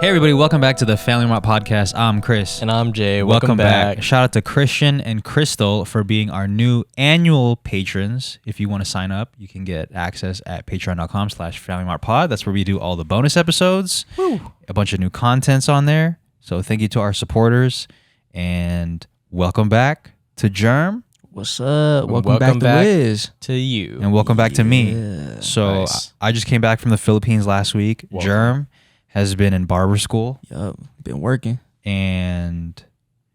Hey everybody, welcome back to the Family Mart Podcast. I'm Chris. And I'm Jay. Welcome back. Shout out to Christian and Crystal for being our new annual patrons. If you want to sign up, you can get access at patreon.com/FamilyMartPod. That's where we do all the bonus episodes. Woo. A bunch of new contents on there. So thank you to our supporters. And welcome back to Jerm. What's up? Welcome back to Wiz. To you. And welcome back to me. So nice. I just came back from the Philippines last week. Welcome. Jerm has been in barber school. Yup, been working. And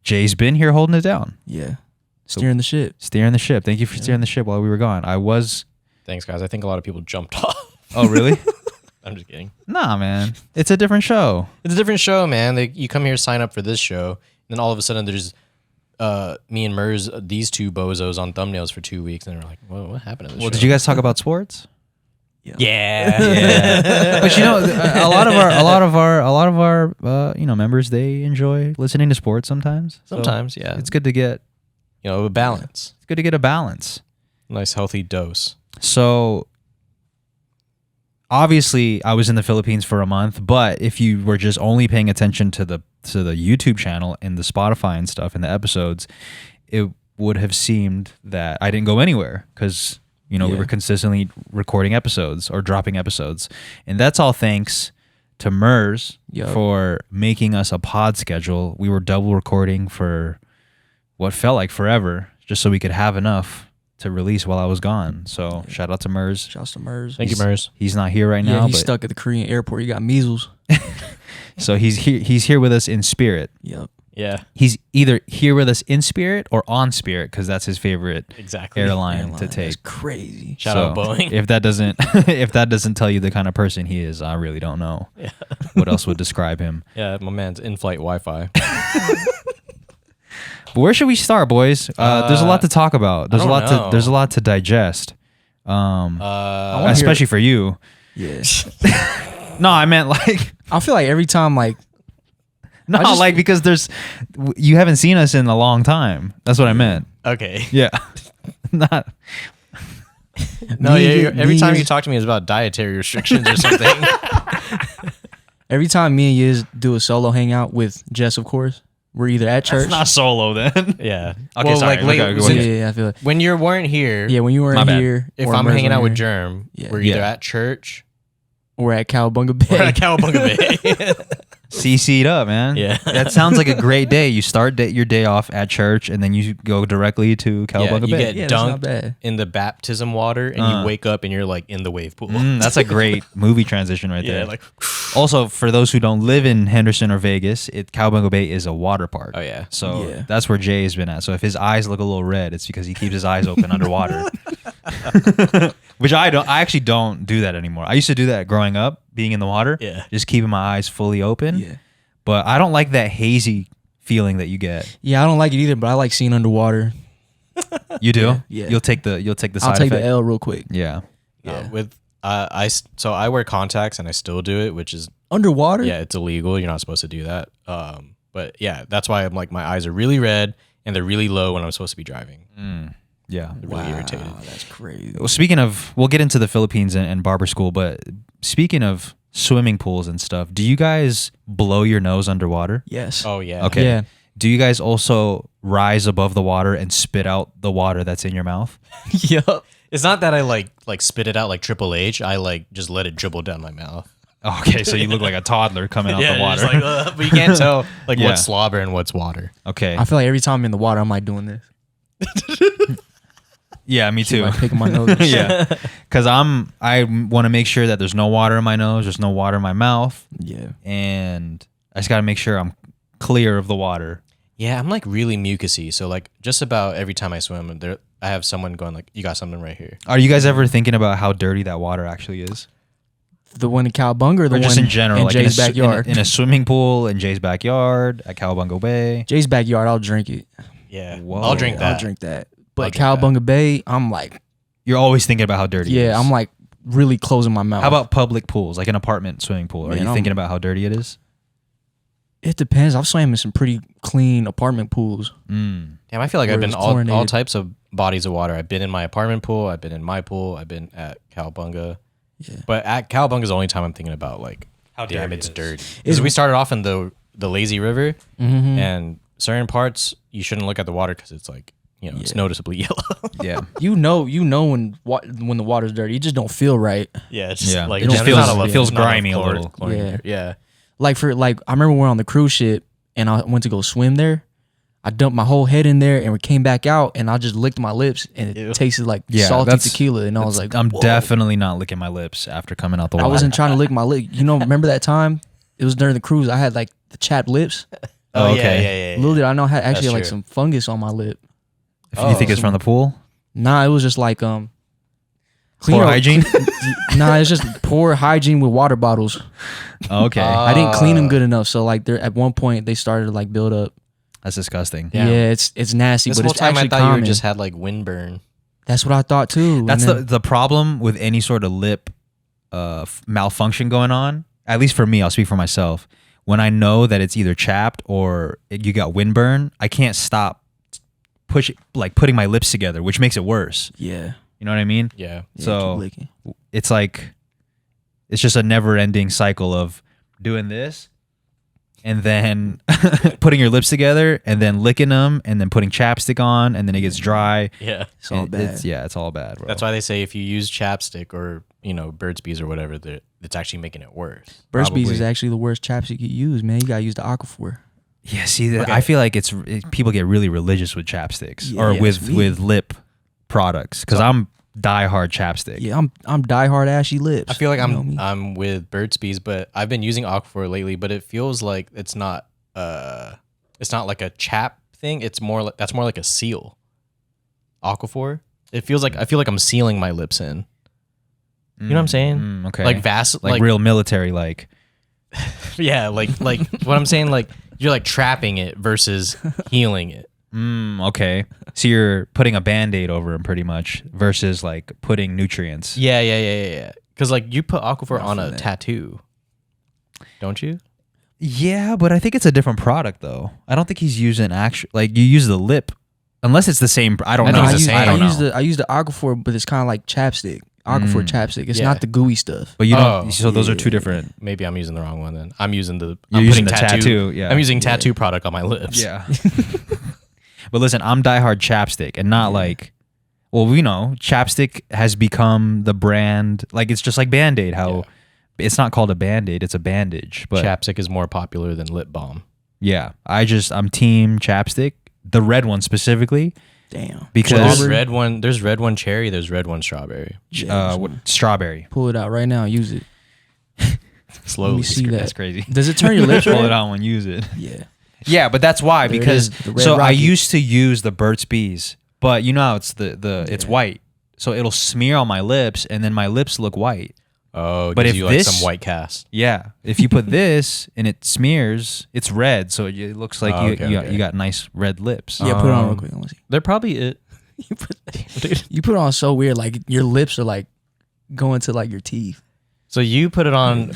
Jay's been here holding it down. Yeah. Steering the ship. Steering the ship. Thank you for steering the ship while we were gone. Thanks, guys. I think a lot of people jumped off. Oh, really? I'm just kidding. Nah, man. It's a different show. It's a different show, man. You come here, sign up for this show, and then all of a sudden there's me and Merz, these two bozos on thumbnails for 2 weeks, and they're like, "Whoa, what happened to this show?" Did you guys talk about sports? Yeah. But you know, a lot of our members, they enjoy listening to sports sometimes. Sometimes, yeah. It's good to get a balance. It's good to get a balance. Nice healthy dose. So obviously I was in the Philippines for a month, but if you were just only paying attention to the YouTube channel and the Spotify and stuff and the episodes, it would have seemed that I didn't go anywhere because we were consistently recording episodes or dropping episodes. And that's all thanks to Merz for making us a pod schedule. We were double recording for what felt like forever just so we could have enough to release while I was gone. So shout out to Merz. Shouts to Merz. Thank you, Merz. He's not here right now. Yeah, he's stuck at the Korean airport. He got measles. So he's here with us in spirit. Yep. Yeah. He's either here with us in spirit or on spirit because that's his favorite airline to take. That's crazy. Shout out Boeing. If that doesn't tell you the kind of person he is, I really don't know what else would describe him. Yeah, my man's in-flight Wi-Fi. But where should we start, boys? There's a lot to talk about. There's a lot to digest. Especially for you. Yeah. No, I meant like I feel like every time because you haven't seen us in a long time. That's what I meant. Okay. Yeah. Not. No, every time you talk to me it's about dietary restrictions or something. Every time me and Yiz do a solo hangout with Jess, of course, we're either at church. That's not solo then. Yeah. Okay, well, sorry. Yeah, I feel like when you weren't here. Yeah, when you weren't here. If I'm hanging out with Jerm, we're either at church or at Cowabunga Bay. We're at Cowabunga Bay. CC'd up, man. Yeah. That sounds like a great day. You start your day off at church and then you go directly to Cowabunga Bay. You get dunked in the baptism water and you wake up and you're like in the wave pool. That's a great movie transition right there. Like also, for those who don't live in Henderson or Vegas, Cowabunga Bay is a water park. Oh, yeah. So that's where Jay has been at. So if his eyes look a little red, it's because he keeps his eyes open underwater. Which I actually don't do that anymore. I used to do that growing up, being in the water. Yeah. Just keeping my eyes fully open. Yeah. But I don't like that hazy feeling that you get. Yeah, I don't like it either, but I like seeing underwater. You do? Yeah. You'll take the side I'll take effect? the L real quick. Yeah. I wear contacts and I still do it, which is underwater. Yeah, it's illegal. You're not supposed to do that. But yeah, that's why I'm like my eyes are really red and they're really low when I'm supposed to be driving. Yeah. They're really irritated. That's crazy. Well, speaking of, we'll get into the Philippines and barber school, but speaking of swimming pools and stuff, do you guys blow your nose underwater? Yes. Oh yeah. Okay. Yeah. Do you guys also rise above the water and spit out the water that's in your mouth? Yep. It's not that I like spit it out like Triple H. I like just let it dribble down my mouth. Okay, so you look like a toddler coming out the water. Just but you can't tell what's slobber and what's water. Okay. I feel like every time I'm in the water, I'm like doing this. Yeah, me too. Like picking my nose. Yeah, because I want to make sure that there's no water in my nose, there's no water in my mouth. Yeah, and I just got to make sure I'm clear of the water. Yeah, I'm like really mucusy, so like just about every time I swim, I have someone going like, "You got something right here." Are you guys ever thinking about how dirty that water actually is? The one in Cowabunga, or the or just one in general, like Jay's backyard, in a swimming pool in Jay's backyard at Cowabunga Bay. Jay's backyard, I'll drink it. Yeah, whoa. I'll drink that. I'll drink that. But Cowabunga Bay, I'm like, you're always thinking about how dirty. it is. I'm like really closing my mouth. How about public pools, like an apartment swimming pool? Are you thinking about how dirty it is? It depends. I've swam in some pretty clean apartment pools. Damn, I feel like I've been all types of bodies of water. I've been in my apartment pool. I've been in my pool. I've been at Cowabunga. Yeah. But at Cowabunga is the only time I'm thinking about like How damn, dirty it's it is. dirty. Because we started off in the lazy river, Mm-hmm. and certain parts you shouldn't look at the water because it's like it's noticeably yellow. Yeah. You know when the water's dirty. It just don't feel right. Yeah, it's just Yeah. like It just there's not feels- enough- it feels there's not enough grimy a little. chlorine Yeah. there. Yeah. I remember we were on the cruise ship and I went to go swim there. I dumped my whole head in there and we came back out and I just licked my lips and it Ew. tasted like Yeah, salty that's- tequila and I was like, I'm whoa. definitely not licking my lips after coming out the I water. wasn't trying to lick my lip. Remember that time? It was during the cruise. I had like the chapped lips. Oh, yeah, okay. yeah. Little did I know I had actually That's like true. some fungus on my lip. If you think it's from the pool? Nah, it was just like Poor clean- hygiene? Nah, it's just poor hygiene with water bottles. Okay. I didn't clean them good enough. So like at one point they started to like build up. That's disgusting. Yeah. Yeah, it's nasty, This but whole it's time I actually thought common. you just had like windburn. That's what I thought too. That's And then- the problem with any sort of lip malfunction going on. At least for me, I'll speak for myself. When I know that it's either chapped or you got windburn, I can't stop putting my lips together, which makes it worse. yeah. You know what I mean? Yeah. Yeah, So- keep licking. It's like it's just a never-ending cycle of doing this and then putting your lips together and then licking them and then putting chapstick on and then it gets dry. Yeah. It's all bad. It's all bad, bro. That's why they say if you use chapstick or Burt's Bees or whatever, it's actually making it worse. Burt's Bees probably. is actually the worst chapstick you use, man. You gotta use the Aquaphor. Yeah, see, Okay. I feel like people get really religious with chapsticks or Yeah, it's with lip products because I'm diehard chapstick. Yeah, I'm diehard Ashy lips. I feel like You know me. I'm with Burt's Bees, but I've been using Aquaphor lately, but it feels like it's not like a chap thing. It's more that's more like a seal. Aquaphor. It feels like I feel like I'm sealing my lips in. You know what I'm saying? Okay, Like like real military, like yeah, like what I'm saying, like you're like trapping it versus healing it. okay. So you're putting a Band-Aid over them pretty much versus like putting nutrients. Yeah. Because like you put Aquaphor on a that. tattoo, don't you? Yeah, but I think it's a different product though. I don't think he's using like you use the lip, unless it's the same. I don't I know. think it's the same. I don't know. I use the Aquaphor, but it's kind of like chapstick. Aquaphor chapstick. It's Yeah. not the gooey stuff. But you don't. Oh, So those are two different. Maybe I'm using the wrong one then. I'm using You're I'm using putting the tattoo, yeah. I'm using tattoo product on my lips. Yeah. But listen, I'm diehard chapstick and not like, well, chapstick has become the brand. Like it's just like Band-Aid. How it's not called a Band-Aid, it's a bandage. But Chapstick is more popular than lip balm. yeah, I'm team chapstick, the red one specifically, Damn. because There's red one cherry, there's red one strawberry. strawberry. Pull it out right now. Use it. Slowly. Let me see that. That's crazy. Does it turn your lips Pull it red? out when you use it. Yeah. Yeah, but that's why There it because is, the red so I rocket. used to use the Burt's Bees, but you know how it's it's white, so it'll smear on my lips, and then my lips look white. Oh, But but if you like this- some white cast. Yeah, if you put this and it smears, it's red, so it looks like Oh, you okay, you, okay. you got nice red lips. Yeah, put it on real quick. I wanna see. They're probably it. You put it on so weird, like your lips are like going to like your teeth. So you put it on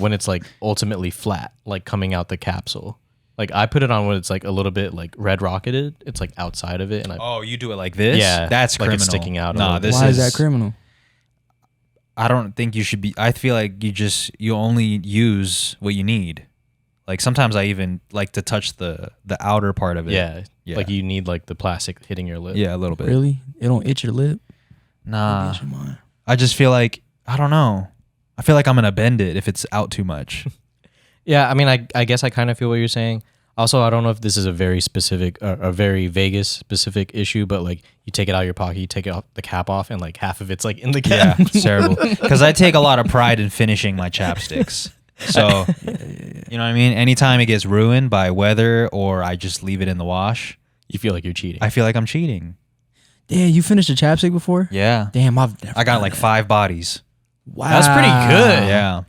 when it's like ultimately flat, like coming out the capsule. Like I put it on when it's like a little bit like red rocketed. It's like outside of it, and I Oh, you do it like this? Yeah, that's like criminal. it's sticking out a Nah, little bit. this Why is that criminal? I don't think you should be. I feel like you only use what you need. Like sometimes I even like to touch the outer part of it. yeah, Yeah. like you need like the plastic hitting your lip. Yeah, a little bit. Really? It don't itch your lip? Nah, Itch your mind. I just feel like I don't know. I feel like I'm gonna bend it if it's out too much. Yeah, I mean, I guess I kind of feel what you're saying. Also, I don't know if this is a very specific, a very Vegas specific issue, but like you take it out of your pocket, you take the cap off, and like half of it's like in the Yeah, cap. it's terrible. Because I take a lot of pride in finishing my chapsticks. So, you know what I mean? Anytime it gets ruined by weather or I just leave it in the wash, You feel like you're cheating. I feel like I'm cheating. Yeah, you finished a chapstick before? Yeah. Damn, I've never I got done like that. 5 bodies. Wow. That's pretty good. Yeah.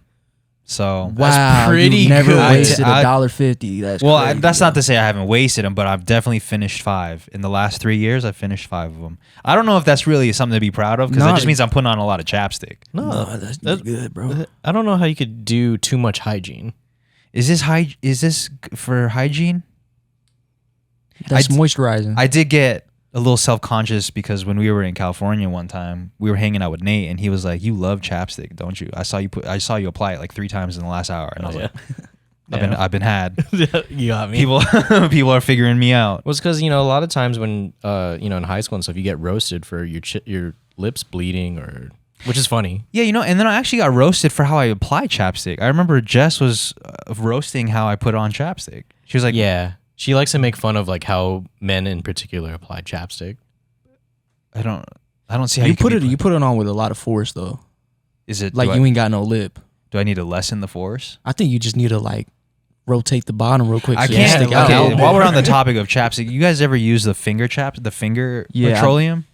So, Wow, pretty you never good. wasted I- $1.50. That's well, crazy, that's yo. not to say I haven't wasted them, but I've definitely finished 5. In the last 3 years, I've finished 5 of them. I don't know if that's really something to be proud of because that No. just means I'm putting on a lot of chapstick. No, that's good, bro. I don't know how you could do too much hygiene. Is this for hygiene? That's moisturizing. I did get a little self-conscious because when we were in California one time, we were hanging out with Nate, and he was like, "You love chapstick, don't you? I saw you apply it like 3 times in the last hour." And I was like, I've been had. You got me. People are figuring me out. Well, it's because, a lot of times when, in high school and stuff, you get roasted for your lips bleeding which is funny. Yeah, and then I actually got roasted for how I apply chapstick. I remember Jess was roasting how I put on chapstick. She was like, yeah, she likes to make fun of like how men in particular apply chapstick. I don't see how you put it on with a lot of force though. Is it like you ain't got no lip? Do I need to lessen the force? I think you just need to like rotate the bottom real quick. I so can't. stick out. Okay, while we're on the topic of chapstick, you guys ever use the finger petroleum?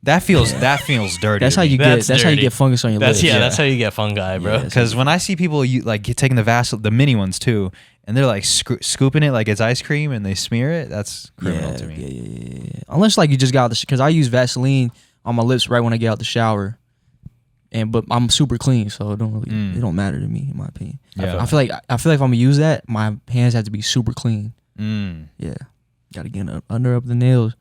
That feels dirty. That's how you That's get. That's how you dirty. get fungus on your lips. That's how you get fungi, bro. Because when I see people taking the Vaseline, the mini ones too, and they're like scooping it like it's ice cream and they smear it, that's criminal to me. Yeah. Unless like you just got because I use Vaseline on my lips right when I get out the shower, but I'm super clean, so it don't matter to me in my opinion. Yeah. I feel like if I'm gonna use that, my hands have to be super clean. Yeah, gotta get under up the nails.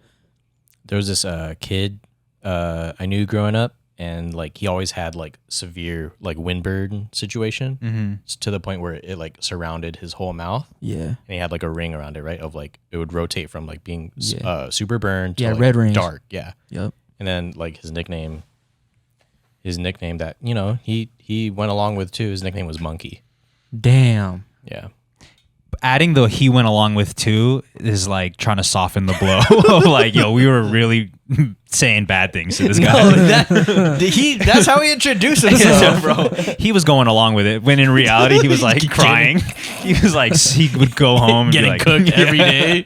There was this kid I knew growing up, and like he always had like severe like windburn situation to the point where it like surrounded his whole mouth. Yeah, and he had like a ring around it, right? Of like it would rotate from like being super burned to like red rings. dark. Yeah. Yep. And then like his nickname that he went along with too. His nickname was Monkey. Damn. Yeah. Adding the he went along with too is like trying to soften the blow of like, yo, we were really saying bad things to this guy. That's how he introduced himself, bro. He was going along with it when in reality he was like crying. He was like, he would go home and Getting be like, cooked every day.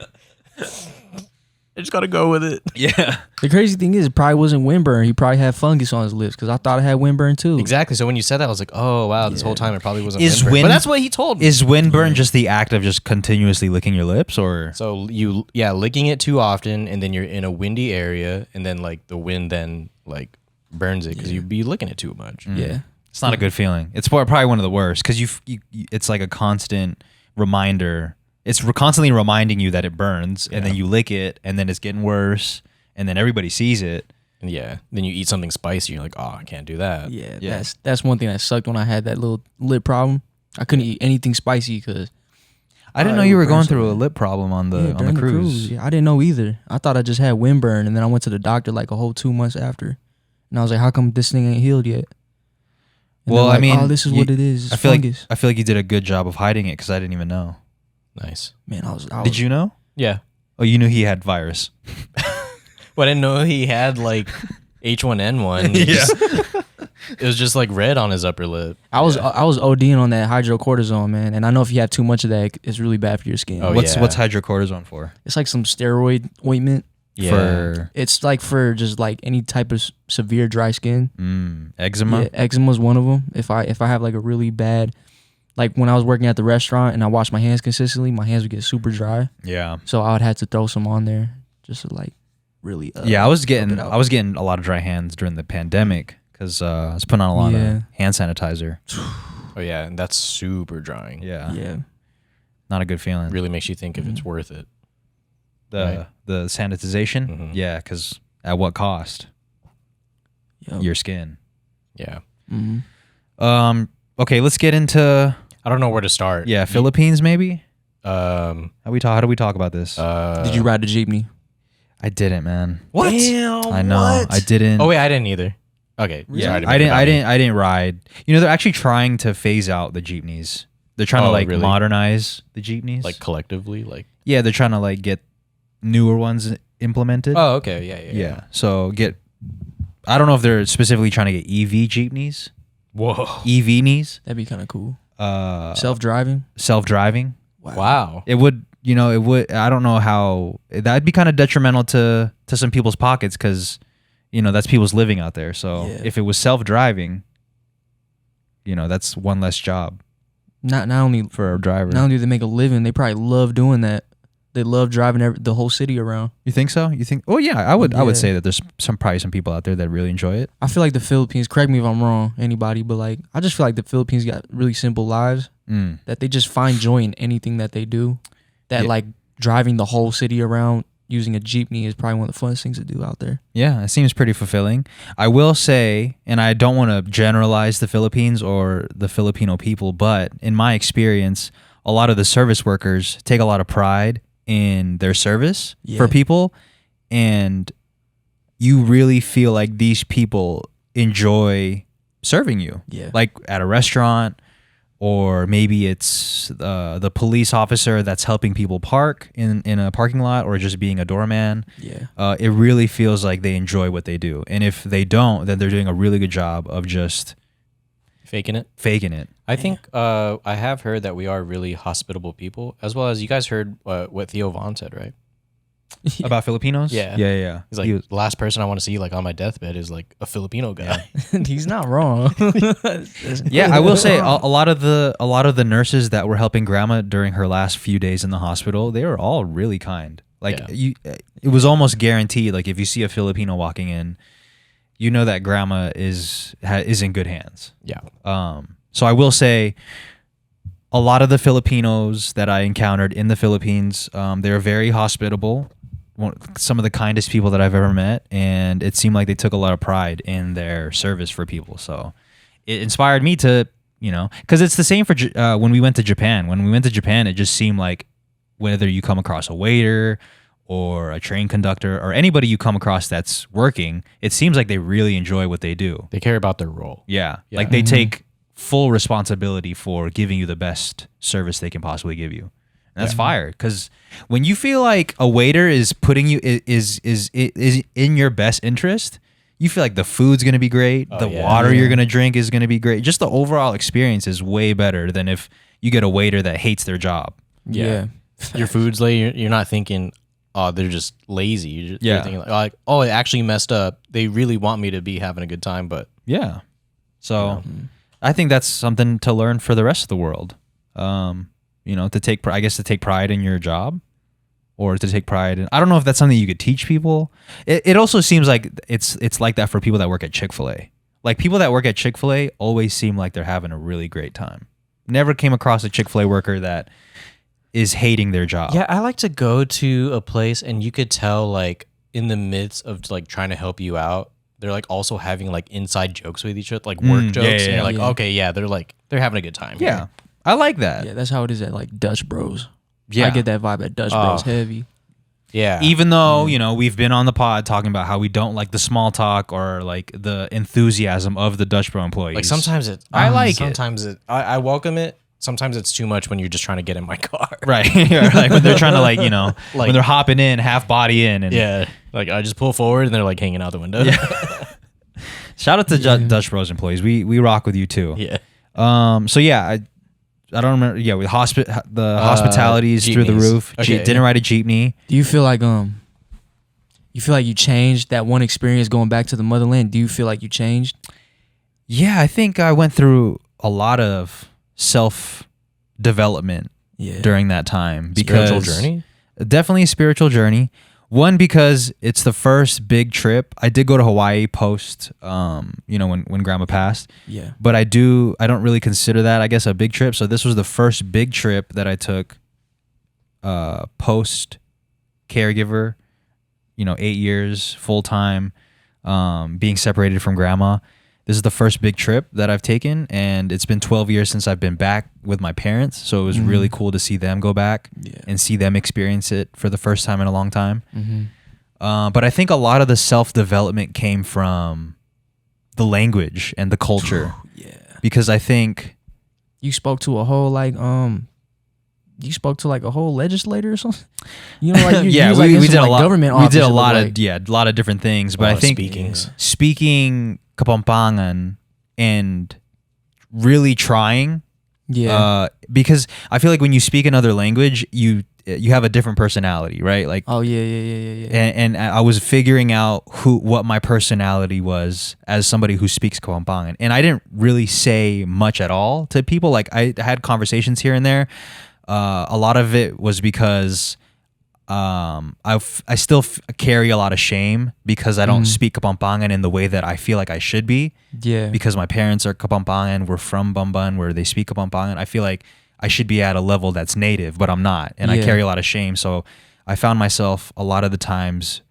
I just gotta go with it. Yeah. The crazy thing is, it probably wasn't windburn. He probably had fungus on his lips because I thought I had windburn too. Exactly. So when you said that, I was like, oh wow, this whole time it probably wasn't Is windburn. But that's what he told me. Is windburn just the act of just continuously licking your lips, or? So licking it too often, and then you're in a windy area, and then like the wind then like burns it because you'd be licking it too much. Yeah. It's not a good feeling. It's probably one of the worst because it's like a constant reminder. It's constantly reminding you that it burns, and then you lick it, and then it's getting worse, and then everybody sees it. And then you eat something spicy, you're like, oh, I can't do that. Yeah. That's one thing that sucked when I had that little lip problem. I couldn't eat anything spicy because I didn't know you were going through a lip problem on the cruise. Yeah, I didn't know either. I thought I just had windburn, and then I went to the doctor like a whole 2 months after, and I was like, how come this thing ain't healed yet? And well, like, I mean, oh, this is what it is. I feel like you did a good job of hiding it because I didn't even know. Nice. Man, I was Did you know? Yeah. Oh, you knew he had virus. Well, I didn't know he had like H1N1. It was just like red on his upper lip. I was ODing on that hydrocortisone, man, and I know if you have too much of that, it's really bad for your skin. Oh, What's hydrocortisone for? It's like some steroid ointment. Yeah. It's like for just like any type of severe dry skin. Eczema? Yeah, eczema is one of them. If I have like a really bad, like when I was working at the restaurant and I washed my hands consistently, my hands would get super dry. Yeah. So I would have to throw some on there just to like really. I was getting a lot of dry hands during the pandemic because I was putting on a lot of hand sanitizer. Oh yeah, and that's super drying. Yeah. Not a good feeling. Really makes you think if it's worth it. The sanitization, yeah, because at what cost? Your skin. Yeah. Okay, let's get into. I don't know where to start. Yeah, Philippines maybe. How do we talk about this? Did you ride the jeepney? I didn't, man. What? Damn, I know. what? I didn't. Oh wait, I didn't either. Okay. Yeah, sorry to I make it about me. I didn't ride. They're actually trying to phase out the jeepneys. They're trying to really? modernize the jeepneys. Like collectively, like. Yeah, they're trying to get newer ones implemented. Oh, okay. Yeah. So I don't know if they're specifically trying to get EV jeepneys. Whoa. EV-neys. That'd be kind of cool. Self-driving. Wow. It would, I don't know how, that'd be kind of detrimental to some people's pockets because, that's people's living out there. So if it was self-driving, that's one less job. Not only for a driver. Not only do they make a living, they probably love doing that. They love driving the whole city around. You think so? You think? Oh yeah, I would say that there's probably some people out there that really enjoy it. I feel like the Philippines. Correct me if I'm wrong, anybody, but I just feel like the Philippines got really simple lives that they just find joy in anything that they do. That driving the whole city around, using a jeepney is probably one of the funnest things to do out there. Yeah, it seems pretty fulfilling. I will say, and I don't want to generalize the Philippines or the Filipino people, but in my experience, a lot of the service workers take a lot of pride in their service for people, and you really feel like these people enjoy serving you. Yeah. Like at a restaurant, or maybe it's the police officer that's helping people park in a parking lot, or just being a doorman. Yeah. It really feels like they enjoy what they do. And if they don't, then they're doing a really good job of just Faking it. I think I have heard that we are really hospitable people, as well as you guys heard what Theo Vaughn said, right? About Filipinos? Yeah. He's like, the last person I want to see like on my deathbed is like a Filipino guy. He's not wrong. Yeah, I will say a lot of the nurses that were helping grandma during her last few days in the hospital, they were all really kind. Like it was almost guaranteed. Like if you see a Filipino walking in, you know that grandma is in good hands. Yeah. So I will say, a lot of the Filipinos that I encountered in the Philippines, they're very hospitable. Some of the kindest people that I've ever met, and it seemed like they took a lot of pride in their service for people. So it inspired me to, because it's the same for when we went to Japan. When we went to Japan, it just seemed like whether you come across a waiter or a train conductor or anybody you come across that's working, it seems like they really enjoy what they do. They care about their role. Yeah. Like they take full responsibility for giving you the best service they can possibly give you. And that's fire, because when you feel like a waiter is putting you is in your best interest, you feel like the food's gonna be great, water you're gonna drink is gonna be great. Just the overall experience is way better than if you get a waiter that hates their job. Yeah. Your food's late. You're not thinking, oh, they're just lazy. You're thinking like, oh, it actually messed up. They really want me to be having a good time, but yeah. So I think that's something to learn for the rest of the world. To take pride in your job, or to take pride in, I don't know if that's something you could teach people. It also seems like it's like that for people that work at Chick-fil-A. Like people that work at Chick-fil-A always seem like they're having a really great time. Never came across a Chick-fil-A worker that is hating their job. Yeah, I like to go to a place and you could tell like in the midst of like trying to help you out, they're like also having like inside jokes with each other, like work jokes. And you're like, okay, they're having a good time. Yeah. Here. I like that. Yeah, that's how it is at like Dutch Bros. Yeah. I get that vibe at Dutch Bros heavy. Yeah. Even though, we've been on the pod talking about how we don't like the small talk or like the enthusiasm of the Dutch Bro employees. Like sometimes I welcome it. Sometimes it's too much when you're just trying to get in my car. Right. Like when they're trying to when they're hopping in, half body in. And like I just pull forward and they're like hanging out the window. Yeah. Shout out to Dutch Bros employees. We rock with you too. Yeah. So yeah, I don't remember. Yeah, with the hospitality is through the roof. Okay. Didn't ride a jeepney. Do you feel like you changed that one experience going back to the motherland? Do you feel like you changed? Yeah, I think I went through a lot of self-development during that time. Spiritual journey? Definitely a spiritual journey. One, because it's the first big trip. I did go to Hawaii post, when grandma passed. Yeah. But I don't really consider that, I guess, a big trip. So this was the first big trip that I took post caregiver, 8 years full time, being separated from grandma. This is the first big trip that I've taken, and it's been 12 years since I've been back with my parents. So it was really cool to see them go back and see them experience it for the first time in a long time. But I think a lot of the self-development came from the language and the culture. Because I think you spoke to a whole a whole legislator or something. We did a lot. Government we did a lot of different things. But I think speaking Kapampangan and really trying. Yeah. Because I feel like when you speak another language, you have a different personality, right? Like And I was figuring out what my personality was as somebody who speaks Kapampangan, and I didn't really say much at all to people. Like I had conversations here and there. A lot of it was because I still carry a lot of shame because I don't speak Kapampangan in the way that I feel like I should be. Yeah. Because my parents are Kapampangan, we're from Bamban where they speak Kapampangan. I feel like I should be at a level that's native, but I'm not, and I carry a lot of shame. So I found myself a lot of the times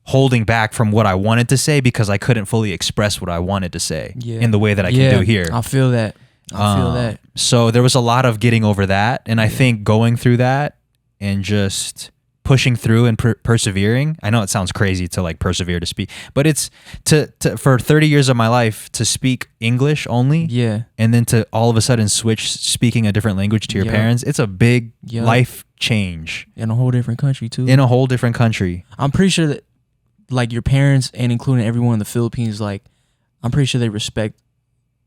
holding back from what I wanted to say because I couldn't fully express what I wanted to say in the way that I can do here. I feel that. I feel that. So there was a lot of getting over that. And I think going through that and just pushing through and persevering. I know it sounds crazy to like persevere to speak, but it's to for 30 years of my life to speak English only. Yeah. And then to all of a sudden switch speaking a different language to your parents. It's a big life change. In a whole different country too. In a whole different country. I'm pretty sure that like your parents and including everyone in the Philippines, like I'm pretty sure they respect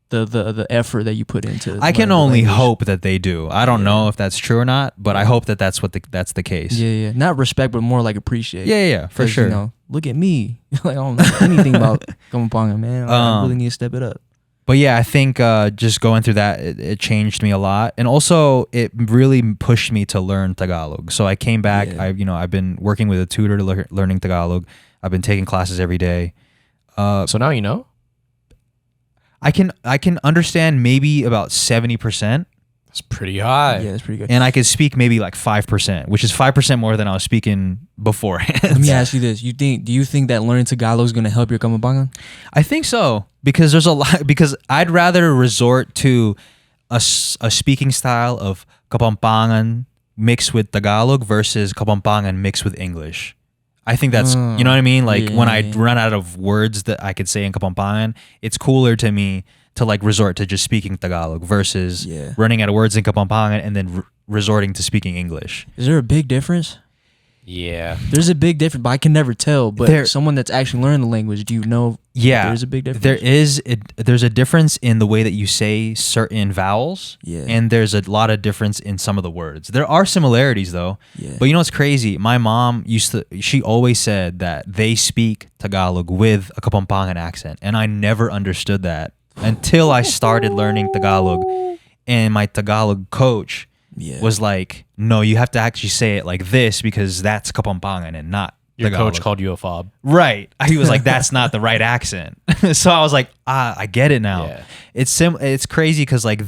the effort that you put into. I can only hope that they do. I don't know if that's true or not, but I hope that that's the case. Yeah. Not respect, but more like appreciate. Yeah, for sure. You know, look at me. Like I don't know anything about Kapampangan, man. I really need to step it up. But yeah, I think just going through that, it changed me a lot, and also it really pushed me to learn Tagalog. So I came back. Yeah. I've been working with a tutor learning Tagalog. I've been taking classes every day. So now you know. I can understand maybe about 70%. That's pretty high. Yeah, that's pretty good. And I can speak maybe like 5%, which is 5% more than I was speaking beforehand. Let me ask you this: do you think that learning Tagalog is going to help your Kapampangan? I think so, because there's a lot. Because I'd rather resort to a speaking style of Kapampangan mixed with Tagalog versus Kapampangan mixed with English. I think that's, you know what I mean? Like when I run out of words that I could say in Kapampangan, it's cooler to me to like resort to just speaking Tagalog versus running out of words in Kapampangan and then resorting to speaking English. Is there a big difference? Yeah. There's a big difference, but I can never tell. But someone that's actually learning the language, do you know there's a big difference? There's a difference in the way that you say certain vowels, and there's a lot of difference in some of the words. There are similarities though, but you know what's crazy? My mom she always said that they speak Tagalog with a Kapampangan accent, and I never understood that until I started learning Tagalog, and my Tagalog coach was like, no, you have to actually say it like this because that's Kapampangan and not your Tagalog. coach called you a fob. Right. He was like, that's not the right accent. So I was like, I get it now. Yeah. It's crazy because like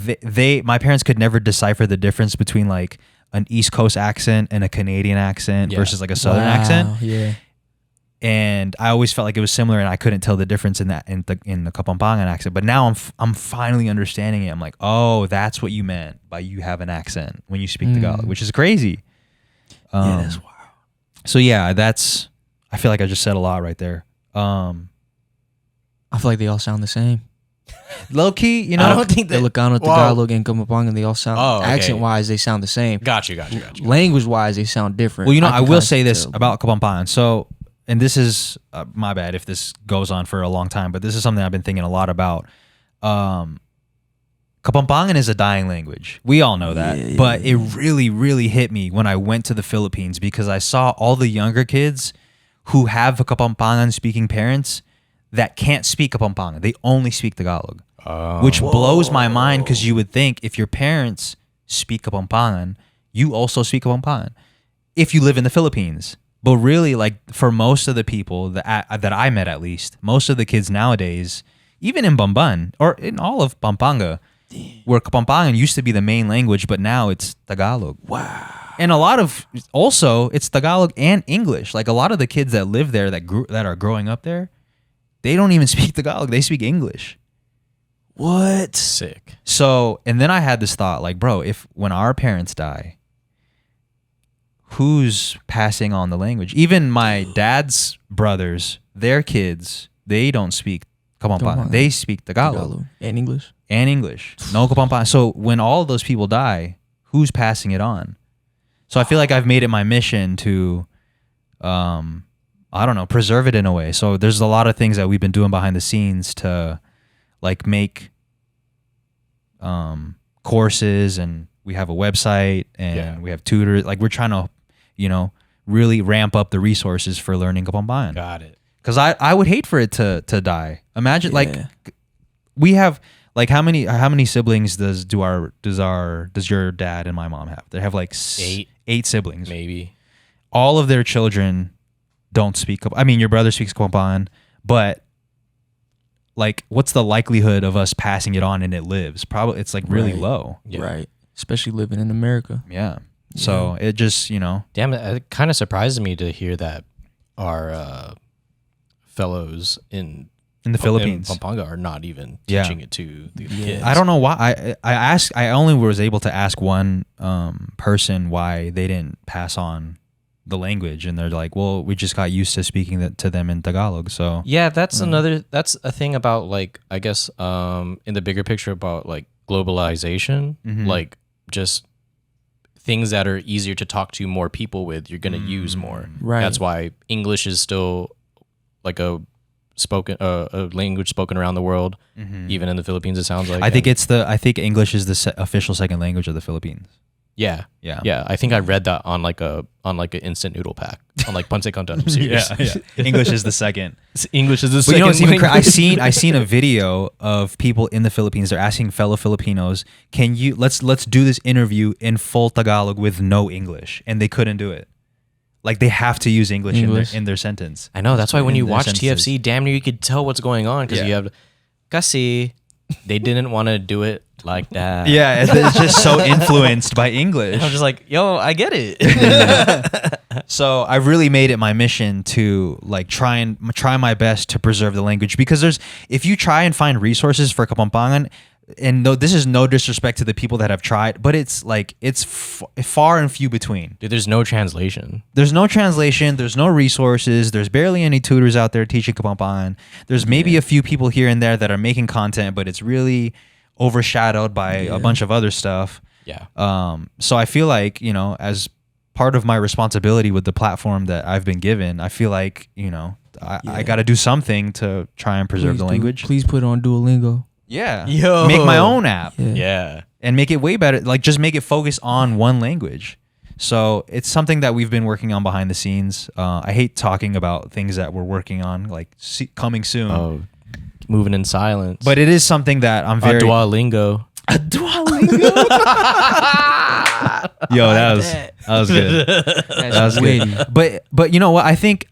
my parents could never decipher the difference between like an East Coast accent and a Canadian accent versus like a Southern accent. Yeah. And I always felt like it was similar, and I couldn't tell the difference in that in the Kapampangan accent. But now I'm finally understanding it. I'm like, oh, that's what you meant by you have an accent when you speak Tagalog, which is crazy. That's wild. So yeah, I feel like I just said a lot right there. I feel like they all sound the same. Low key, you know, I don't think that Ilocano, Tagalog, and Kapampangan, they all sound accent wise, they sound the same. Got you. Language wise, they sound different. Well, you know, I will say this about Kapampangan. So, and this is my bad if this goes on for a long time, but this is something I've been thinking a lot about. Kapampangan is a dying language. We all know that. But it really, really hit me when I went to the Philippines because I saw all the younger kids who have Kapampangan speaking parents that can't speak Kapampangan. They only speak Tagalog. Which blows my mind because you would think if your parents speak Kapampangan, you also speak Kapampangan if you live in the Philippines. But really, like for most of the people that I met, at least most of the kids nowadays, even in Bamban or in all of Pampanga, where Kapampangan used to be the main language, but now it's Tagalog. Wow. And a lot of also it's Tagalog and English. Like a lot of the kids that live there that are growing up there, they don't even speak Tagalog. They speak English. What? Sick. So, and then I had this thought, like, bro, when our parents die, who's passing on the language? Even my dad's brothers, their kids, they don't speak Kapampangan. They speak Tagalog. And English. And English. No Kapampangan. So when all of those people die, who's passing it on? So I feel like I've made it my mission to, I don't know, preserve it in a way. So there's a lot of things that we've been doing behind the scenes to like make courses, and we have a website and we have tutors. Like we're trying to, you know, really ramp up the resources for learning Kapampangan. Got it. Because I would hate for it to die. Imagine like we have like how many siblings does your dad and my mom have? They have like eight siblings. Maybe. All of their children don't speak. I mean, your brother speaks Kapampangan, but like, what's the likelihood of us passing it on and it lives? Probably it's like really low. Yeah. Right. Especially living in America. Yeah. So it just, you know, Damn it kind of surprises me to hear that our fellows in in the Philippines. in Pampanga are not even Yeah. teaching it to the kids. I don't know why. I only was able to ask one person why they didn't pass on the language, and they're like, well, we just got used to speaking that to them in Tagalog. So Yeah, that's that's a thing about, like, I guess in the bigger picture about like globalization, like just things that are easier to talk to more people with, you're going to use more. Right. That's why English is still like a language spoken around the world, even in the Philippines, it sounds like. I think English is the official second language of the Philippines. Yeah. I think I read that on like an instant noodle pack on like Punsalan series. English is the second. English is the But second. you know what's even language. I seen a video of people in the Philippines. They're asking fellow Filipinos, "Can you let's do this interview in full Tagalog with no English?" And they couldn't do it. Like they have to use English. In their sentence. I know. That's why when in you their watch sentences. TFC, damn near you could tell what's going on because you have. Kasi they didn't want to do it like that. Yeah, it's just so influenced by English. I'm just like, yo, I get it. So I really made it my mission to like try my best to preserve the language, because if you try and find resources for Kapampangan, and no, this is no disrespect to the people that have tried, but it's like far and few between. Dude, there's no translation. There's no translation. There's no resources. There's barely any tutors out there teaching Kapampangan. There's maybe a few people here and there that are making content, but it's really overshadowed by a bunch of other stuff. Yeah. So I feel like, you know, as part of my responsibility with the platform that I've been given, I feel like, you know, I got to do something to try and preserve the language. Please put it on Duolingo. Yeah. Yo. Make my own app. Yeah. And make it way better. Like just make it focus on one language. So it's something that we've been working on behind the scenes. I hate talking about things that we're working on, like coming soon. Oh, moving in silence. But it is something that I'm very... Duolingo. Duolingo? Yo, that was good. That was good. But you know what? I think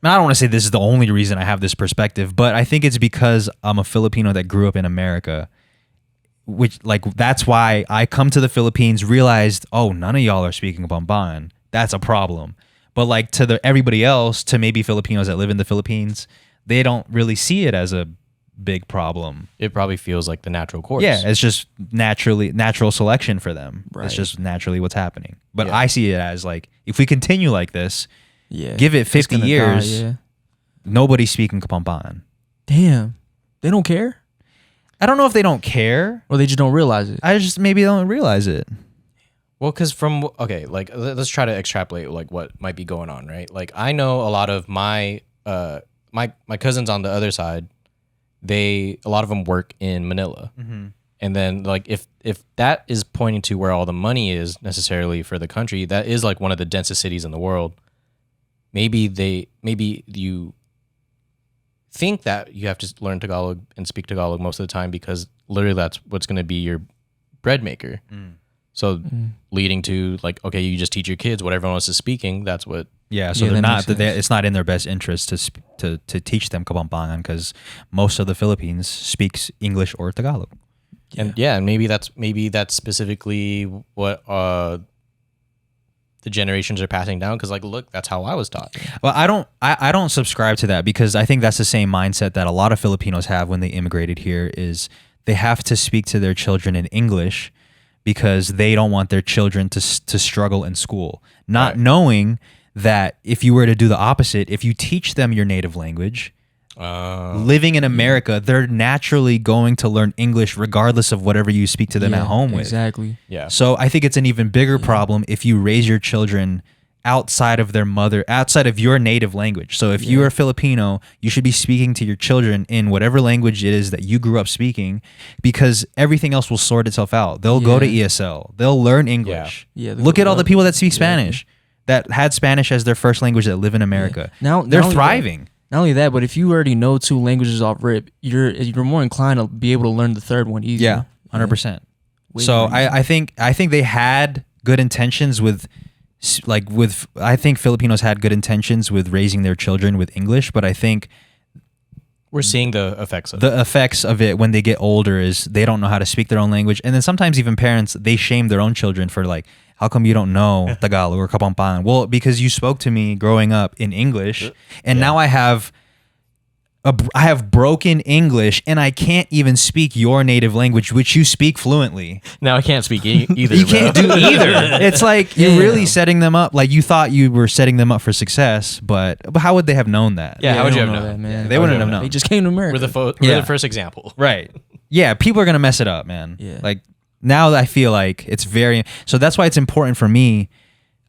I don't want to say this is the only reason I have this perspective, but I think it's because I'm a Filipino that grew up in America, which like that's why I come to the Philippines, realized, oh, none of y'all are speaking Kapampangan. That's a problem. But like to everybody else, to maybe Filipinos that live in the Philippines, they don't really see it as a big problem. It probably feels like the natural course. Yeah, it's just natural selection for them. Right. It's just naturally what's happening. But I see it as like, if we continue like this, give it 50 gonna years, die, nobody's speaking Kapampangan. Damn. They don't care? I don't know if they don't care. Or they just don't realize it. I just maybe don't realize it. Well, because like let's try to extrapolate like what might be going on, right? Like I know a lot of my my cousins on the other side, a lot of them work in Manila. And then like if that is pointing to where all the money is necessarily for the country, that is like one of the densest cities in the world. Maybe you think that you have to learn Tagalog and speak Tagalog most of the time because literally that's what's going to be your bread maker. So leading to like, okay, you just teach your kids what everyone else is speaking. That's what. Yeah, so they're not. It's not in their best interest to teach them Kapampangan because most of the Philippines speaks English or Tagalog. And maybe that's specifically what the generations are passing down, because like, look, that's how I was taught. Well, I don't subscribe to that, because I think that's the same mindset that a lot of Filipinos have when they immigrated here, is they have to speak to their children in English because they don't want their children to struggle in school, not knowing that if you were to do the opposite, if you teach them your native language, living in America, they're naturally going to learn English regardless of whatever you speak to them at home with. Exactly. Yeah. So I think it's an even bigger problem if you raise your children outside of outside of your native language. So if you're a Filipino, you should be speaking to your children in whatever language it is that you grew up speaking, because everything else will sort itself out. They'll go to ESL. They'll learn English. Look at all the people that speak Spanish, that had Spanish as their first language, that live in America. Now they're thriving. Not only that, but if you already know 2 languages off rip, you're more inclined to be able to learn the third one easier. Yeah, 100%. So I think they had good intentions I think Filipinos had good intentions with raising their children with English, but I think we're seeing the effects of the effects of it when they get older is they don't know how to speak their own language, and then sometimes even parents, they shame their own children for like, how come you don't know Tagalog or Kapampangan? Well, because you spoke to me growing up in English, and now I have broken English, and I can't even speak your native language, which you speak fluently. Now I can't speak either. You can't do either. It's like you're really setting them up. Like you thought you were setting them up for success, but how would they have known that? Yeah, how would you have don't known that, man? They wouldn't have known. They just came to America. We're the first example. Right. Yeah, people are gonna mess it up, man. Yeah. Like now I feel like it's very so that's why it's important for me.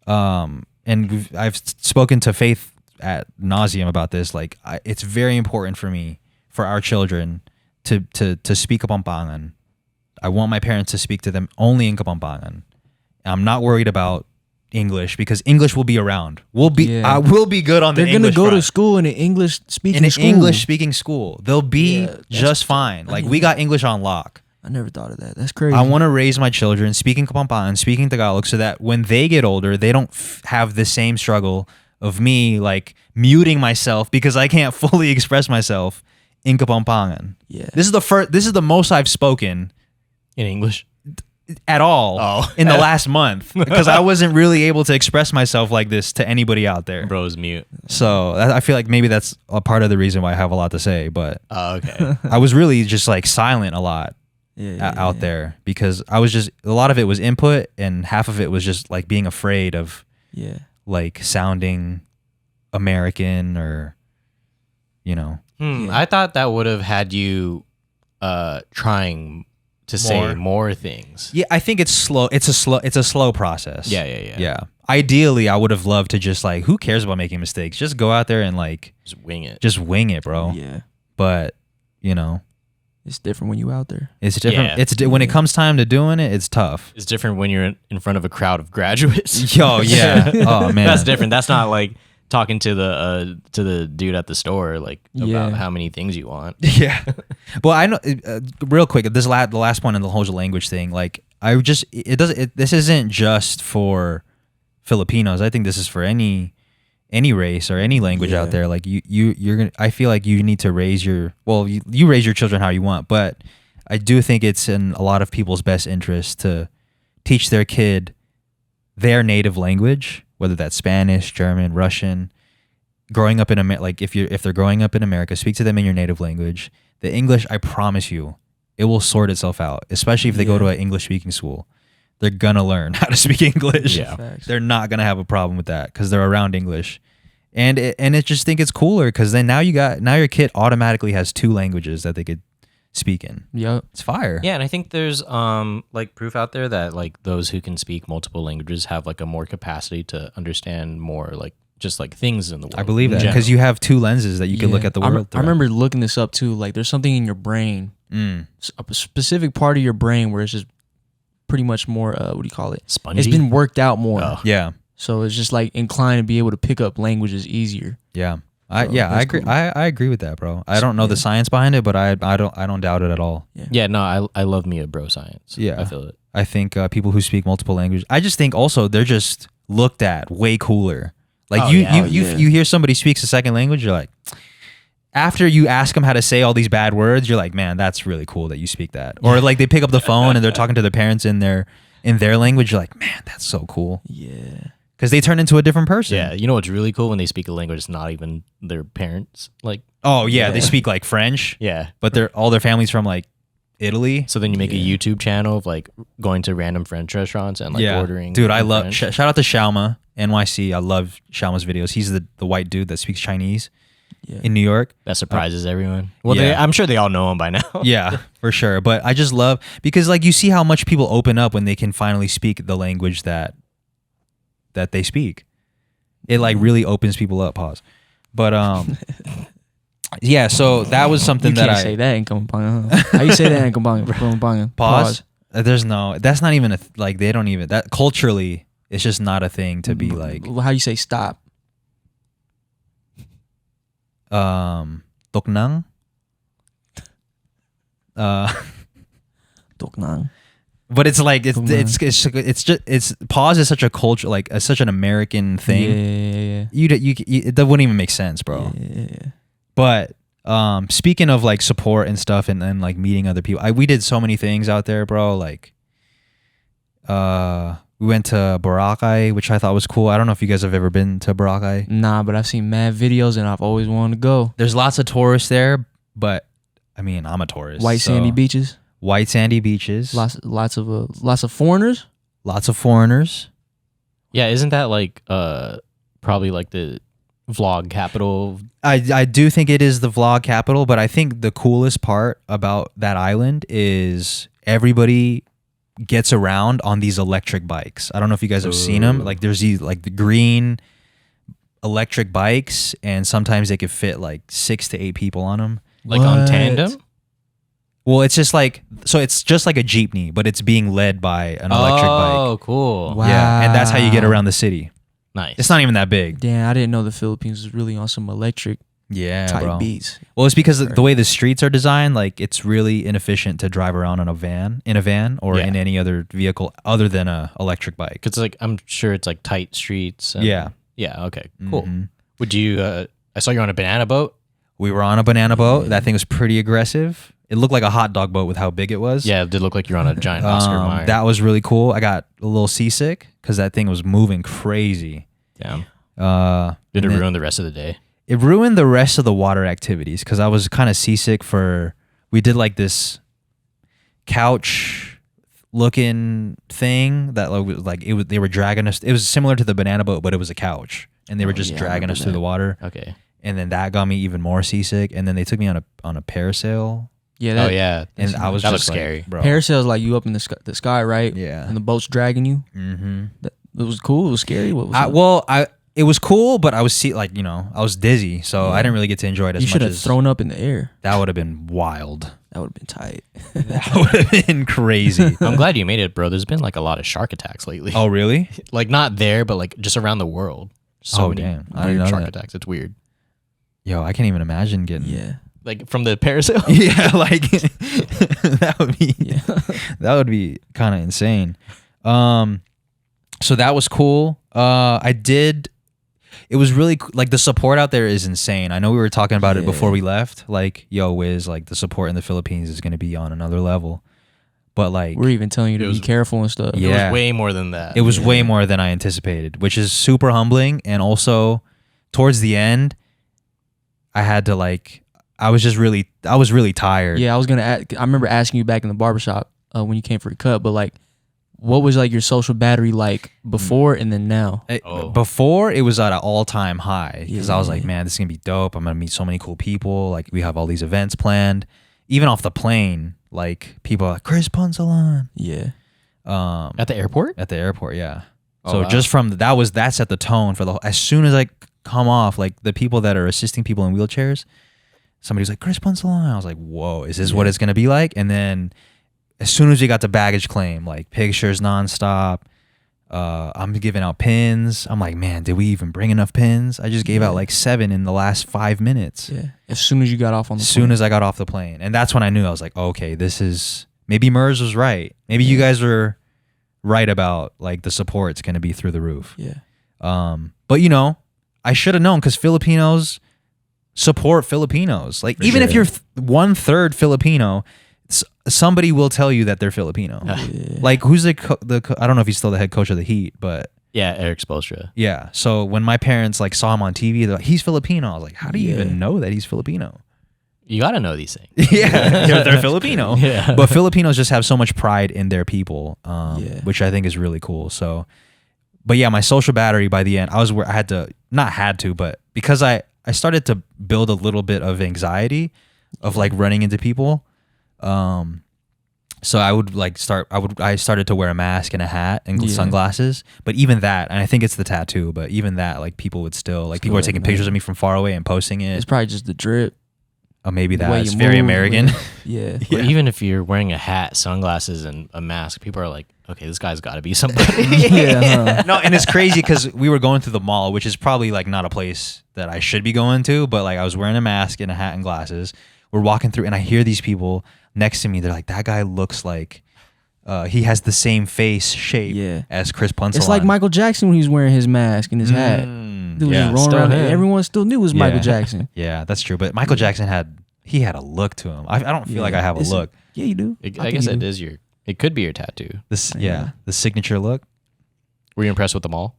And I've spoken to Faith at nauseum about this. Like it's very important for me, for our children to speak Kapampangan. I want my parents to speak to them only in Kapampangan. I'm not worried about English because English will be around. We'll be good on the English. They're gonna go front. to school in an English speaking In an school. English speaking school. They'll be just fine. Like we got English on lock. I never thought of that. That's crazy. I want to raise my children speaking Kapampangan, speaking Tagalog, so that when they get older, they don't have the same struggle of me like muting myself because I can't fully express myself in Kapampangan. Yeah. This is the most I've spoken In English. at all in the last month because I wasn't really able to express myself like this to anybody out there. Bro's mute. So I feel like maybe that's a part of the reason why I have a lot to say, but Okay. I was really just like silent a lot. Out there because I was just a lot of it was input and half of it was just like being afraid of like sounding American or I thought that would have had you trying to say more things. Yeah, I think it's slow. It's a slow process. Yeah. Ideally, I would have loved to just like who cares about making mistakes? Just go out there and like Just wing it. just wing it, bro. Yeah. But It's different when you out there. it's different. Yeah. When it comes time to doing it, it's tough. It's different when you're in front of a crowd of graduates. Yo, yeah. Oh man, That's different. That's not like talking to the dude at the store like about how many things you want. Yeah. Well, I know. Real quick, the last point in the whole language thing. Like, this isn't just for Filipinos. I think this is for any race or any language out there. Like you're gonna. I feel like you need to raise you raise your children how you want, but I do think it's in a lot of people's best interest to teach their kid their native language, whether that's Spanish, German, Russian. Growing up in like if they're growing up in America, speak to them in your native language. The English, I promise you, it will sort itself out. Especially if they go to an English speaking school, they're gonna learn how to speak English. Yeah, they're not gonna have a problem with that because they're around English, and it just think it's cooler because then now your kid automatically has two languages that they could speak in. Yep. It's fire. Yeah, and I think there's like proof out there that like those who can speak multiple languages have like a more capacity to understand more like just like things in the world. I believe in that general. because you have two lenses that you can look at the world through. I remember looking this up too. Like, there's something in your brain, a specific part of your brain where it's just pretty much more. What do you call it? Spongy? It's been worked out more. Oh. Yeah. So it's just like inclined to be able to pick up languages easier. Yeah. I agree. Cool. I agree with that, bro. I don't know the science behind it, but I don't doubt it at all. Yeah, no, I love me a bro science. Yeah. I feel it. I think people who speak multiple languages, I just think also they're just looked at way cooler. Like you hear somebody speaks a second language, you're like, after you ask them how to say all these bad words, you're like, man, that's really cool that you speak that. Or like they pick up the phone and they're talking to their parents in their language, you're like, man, that's so cool. Yeah. Because they turn into a different person. Yeah, you know what's really cool when they speak a language it's not even their parents. Like, oh yeah, they speak like French. Yeah, but all their families from like Italy. So then you make a YouTube channel of like going to random French restaurants and like ordering. Dude, I love shout out to Shauma NYC. I love Shauma's videos. He's the white dude that speaks Chinese in New York. That surprises everyone. Well, I'm sure they all know him by now. Yeah, for sure. But I just love because like you see how much people open up when they can finally speak the language that they speak. It like really opens people up. Pause. But yeah, so that was something you can't say that in Kapampangan. Huh? How you say that in Kapampangan? Pause. There's no. That's not even like they don't even that culturally. It's just not a thing to be like. How you say stop? Toknang. Toknang. But it's like it's pause is such a culture like such an American thing. Yeah. That wouldn't even make sense, bro. Yeah. But speaking of like support and stuff and like meeting other people, we did so many things out there, bro. Like We went to Boracay, which I thought was cool. I don't know if you guys have ever been to Boracay. Nah, but I've seen mad videos and I've always wanted to go. There's lots of tourists there, but I mean, I'm a tourist. White sandy beaches. White sandy beaches. Lots of foreigners. Lots of foreigners. Yeah, isn't that like probably like the vlog capital? I do think it is the vlog capital, but I think the coolest part about that island is everybody gets around on these electric bikes. I don't know if you guys have seen them. Like there's these like the green electric bikes, and sometimes they could fit like 6 to 8 people on them. Like on tandem? Well, it's just like a jeepney, but it's being led by an electric bike. Oh, cool. Wow. Yeah, and that's how you get around the city. Nice. It's not even that big. Damn, I didn't know the Philippines was really on some electric type bro. beats. Well, it's because the way the streets are designed, like it's really inefficient to drive around in a van or in any other vehicle other than a electric bike. It's like, I'm sure it's like tight streets. And Yeah. Yeah. Okay. Cool. Would you? I saw you on a banana boat. We were on a banana boat. That thing was pretty aggressive. It looked like a hot dog boat with how big it was. Yeah, it did look like you're on a giant Oscar Mayer. That was really cool. I got a little seasick because that thing was moving crazy. Damn. Did it ruin the rest of the day? It ruined the rest of the water activities because I was kind of seasick we did like this couch looking thing that they were dragging us. It was similar to the banana boat, but it was a couch, and they were just dragging us through the water. Okay. And then that got me even more seasick. And then they took me on a parasail. Yeah. And I was that just was scary, bro. Parasail's like you up in the sky, right? Yeah. And the boat's dragging you. Mm-hmm. It was cool. It was scary. What was it? It was cool, but I was I was dizzy, so I didn't really get to enjoy it as you much. should have thrown up in the air. That would have been wild. That would have been tight. That would have been crazy. I'm glad you made it, bro. There's been like a lot of shark attacks lately. Oh, really? Like not there, but like just around the world. So many damn. I weird didn't know shark that. attacks. It's weird. Yo, I can't even imagine getting. Yeah. Like from the parasail. Yeah, like that would be. Yeah. That would be kind of insane. So that was cool. It was really like the support out there is insane. I know we were talking about it before we left. Like, yo, Wiz, like the support in the Philippines is going to be on another level. But like, we're even telling you to be careful and stuff. It was way more than that. It was way more than I anticipated, which is super humbling. And also, towards the end, I had to I was really tired. Yeah, I was gonna. I remember asking you back in the barbershop when you came for a cut, but like, what was like your social battery like before and then now? Before, it was at an all-time high because I was like, man, this is gonna be dope. I'm gonna meet so many cool people. Like, we have all these events planned. Even off the plane, like people are like, Chris Punsalan. Yeah. At the airport? At the airport, yeah. Oh, So wow. just from that set the tone for the whole. As soon as I come off, like the people that are assisting people in wheelchairs, somebody's like, Chris Punsalan. I was like, whoa, is this what it's gonna be like? And then as soon as we got to baggage claim, like pictures nonstop. I'm giving out pins. I'm like, man, did we even bring enough pins? I just gave out like 7 in the last 5 minutes. Yeah. As soon as you got off on the As soon as I got off the plane. And that's when I knew. I was like, okay, this is, maybe Merz was right. Maybe you guys were right about like the support's going to be through the roof. Yeah. But I should have known because Filipinos support Filipinos. Like, even if you're 1/3 Filipino, somebody will tell you that they're Filipino. Like, who's the I don't know if he's still the head coach of the Heat, but Yeah, Eric Spoelstra. yeah. So when my parents like saw him on TV, they're like, he's Filipino. I was like, how do you even know that he's Filipino? You got to know these things. Yeah, they're Filipino. Yeah. But Filipinos just have so much pride in their people, Yeah. which I think is really cool. So, but yeah, my social battery by the end, I had to, not had to, but because I started to build a little bit of anxiety of like running into people. So I would I started to wear a mask and a hat and sunglasses, but even that, and I think it's the tattoo, but even that, like people would still, like people are taking pictures of me from far away and posting it. It's probably just the drip. Oh, maybe the way that. It's you very move, American. Yeah. But even if you're wearing a hat, sunglasses, and a mask, people are like, okay, this guy's got to be somebody. Yeah. No, and it's crazy because we were going through the mall, which is probably like not a place that I should be going to, but like I was wearing a mask and a hat and glasses. We're walking through and I hear these people next to me. They're like, that guy looks like he has the same face shape as Chris Punsalan. It's like Michael Jackson when he was wearing his mask and his hat. Dude was just rolling around and everyone still knew it was Michael Jackson. Yeah, that's true. But Michael Jackson had a look to him. I don't feel like I have a look. Yeah, you do. I guess it is it could be your tattoo. The signature look. Were you impressed with the mall?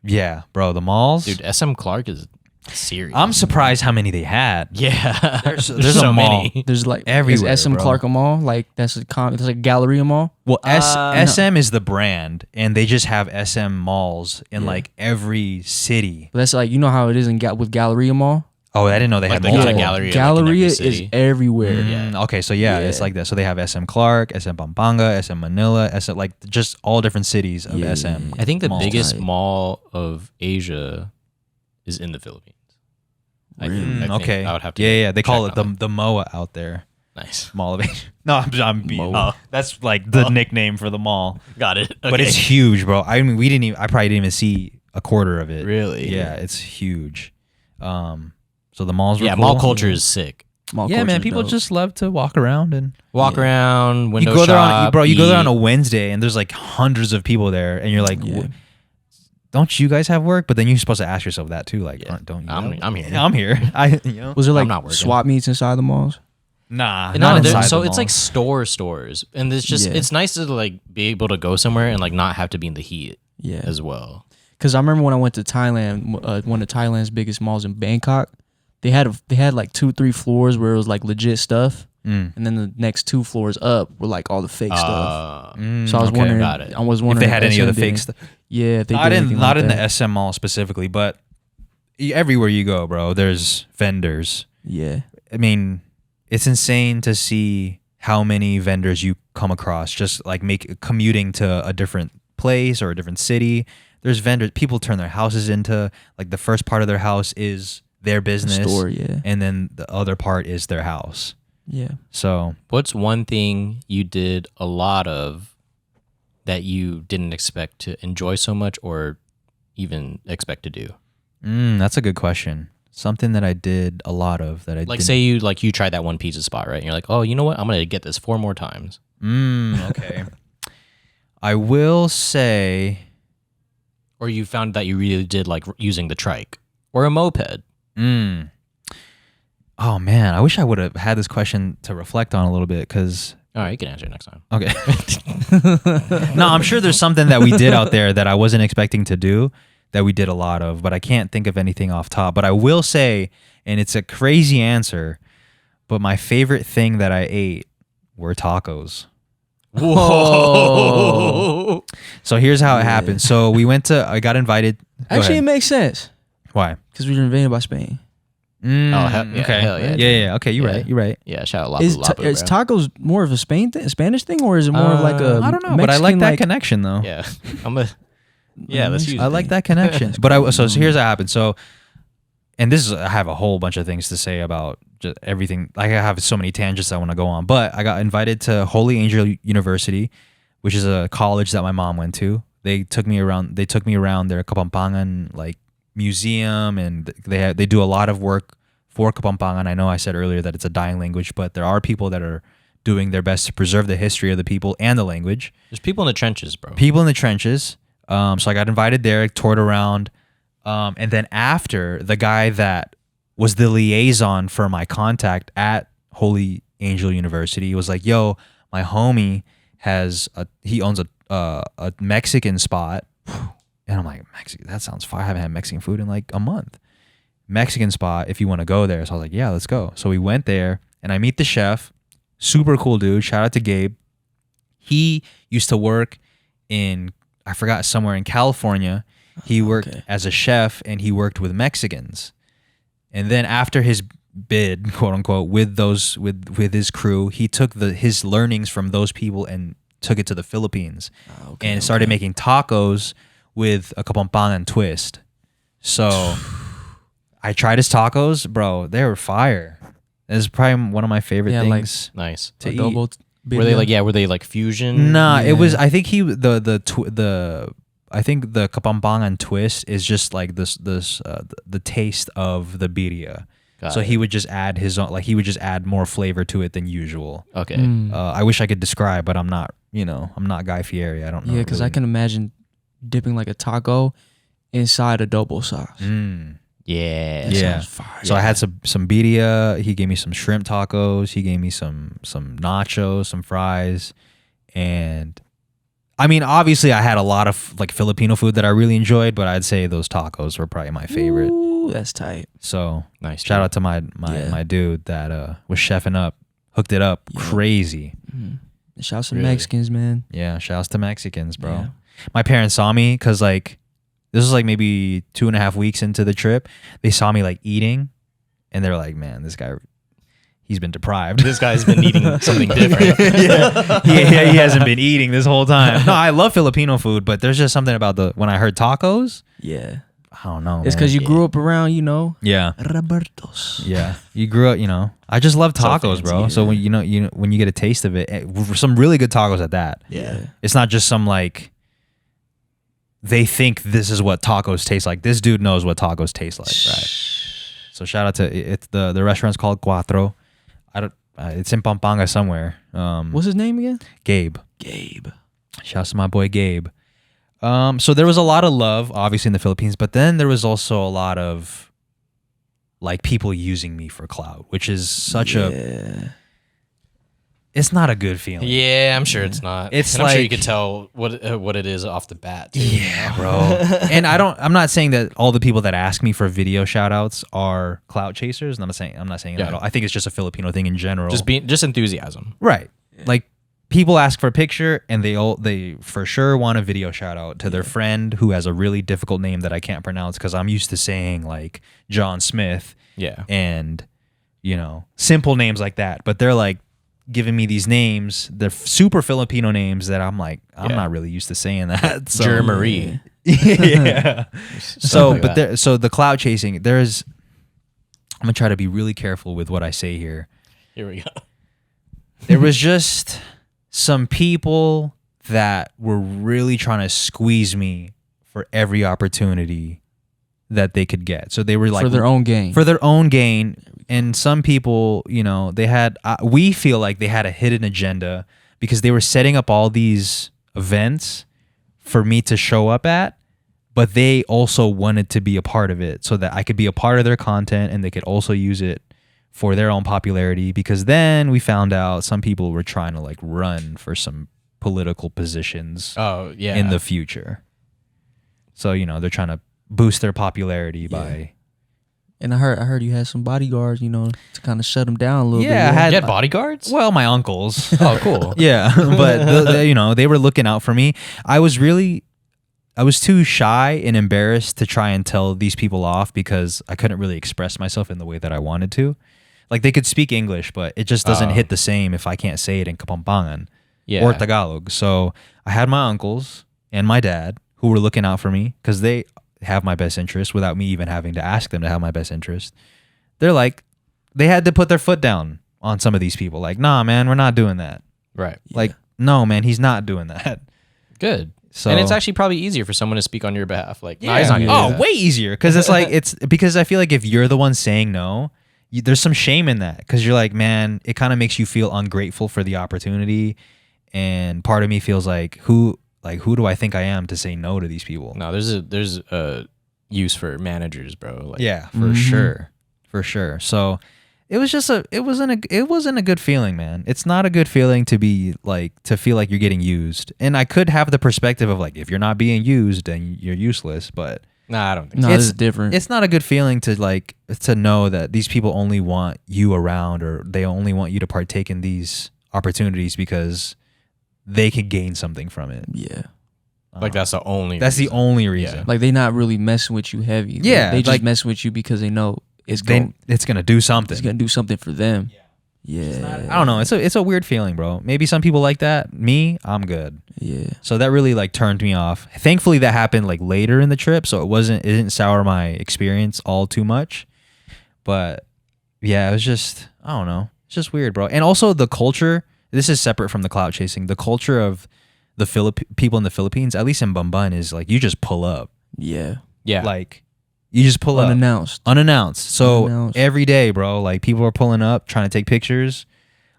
Yeah, bro, the malls. Dude, SM Clark is serious. I'm surprised how many they had. Yeah. There's so a mall. many. There's like Everywhere, is SM bro. Clark a mall? Like that's like a Galleria mall. Well, No. SM is the brand, and they just have SM malls in Yeah. like every city. But that's like you know how it is with Galleria Mall. Oh, I didn't know they Like had the multiple. Galleria, like, in Galleria every is city. everywhere. Mm, okay, so yeah, it's Yeah. like that. So they have SM Clark, SM Pampanga, SM Manila, SM like just all different cities of Yeah, SM. yeah, yeah. I think the malls. biggest Right. mall of Asia is in the Philippines. I think Okay. I would have to. Yeah. They call it check on the MOA out there. that. Nice. Mall of Asia. No, I'm being. MOA. That's like the nickname for the mall. Got it. But it's huge, bro. I mean, I probably didn't even see a quarter of it. Really? Yeah, it's huge. So the malls were Yeah, cool. mall culture is sick. Mall Yeah, man, culture's people dope. just love to walk around and Walk around, window you go there shop, on you go there on a eat. Wednesday and there's like hundreds of people there and you're like, Yeah. don't you guys have work? But then you're supposed to ask yourself that too, like, Yeah. don't you? I'm here. I'm here. Was there like not working. swap meets inside the malls? Nah, No, not there- inside so the it's like mall. stores, and it's just Yeah. it's nice to like be able to go somewhere and like not have to be in the heat Yeah. as well. Because I remember when I went to Thailand, one of Thailand's biggest malls in Bangkok, they had like 2-3 floors where it was like legit stuff, Mm. and then the next 2 floors up were like all the fake stuff. So I was okay. wondering, Got it. I was If wondering they had any of the SM fake did- stuff. Yeah, if they Not did in anything not like in that. the SM mall specifically, but everywhere you go, bro, there's vendors. Yeah, I mean, it's insane to see how many vendors you come across just like commuting to a different place or a different city. There's vendors. People turn their houses into like the first part of their house is their business, store. Yeah, and then the other part is their house. yeah. So What's one thing you did a lot of that you didn't expect to enjoy so much or even expect to do? that's a good question. Something that I did a lot of that I Like didn't. say you tried that one pizza spot, right? And you're like, oh, you know what? I'm gonna get this 4 more times. Okay. I will say. Or you found that you really did like using the trike or a moped. Oh man, I wish I would have had this question to reflect on a little bit because. All right, you can answer it next time. Okay. No, I'm sure there's something that we did out there that I wasn't expecting to do that we did a lot of, but I can't think of anything off top. But I will say, and it's a crazy answer, but my favorite thing that I ate were tacos. Whoa. So here's how it happened. So I got invited. Go Actually, it ahead. makes sense Why? because we were invaded by Spain. Oh, hell yeah, okay. hell yeah, Yeah. Okay, you're Yeah. right. You're right. Yeah, shout out Is Lapu Lapu, is bro. tacos more of a Spanish thing, or is it more of like a I don't know, but I like Mexican, that connection though. Yeah. Let's use I like that connection. But so here's how it happened. So, and I have a whole bunch of things to say about just everything. Like I have so many tangents I want to go on. But I got invited to Holy Angel University, which is a college that my mom went to. They took me around their Kapampangan like museum, and they do a lot of work for Kapampangan. I know I said earlier that it's a dying language, but there are people that are doing their best to preserve the history of the people and the language. There's people in the trenches, bro. People in the trenches. So I got invited there, toured around, and then after, the guy that was the liaison for my contact at Holy Angel University was like, "Yo, my homie he owns a Mexican spot," and I'm like, "Mexican? That sounds fire. I haven't had Mexican food in like a month. Mexican spot, if you want to go there." So I was like, "Yeah, let's go." So we went there, and I meet the chef, super cool dude. Shout out to Gabe. He used to work I forgot, somewhere in California. He worked as a chef and he worked with Mexicans. And then after his bid, quote unquote, with his crew, he took his learnings from those people and took it to the Philippines and started making tacos with a Kapampangan twist. So I tried his tacos, bro. They were fire. It's probably one of my favorite things Nice. to eat. adobo. Were they like fusion? Nah, Yeah. it was. I think I think the Kapampangan twist is just like the taste of the birria. Got So it. he would just add his own, like he would just add more flavor to it than usual. Okay. I wish I could describe, but I'm not. I'm not Guy Fieri. I don't know. Yeah, because I can imagine dipping like a taco inside adobo sauce. Yeah. Yeah. Sounds fire. So I had some birria. He gave me some shrimp tacos. He gave me some nachos, some fries, and I mean, obviously, I had a lot of like Filipino food that I really enjoyed, but I'd say those tacos were probably my favorite. Ooh, that's tight. So Nice. shout out to my Yeah. dude that was chefing up, hooked it up, crazy. Shout out to the Really? Mexicans, man. Yeah, shouts to Mexicans, bro. Yeah. My parents saw me because like this was like maybe 2.5 weeks into the trip. They saw me like eating, and they're like, "Man, this guy, he's been deprived. This guy's been eating something different. He hasn't been eating this whole time." No, I love Filipino food, but there's just something about when I heard tacos. Yeah. I don't know. It's because you grew up around, yeah. Roberto's. Yeah, you grew up. I just love tacos, bro. fancy, So when when you get a taste of it, some really good tacos at that. Yeah. It's not just some like they think this is what tacos taste like. This dude knows what tacos taste like, right? So shout out to it's the restaurant's called Cuatro. I don't. It's in Pampanga somewhere. What's his name again? Gabe. Gabe. Shout out to my boy Gabe. So there was a lot of love, obviously in the Philippines, but then there was also a lot of like people using me for clout, which is such a. It's not a good feeling. Yeah, I'm sure it's not. It's and I'm sure you like- could tell what it is off the bat. Too, Yeah, bro. And I'm not saying that all the people that ask me for video shout outs are clout chasers. And I'm not saying that Yeah. at all. I think it's just a Filipino thing in general. Just enthusiasm. right. Like people ask for a picture and they for sure want a video shout out to their friend who has a really difficult name that I can't pronounce because I'm used to saying like John Smith Yeah. and simple names like that. But they're like giving me these names, they're super Filipino names that I'm like, I'm Yeah. not really used to saying that. So, Germarie. yeah. So, like but that. so the cloud chasing, I'm gonna try to be really careful with what I say here. Here we go. There was just some people that were really trying to squeeze me for every opportunity that they could get. So they were like For their own gain. for their own gain. And some people, they had, we feel like they had a hidden agenda because they were setting up all these events for me to show up at, but they also wanted to be a part of it so that I could be a part of their content and they could also use it for their own popularity. Because then we found out some people were trying to like run for some political positions Oh yeah. in the future. So, they're trying to boost their popularity by... And I heard you had some bodyguards, to kind of shut them down a little bit. Yeah, I had- you had bodyguards? Well, my uncles. Oh, cool. Yeah, but they were looking out for me. I was too shy and embarrassed to try and tell these people off because I couldn't really express myself in the way that I wanted to. Like they could speak English, but it just doesn't hit the same if I can't say it in Kapampangan Yeah. or Tagalog. So I had my uncles and my dad who were looking out for me because they have my best interest without me even having to ask them to have my best interest. They're like, they had to put their foot down on some of these people. Like, nah, man, we're not doing that. Right. Like, no, man, he's not doing that. Good. So And it's actually probably easier for someone to speak on your behalf. Like, nah, yeah. he's not gonna do that. way easier because it's like it's because I feel like if you're the one saying no, there's some shame in that because you're like, man, it kind of makes you feel ungrateful for the opportunity, and part of me feels like who do I think I am to say no to these people? No, there's a use for managers, bro. Like, Yeah, for sure. So it was just it wasn't a good feeling, man. It's not a good feeling to be like to feel like you're getting used. And I could have the perspective of like if you're not being used, then you're useless. But Nah, I don't think No, so. this is different. it's not a good feeling to know that these people only want you around or they only want you to partake in these opportunities because they can gain something from it. yeah. Like that's the only That's the reason. only reason. Like they not really messing with you heavy. Yeah, They just like- messing with you because they know it's Then it's gonna do something. it's gonna do something for them. Yeah. I don't know. It's a weird feeling, bro. Maybe some people like that. Me, I'm good. Yeah. So that really like turned me off. Thankfully that happened like later in the trip, so it didn't sour my experience all too much. But yeah, it was just I don't know. It's just weird, bro. And also the culture, this is separate from the clout chasing. The culture of the people in the Philippines, at least in Bamban, is like you just pull up. Yeah. Yeah. Like you just pull up. Unannounced. Unannounced. So Unannounced. every day, bro, like people are pulling up trying to take pictures.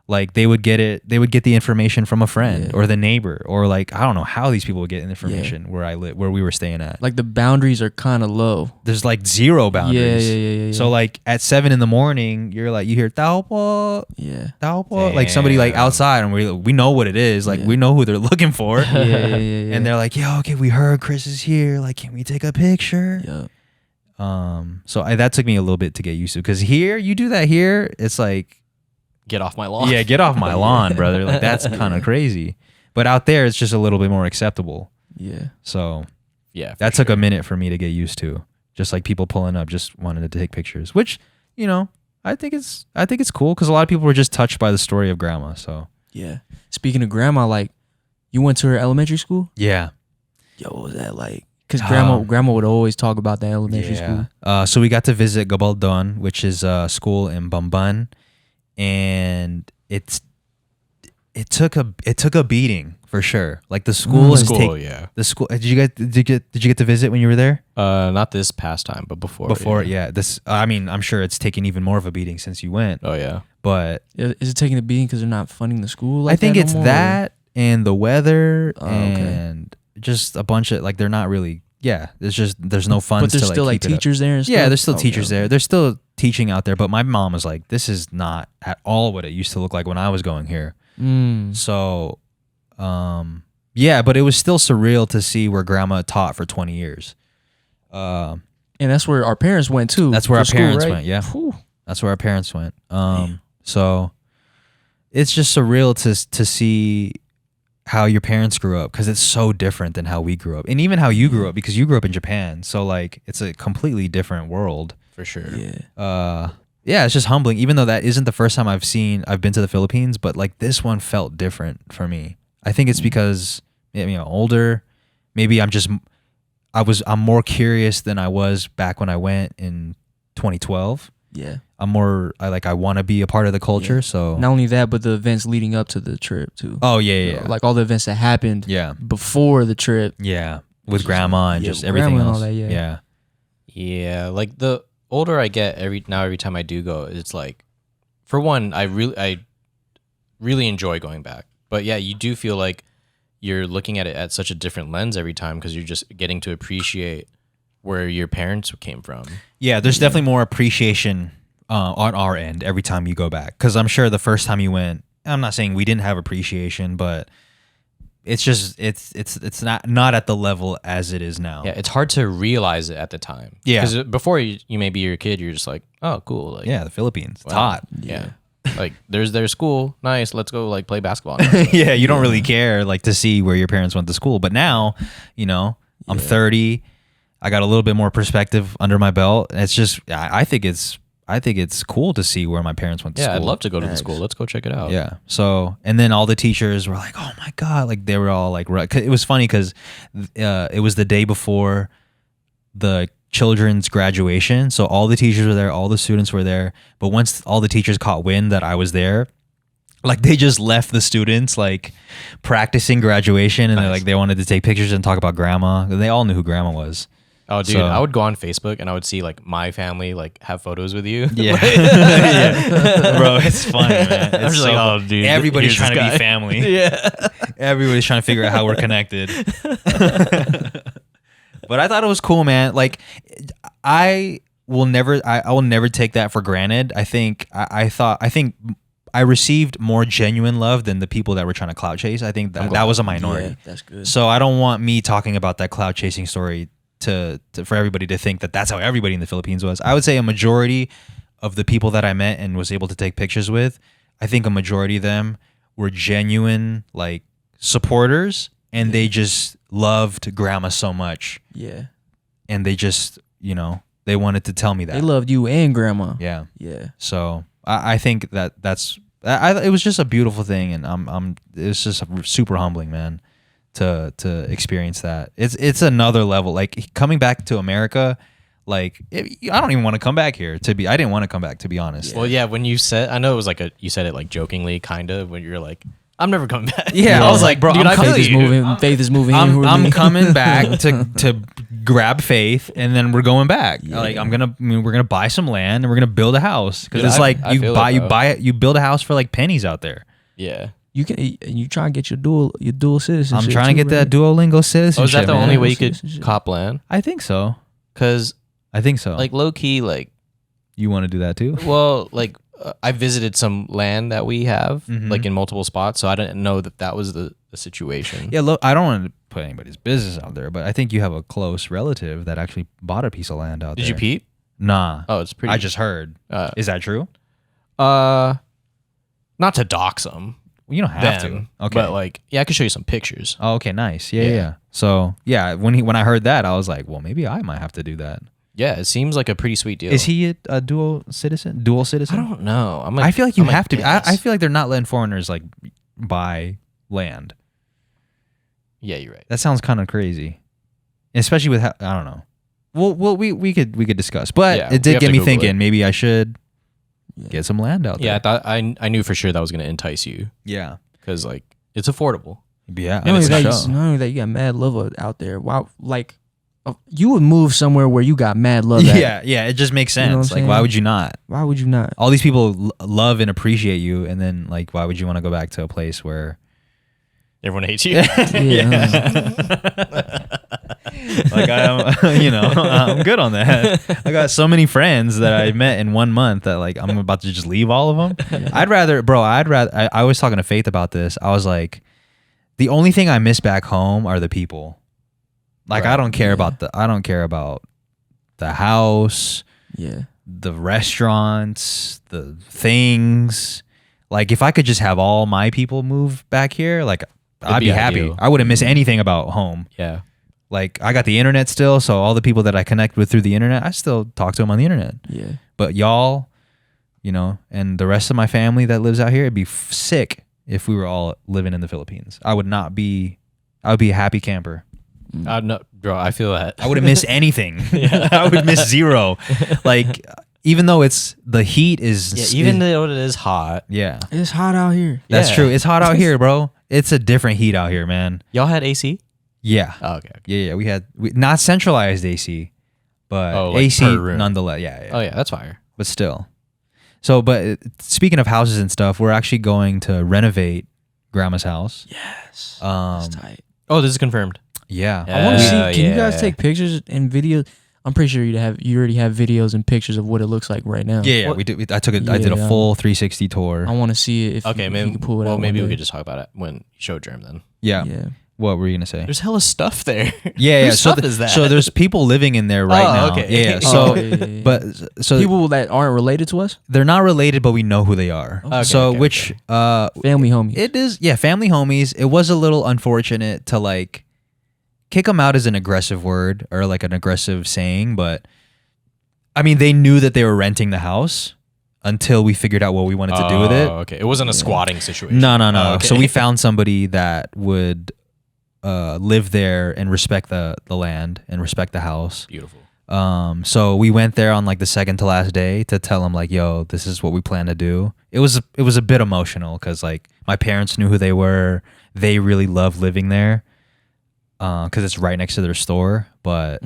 Like they would get the information from a friend or the neighbor, or like I don't know how these people would get information where we were staying at. Like the boundaries are kind of low. There's like zero boundaries. Yeah. So like at 7 a.m, you're like, you hear tao po, like somebody like outside, and we know what it is. Like we know who they're looking for. And they're like, yo, okay, we heard Chris is here. Like, can we take a picture? Yeah. So that took me a little bit to get used to, because here you do that here, it's like, get off my lawn. Yeah, get off my lawn, brother. Like that's kind of crazy. But out there, it's just a little bit more acceptable. Yeah. So yeah, that took a minute for me to get used to. Just like people pulling up, just wanted to take pictures, which, you know, I think it's cool, because a lot of people were just touched by the story of grandma. So yeah. Speaking of grandma, like you went to her elementary school? Yeah. Yo, what was that like? Because grandma would always talk about that elementary school. So we got to visit Gabaldon, which is a school in Bamban. And it took a beating for sure. Like the school the school. Did you get to visit when you were there? Not this past time, but before. This, I mean, I'm sure it's taken even more of a beating since you went. Oh yeah. But is it taking a beating because they're not funding the school? Like I think it's no that and the weather and just a bunch of like, they're not really. Yeah, there's no funds. But there's to, still like teachers there and stuff? Yeah, there's still teachers there. There's still teaching out there. But my mom was like, this is not at all what it used to look like when I was going here. So, yeah, but it was still surreal to see where grandma taught for 20 years. And that's where our parents went too. That's where our school, parents right? went. Yeah, that's where our parents went. So it's just surreal to see how your parents grew up, because it's so different than how we grew up, and even how you grew up, because you grew up in Japan. So like it's a completely different world for sure. Yeah, it's just humbling, even though that isn't the first time I've been to the Philippines, but like this one felt different for me. I think it's because, you know, older, maybe I'm more curious than I was back when I went in 2012. Yeah. I want to be a part of the culture. Yeah. So not only that, but the events leading up to the trip too. Oh yeah. You know, like all the events that happened before the trip. Yeah. With grandma and just everything else. And all that, yeah. Yeah. Like the older I get, every time I do go, it's like, for one, I really enjoy going back. But yeah, you do feel like you're looking at it at such a different lens every time, because you're just getting to appreciate where your parents came from. Yeah, there's definitely more appreciation on our end every time you go back, because I'm sure the first time you went, I'm not saying we didn't have appreciation, but it's just it's not at the level as it is now. Yeah, it's hard to realize it at the time. Yeah, because before you maybe you're a kid, you're just like, oh, cool. Like, yeah, the Philippines, it's hot. Yeah. Like there's their school, nice. Let's go like play basketball. Yeah, you don't really care like to see where your parents went to school, but now, you know, I'm 30. I got a little bit more perspective under my belt. It's just, I think it's cool to see where my parents went to school. Yeah, I'd love to go to the school. Let's go check it out. Yeah. So, and then all the teachers were like, oh my God. Like they were all like, it was funny because it was the day before the children's graduation. So all the teachers were there, all the students were there. But once all the teachers caught wind that I was there, like they just left the students like practicing graduation, and they wanted to take pictures and talk about grandma. They all knew who grandma was. Oh, dude, I would go on Facebook and I would see like my family like have photos with you. Yeah, yeah. Bro, it's funny, man. I'm just like, oh, dude, everybody's trying to be family. Yeah, everybody's trying to figure out how we're connected. But I thought it was cool, man. Like, I will never take that for granted. I think I received more genuine love than the people that were trying to clout chase. I think that was a minority. Yeah, that's good. So I don't want me talking about that clout chasing story to for everybody to think that that's how everybody in the Philippines was. I would say a majority of the people that I met and was able to take pictures with, I think a majority of them were genuine like supporters, and they just loved grandma so much. Yeah. And they just, you know, they wanted to tell me that. They loved you and grandma. Yeah. Yeah. So I think that's it was just a beautiful thing, and it's just super humbling, man, to experience that. It's another level. Like coming back to America, like I don't even want to come back here. I didn't want to come back, to be honest. Well, yeah, when you said, I know it was like you said it like jokingly, kind of, when you're like, I'm never coming back. Yeah, I was like, bro, dude, Faith is moving. I'm coming back to grab Faith, and then we're going back. Yeah. Like we're gonna buy some land and we're gonna build a house because Dude, it's I like you feel buy it, you bro. buy it, you build a house for like pennies out there. Yeah. You try and get your dual citizenship. I'm trying to get that too, Duolingo citizenship. Oh, is that the man. only way you could Citizenship. cop land? I think so. Because I think so. like low key, like you want to do that too? well, like I visited some land that we have Mhm. like in multiple spots, so I didn't know that was the situation. Yeah, look, I don't want to put anybody's business out there, but I think you have a close relative that actually bought a piece of land out Did there. you peep? Nah. Oh, it's pretty. I just heard. Is that true? not to dox them. You don't have Then, to. Okay. but like, yeah, I could show you some pictures. Oh, okay, nice. Yeah, Yeah. yeah. So yeah, when I heard that, I was like, well, maybe I might have to do that. Yeah, it seems like a pretty sweet deal. Is he a dual citizen? Dual I citizen? don't know. I'm like, I feel like you I'm have to. I guess. feel like they're not letting foreigners like buy land. Yeah, you're right. That sounds kind of crazy, especially with I don't know. Well, we could discuss, but Yeah, it we did have get to me Google thinking. it. Maybe I should get some land out Yeah, I there. thought I knew for sure that was gonna entice you Yeah, because like it's affordable. yeah. Not only, it's that, a not only that, you got mad love out there. Wow, like you would move somewhere where you got mad love. At. Yeah, yeah. It just makes sense. You know what I'm Like, why saying? would you not? Why would you not? All these people love and appreciate you, and then like, why would you want to go back to a place where? Everyone hates you. Like I'm good on that. I got so many friends that I met in 1 month that like I'm about to just leave all of them. I'd rather. I was talking to Faith about this. I was like, the only thing I miss back home are the people. Like Right. I don't care about the house, Yeah. the restaurants, the things. Like if I could just have all my people move back here, like I'd be be happy. ideal. I wouldn't miss anything about home. Yeah. Like I got the internet still, so all the people that I connect with through the internet, I still talk to them on the internet. Yeah. But y'all, and the rest of my family that lives out here, it'd be sick if we were all living in the Philippines. I would be a happy camper. No, bro, I feel that. I wouldn't miss anything. I would miss zero. Like even though the heat is even though it is hot. yeah. It's hot out here. That's Yeah. true. It's hot out here, bro. It's a different heat out here, man. Y'all had AC? Yeah. Oh, okay. Yeah, we had not centralized AC, but Like AC per room. nonetheless. Yeah. Oh yeah, that's fire. But still. So, but speaking of houses and stuff, we're actually going to renovate Grandma's house. Yes. Um, That's tight. Oh, this is confirmed. yeah. I want to see. Yeah, Can you guys yeah. take pictures and videos? I'm pretty sure you already have videos and pictures of what it looks like right now. Yeah, What- we did. I did a Yeah. full 360 tour. I want to see it. If Okay, you, maybe. if you can pull it out. Well, maybe one we day. could just talk about it when you show Jerm then. Yeah. Yeah. What were you gonna say? There's hella stuff there. Yeah. Whose So, stuff is that? so there's people living in there right Oh, now. okay. Yeah. Oh, So, yeah. but so people that aren't related to us, they're not related, but we know who they are. Okay, So okay, which okay. family homies. it is, yeah, family homies. It was a little unfortunate to like kick them out as an aggressive word or like an aggressive saying, but I mean, they knew that they were renting the house until we figured out what we wanted to do with it. Oh, okay. It wasn't a squatting situation. No. Oh, okay. So we found somebody that would live there and respect the land and respect the house. Beautiful. So we went there on like the second to last day to tell them like, yo, this is what we plan to do. It was a bit emotional because like my parents knew who they were. They really loved living there because it's right next to their store. But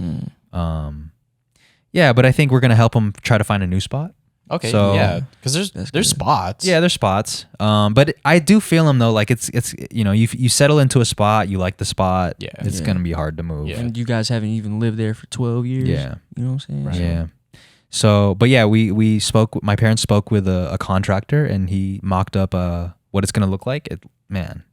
yeah, but I think we're gonna help them try to find a new spot. Okay. So- yeah, because there's good. spots. Yeah, there's spots. But I do feel them though. Like it's you settle into a spot, you like the spot. Yeah. It's Yeah. gonna be hard to move. Yeah. And you guys haven't even lived there for 12 years. Yeah. You know what I'm saying? Right. Yeah. So, but yeah, we spoke. My parents spoke with a contractor, and he mocked up what it's gonna look like.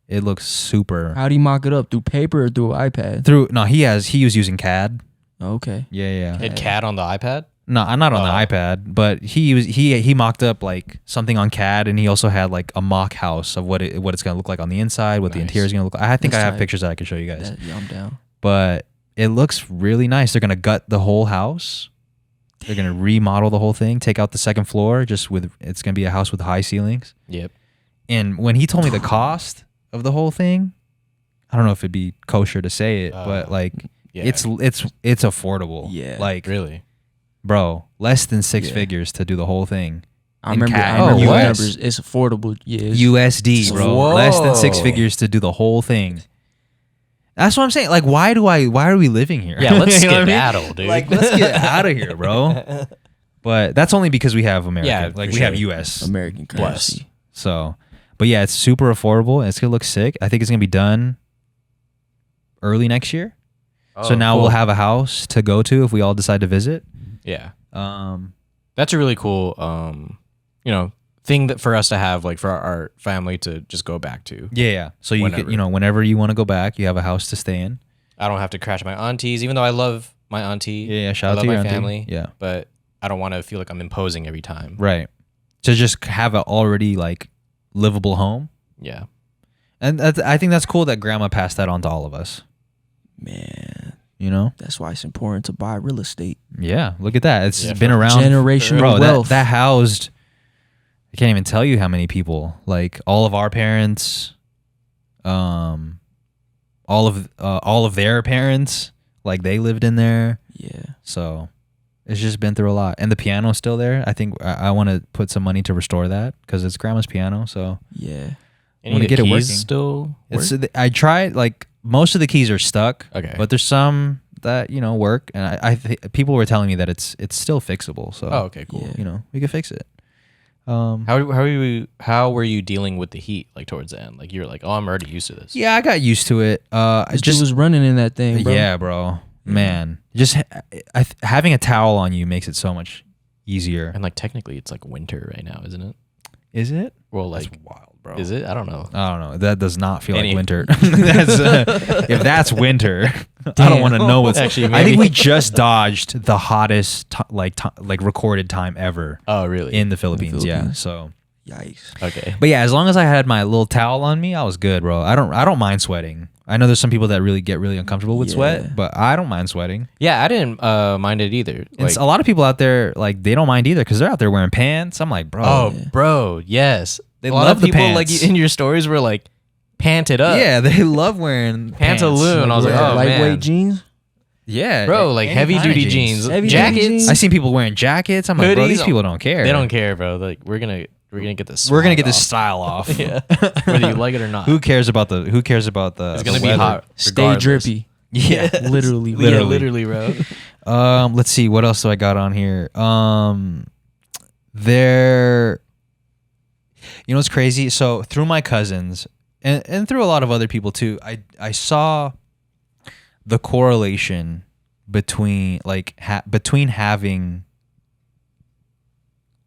It looks super. How do you mock it up? Through paper or through an iPad? He was using CAD. Okay. Yeah. It CAD on the iPad. No, I'm not on the Oh. iPad, but he mocked up like something on CAD, and he also had like a mock house of what it's gonna look like on the inside, what the Nice. interior is gonna look like. I think That's I have tight. pictures that I can show you guys. Yeah, I'm down. But it looks really nice. They're gonna gut the whole house. They're gonna remodel the whole thing, take out the second floor. It's gonna be a house with high ceilings. Yep. And when he told me the cost of the whole thing, I don't know if it'd be kosher to say it, but like Yeah. it's affordable. Yeah. Like really. bro, less than six Yeah. figures to do the whole thing. I In remember. CAD. I remember Oh, the what? numbers. It's affordable. Yeah. It's, USD, bro. Whoa. Less than six figures to do the whole thing. That's what I'm saying. Like, why are we living here? Yeah, let's You know what I mean? skedaddle, dude. Like, let's get out of here, bro. But that's only because we have American. Yeah, like for we have sure. US. American currency. So, but yeah, it's super affordable and it's gonna look sick. I think it's gonna be done early next year. So now cool. we'll have a house to go to if we all decide to visit. Yeah. Um, That's a really cool, thing that for us to have, like for our family to just go back to. yeah. So you Whenever. could, whenever you want to go back, you have a house to stay in. I don't have to crash my aunties, even though I love my auntie. Yeah. I Shout out love to your my auntie. family. Yeah. But I don't want to feel like I'm imposing every time. Right. To just have an already like livable home. Yeah. And I think that's cool that grandma passed that on to all of us. Man, that's why it's important to buy real estate. Yeah. Look at that. It's Yeah, been for around. Generational Bro, wealth. that housed, I can't even tell you how many people. Like all of our parents, all of their parents, like they lived in there. Yeah. So it's just been through a lot. And the piano's still there. I think I want to put some money to restore that because it's grandma's piano. So Yeah. Any wanna of the get it keys working. still it's work? I tried, like most of the keys are stuck. Okay. But there's some that, work. And I people were telling me that it's still fixable. So, Oh, okay, cool. Yeah. we could fix it. How were you dealing with the heat like towards the end? Like you're like, oh, I'm already used to this. Yeah, I got used to it. I This just dude was running in that thing, bro. Yeah, bro. Man, just having a towel on you makes it so much easier. And like technically, it's like winter right now, isn't it? Is it? Well, like, That's wild, bro. is it? I don't know. I don't know. That does not feel Any- like winter. If that's winter, I don't want to know what's. Actually, I think maybe. we just dodged the hottest like recorded time ever Oh, really? in the Philippines. Yeah. Philippines. So, Yikes. Okay. but yeah, as long as I had my little towel on me, I was good, bro. I don't mind sweating. I know there's some people that really get really uncomfortable with Yeah. sweat, but I don't mind sweating. Yeah, I didn't mind it either. And a lot of people out there, like, they don't mind either because they're out there wearing pants. I'm like, bro. oh, bro, yes. They A lot love of the people pants. like in your stories were like panted up. Yeah, they love wearing pants. Pantaloon. I was like, Yeah, oh, lightweight man. jeans. Yeah. Bro, like any heavy kinda duty jeans, Heavy-duty jackets. jeans. I seen people wearing jackets. I'm like, bro, these Hoodies. people don't care. They don't care, bro. Like we're gonna get this. We're gonna get swag this style off. off. Yeah, whether you like it or not. Who cares about the? It's the gonna be weather? hot. Stay regardless. drippy. Yeah. Literally. Yeah, literally, bro. Let's see what else do I got on here. There. You know what's crazy? So through my cousins and through a lot of other people too, I saw the correlation between between having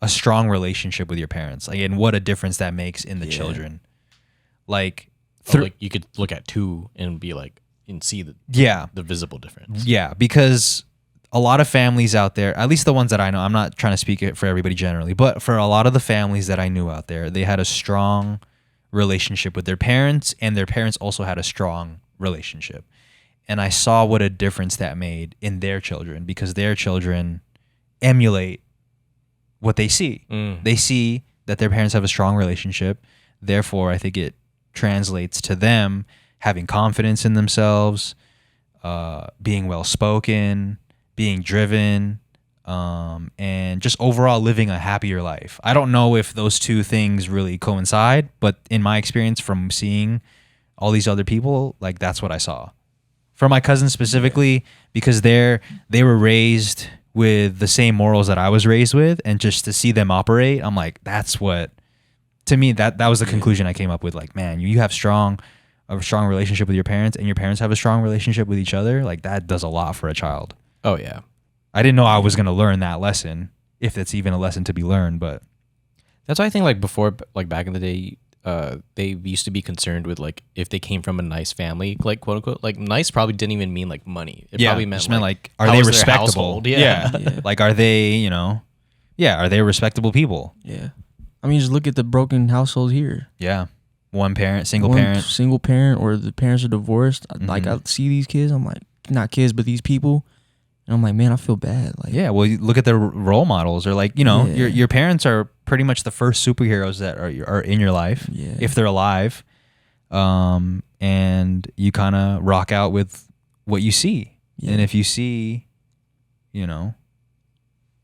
a strong relationship with your parents, like, and what a difference that makes in the Yeah. children. Like, Like you could look at two and be like and see the visible difference. Yeah, because a lot of families out there, at least the ones that I know, I'm not trying to speak it for everybody generally, but for a lot of the families that I knew out there, they had a strong relationship with their parents, and their parents also had a strong relationship. And I saw what a difference that made in their children, because their children emulate what they see. They see that their parents have a strong relationship. Therefore, I think it translates to them having confidence in themselves, being well-spoken, being driven, and just overall living a happier life. I don't know if those two things really coincide, but in my experience from seeing all these other people, like, that's what I saw. For my cousins specifically, because they were raised with the same morals that I was raised with, and just to see them operate, I'm like, that's what, to me, that was the conclusion I came up with. Like, man, you have a strong relationship with your parents, and your parents have a strong relationship with each other. Like, that does a lot for a child. Oh yeah. I didn't know I was going to learn that lesson, if it's even a lesson to be learned, but That's why I think like before, like back in the day, they used to be concerned with like if they came from a nice family, like quote unquote, like nice probably didn't even mean like money. It probably meant just meant like, are how they was their respectable? household? Yeah. Yeah. Like, are they, are they respectable people? Yeah. I mean, just look at the broken household here. Yeah. One parent, single One parent. single parent, or the parents are divorced. Like, Mhm. I see these kids, I'm like, not kids, but these people, and I'm like, man, I feel bad. Like, Yeah, well, you look at the role models, or like, Yeah. your parents are pretty much the first superheroes that are in your life, Yeah. if they're alive, and you kind of rock out with what you see, Yeah. and if you see,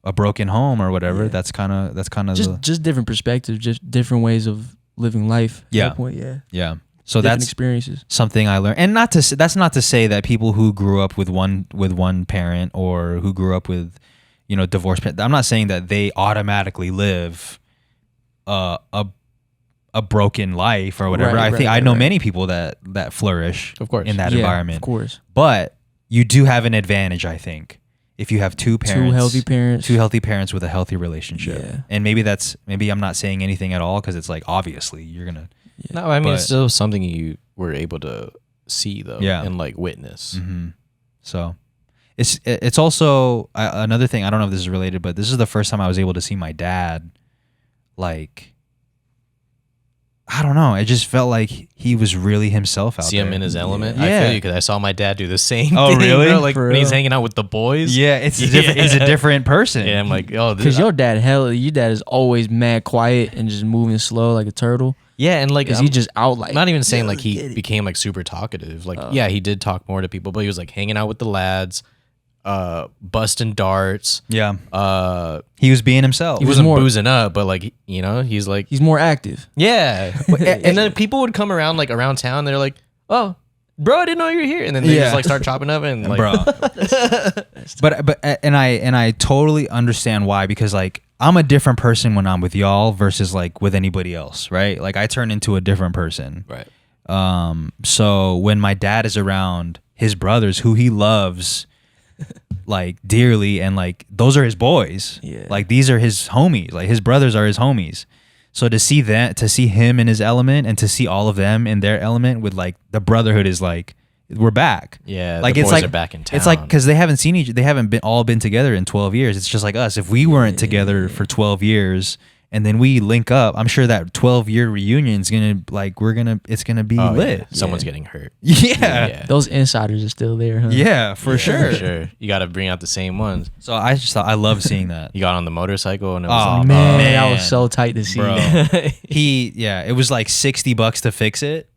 a broken home or whatever, Yeah. that's kind of just different perspectives, just different ways of living life. At Yeah. that point, yeah. yeah. So different that's experiences. something I learned. And that's not to say that people who grew up with one parent or who grew up with, divorced parents, I'm not saying that they automatically live a broken life or whatever. I know many people that flourish, of course, in that environment. Of course. But you do have an advantage, I think, if you have two healthy parents with a healthy relationship. Yeah. And maybe I'm not saying anything at all because it's like obviously you're gonna. Yeah. No, I mean it's still something you were able to see though, and like witness. Mm-hmm. So it's also another thing. I don't know if this is related, but this is the first time I was able to see my dad. Like, I don't know. It just felt like he was really himself out there. See him in his element. Yeah. I feel you because I saw my dad do the same. Oh, thing, really? Bro. Like For when he's real? hanging out with the boys. Yeah, it's a different person. Yeah, I'm like, oh, Because your dad is always mad quiet and just moving slow like a turtle. yeah, and like Is he just out like? I'm not even saying like get he it. became like super talkative. Like, yeah, he did talk more to people, but he was like hanging out with the lads, busting darts. Yeah. He was being himself. He was wasn't more- boozing up, but like he's like He's more active. yeah. And then people would come around like around town. They're like, oh, bro, I didn't know you were here. And then they just like start chopping up and like, Bro. but I totally understand why, because like I'm a different person when I'm with y'all versus like with anybody else, right? Like I turn into a different person. right. So when my dad is around his brothers who he loves like dearly, and like those are his boys. Yeah. Like these are his homies. Like his brothers are his homies. So to see him in his element and to see all of them in their element with like the brotherhood is like we're back. Yeah, like the it's boys like are back in It's like town. because they haven't been all been together in 12 years. It's just like us. If we weren't together for 12 years and then we link up, I'm sure that 12-year reunion is gonna it's gonna be lit. Yeah. Someone's getting hurt. Yeah. Those insiders are still there, huh? Yeah, for sure. For sure. You got to bring out the same ones. So I just thought I love seeing that. You got on the motorcycle and it was Oh, like, Man, man. that was so tight to see. Bro. It was like $60 to fix it.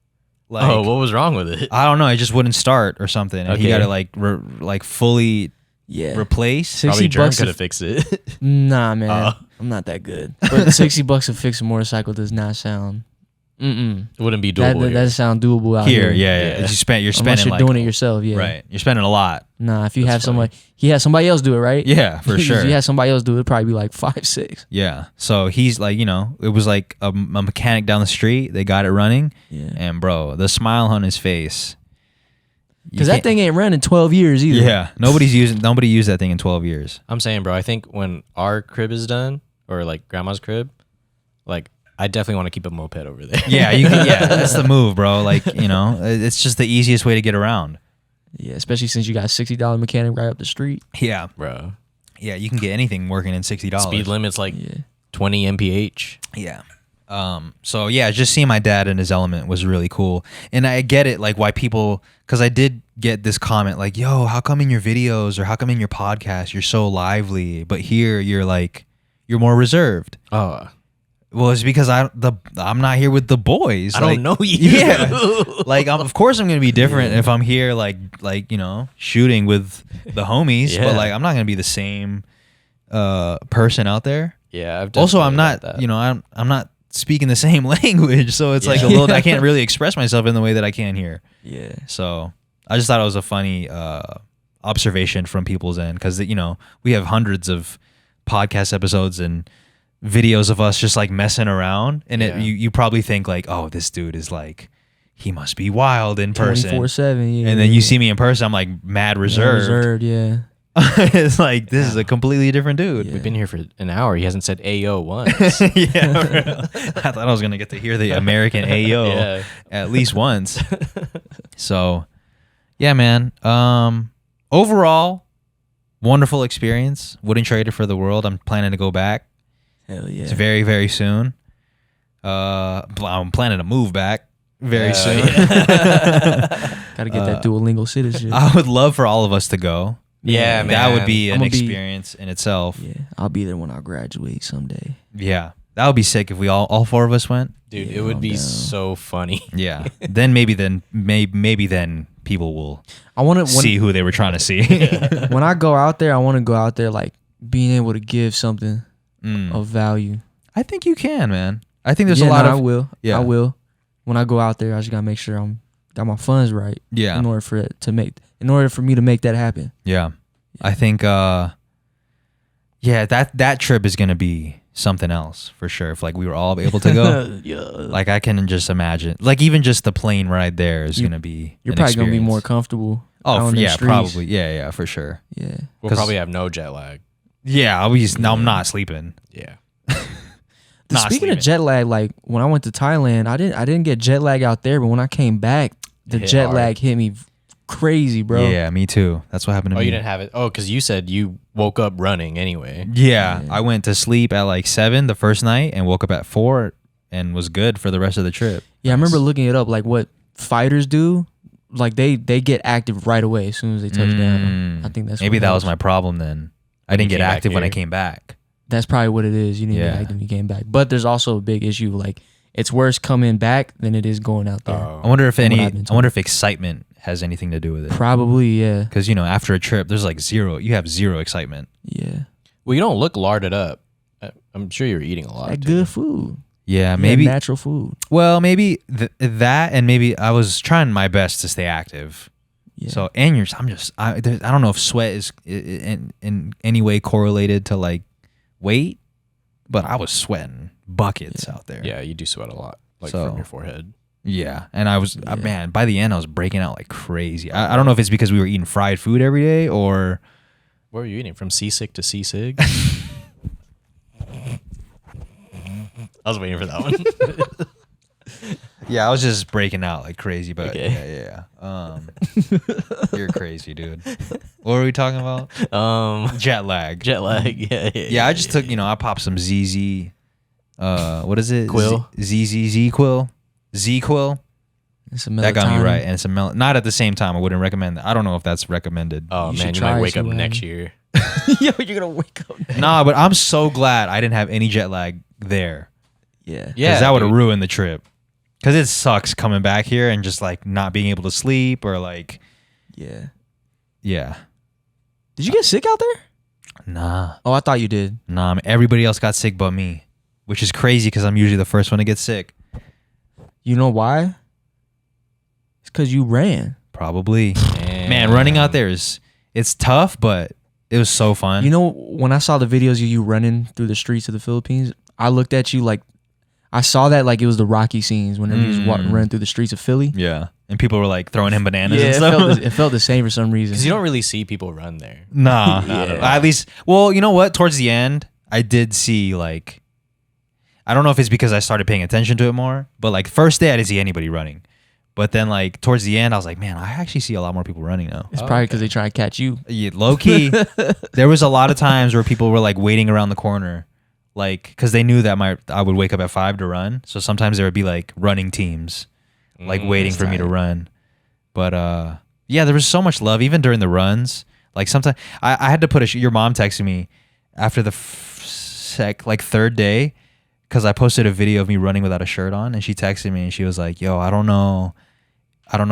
Like, oh, what was wrong with it? I don't know. It just wouldn't start or something, and he Okay. got it like fully Yeah. replaced. Probably Jerm $60 could have fixed it. Nah, man. I'm not that good. But $60 to fix a motorcycle does not sound. It wouldn't be That doable. here. doesn't sound doable out Here, here. yeah. Yeah. You're Unless spending you're like doing it yourself, yeah. right. You're spending a lot. Nah, if you That's have somebody, he had somebody else do it, right? Yeah, for If sure. you had somebody else do it, it'd probably be like 5, 6. Yeah. So he's like, it was like a mechanic down the street. They got it running, Yeah. and bro, the smile on his face. You Because that can't- thing ain't run in 12 years either. Yeah, nobody used that thing in 12 years. I'm saying, bro, I think when our crib is done, or like grandma's crib, like I definitely want to keep a moped over there. Yeah, that's the move, bro. Like, it's just the easiest way to get around. Yeah, especially since you got a $60 mechanic right up the street. Yeah. Bro. Yeah, you can get anything working in $60. Speed limit's like Yeah. 20 mph. Yeah. So yeah, just seeing my dad in his element was really cool. And I get it, like why people, because I did get this comment like, yo, how come in your videos or how come in your podcast you're so lively, but here you're more reserved? Oh, Well, it's because I'm not here with the boys. I don't know you. Yeah. Like of course I'm gonna be different if I'm here like shooting with the homies, but Yeah. like I'm not gonna be the same person out there. yeah. I've Also, I'm definitely not, got that. I'm not speaking the same language, so it's like a little. I can't really express myself in the way that I can here. Yeah. So I just thought it was a funny observation from people's end because we have hundreds of podcast episodes and videos of us just like messing around, and Yeah. you probably think like, oh, this dude is like, he must be wild in person. 24/7, yeah. And then you see me in person, I'm like mad reserved. Reserved, yeah. It's like this is a completely different dude. Yeah. We've been here for an hour. He hasn't said "ayo" once. Yeah, I thought I was gonna get to hear the American Ayo Yeah. at least once. So, yeah, man. Overall, wonderful experience. Wouldn't trade it for the world. I'm planning to go back. Hell yeah. It's very, very soon. I'm planning to move back very soon. Gotta get that Duolingo citizenship. I would love for all of us to go. Yeah, man. That would be I'm an gonna be- experience in itself. Yeah, I'll be there when I graduate someday. Yeah, that would be sick if we all four of us went. Dude, Yeah, it would I'm be down. so funny. Yeah. maybe then people will I want to see who they were trying to see. when I go out there. I want to go out there like being able to give something of value. I think you can, man. I think there's Yeah, a lot no, of I will. Yeah. I will. when I go out there, I just gotta make sure I'm got my funds right. Yeah. In order for me to make that happen. Yeah. I think that trip is gonna be something else for sure. If like we were all able to go. Yeah. Like I can just imagine. Like even just the plane ride there is gonna be. You're an probably gonna be experience. more comfortable. Oh out on the yeah, streets. probably. Yeah, for sure. Yeah. We'll probably have no jet lag. Yeah, I'm not sleeping. Yeah. Not Speaking sleeping. of jet lag, like when I went to Thailand, I didn't get jet lag out there, but when I came back, the Hit jet hard. lag hit me crazy, bro. Yeah, me too. That's what happened to Oh, me. you didn't have it. Oh, because you said you woke up running anyway. Yeah, I went to sleep at like 7 the first night and woke up at 4 and was good for the rest of the trip. Yeah, I remember looking it up, like what fighters do. Like they get active right away as soon as they touch down. I think that's maybe what that was helps. my problem then. I didn't you get came back active when I here. came back. That's probably what it is. You didn't Yeah. get active when you came back. But there's also a big issue. Like it's worse coming back than it is going out there. I wonder if From what I've been told. excitement has anything to do with it. Probably, yeah. Because after a trip, there's like you have zero excitement. Yeah. Well, you don't look larded up. I'm sure you're eating a lot. That too. good food. Yeah, Yeah, maybe. natural food. Well, maybe that, and maybe I was trying my best to stay active. Yeah. So I don't know if sweat is in any way correlated to like weight, but I was sweating buckets out there. Yeah, you do sweat a lot, like So- from your forehead. Yeah, and I was man. By the end, I was breaking out like crazy. I don't know if it's because we were eating fried food every day or. What were you eating? From seasick to seasick? I was waiting for that one. Yeah, I was just breaking out like crazy, but Okay. yeah. You're crazy, dude. What were we talking about? Jet lag. Jet lag. Yeah. Yeah, I just took, I popped some ZZ. What is it? Quill? ZZZ Quill. Z Quill. It's a That got me melatonin. right, and it's not at the same time. I wouldn't recommend that. I don't know if that's recommended. Oh You man, should you try might it, wake up see what next happens. year. Yo, you're gonna wake up. Nah, but I'm so glad I didn't have any jet lag there. Yeah. Yeah, Because that would have dude. ruined the trip. Because it sucks coming back here and just like not being able to sleep or like, Yeah. yeah. Did you get sick out there? Nah. Oh, I thought you did. Nah, everybody else got sick but me, which is crazy because I'm usually the first one to get sick. You know why? It's because you ran. Probably. Man, running out there it's tough, but it was so fun. You know, when I saw the videos of you running through the streets of the Philippines, I looked at you like, I saw that like it was the Rocky scenes whenever he was running through the streets of Philly. Yeah. And people were like throwing him bananas Yeah, and it stuff. felt the same for some reason. Because you don't really see people run there. Nah. Yeah. At least, well, you know what? Towards the end, I did see like, I don't know if it's because I started paying attention to it more, but like first day I didn't see anybody running. But then like towards the end, I was like, man, I actually see a lot more people running now. It's probably because they try to catch you. Yeah, low key, there was a lot of times where people were like waiting around the corner, like because they knew that I would wake up at 5 to run. So sometimes there would be like running teams, like waiting for me to run. But yeah, there was so much love even during the runs. Like sometimes I had to put your mom texted me after the third day because I posted a video of me running without a shirt on, and she texted me and she was like, "Yo, I don't know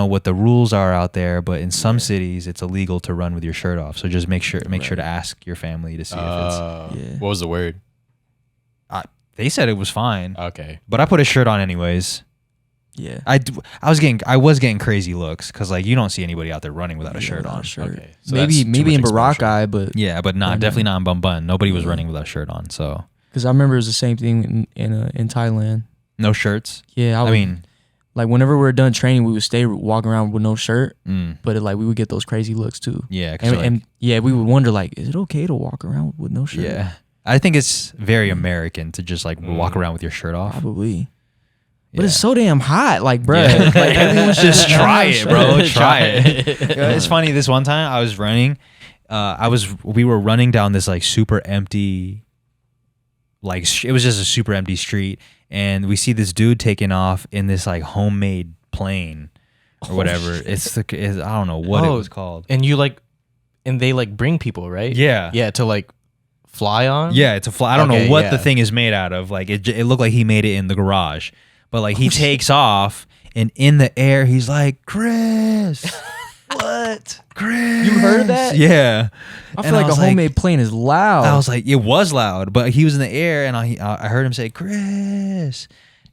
what the rules are out there, but in some cities it's illegal to run with your shirt off. So just make sure to ask your family to see if it's." What was the word? They said it was fine, Okay. but I put a shirt on anyways. Yeah. I was getting crazy looks because like you don't see anybody out there running without a shirt without on. a shirt. Okay. So maybe that's too in much exposure. Boracay, but Yeah, but not definitely not in Bum Bun. Nobody was running without a shirt on. So because I remember it was the same thing in Thailand. no shirts. Yeah, I mean, like whenever we were done training, we would stay walking around with no shirt, mm, but we would get those crazy looks too. yeah, 'cause And, like, and yeah, we would wonder like, is it okay to walk around with no shirt? yeah. I think it's very American to just like walk around with your shirt off. Probably. But Yeah. it's so damn hot, like, bro. Yeah. Like, everyone should Just try have it, a bro. shirt. Try it. Yeah, it's funny. This one time I was running. We were running down this like super empty, like it was just a super empty street, and we see this dude taking off in this like homemade plane or whatever. It's I don't know what it was called. And they like bring people, right? Yeah. Yeah, to like fly on? Yeah, it's a fly. I don't Okay, know what yeah. the thing is made out of. Like it looked like he made it in the garage, but like he takes off and in the air he's like, Chris, what, Chris? You heard of that? Yeah. I feel And like a was homemade plane is loud. I was like, it was loud, but he was in the air, and I heard him say, Chris,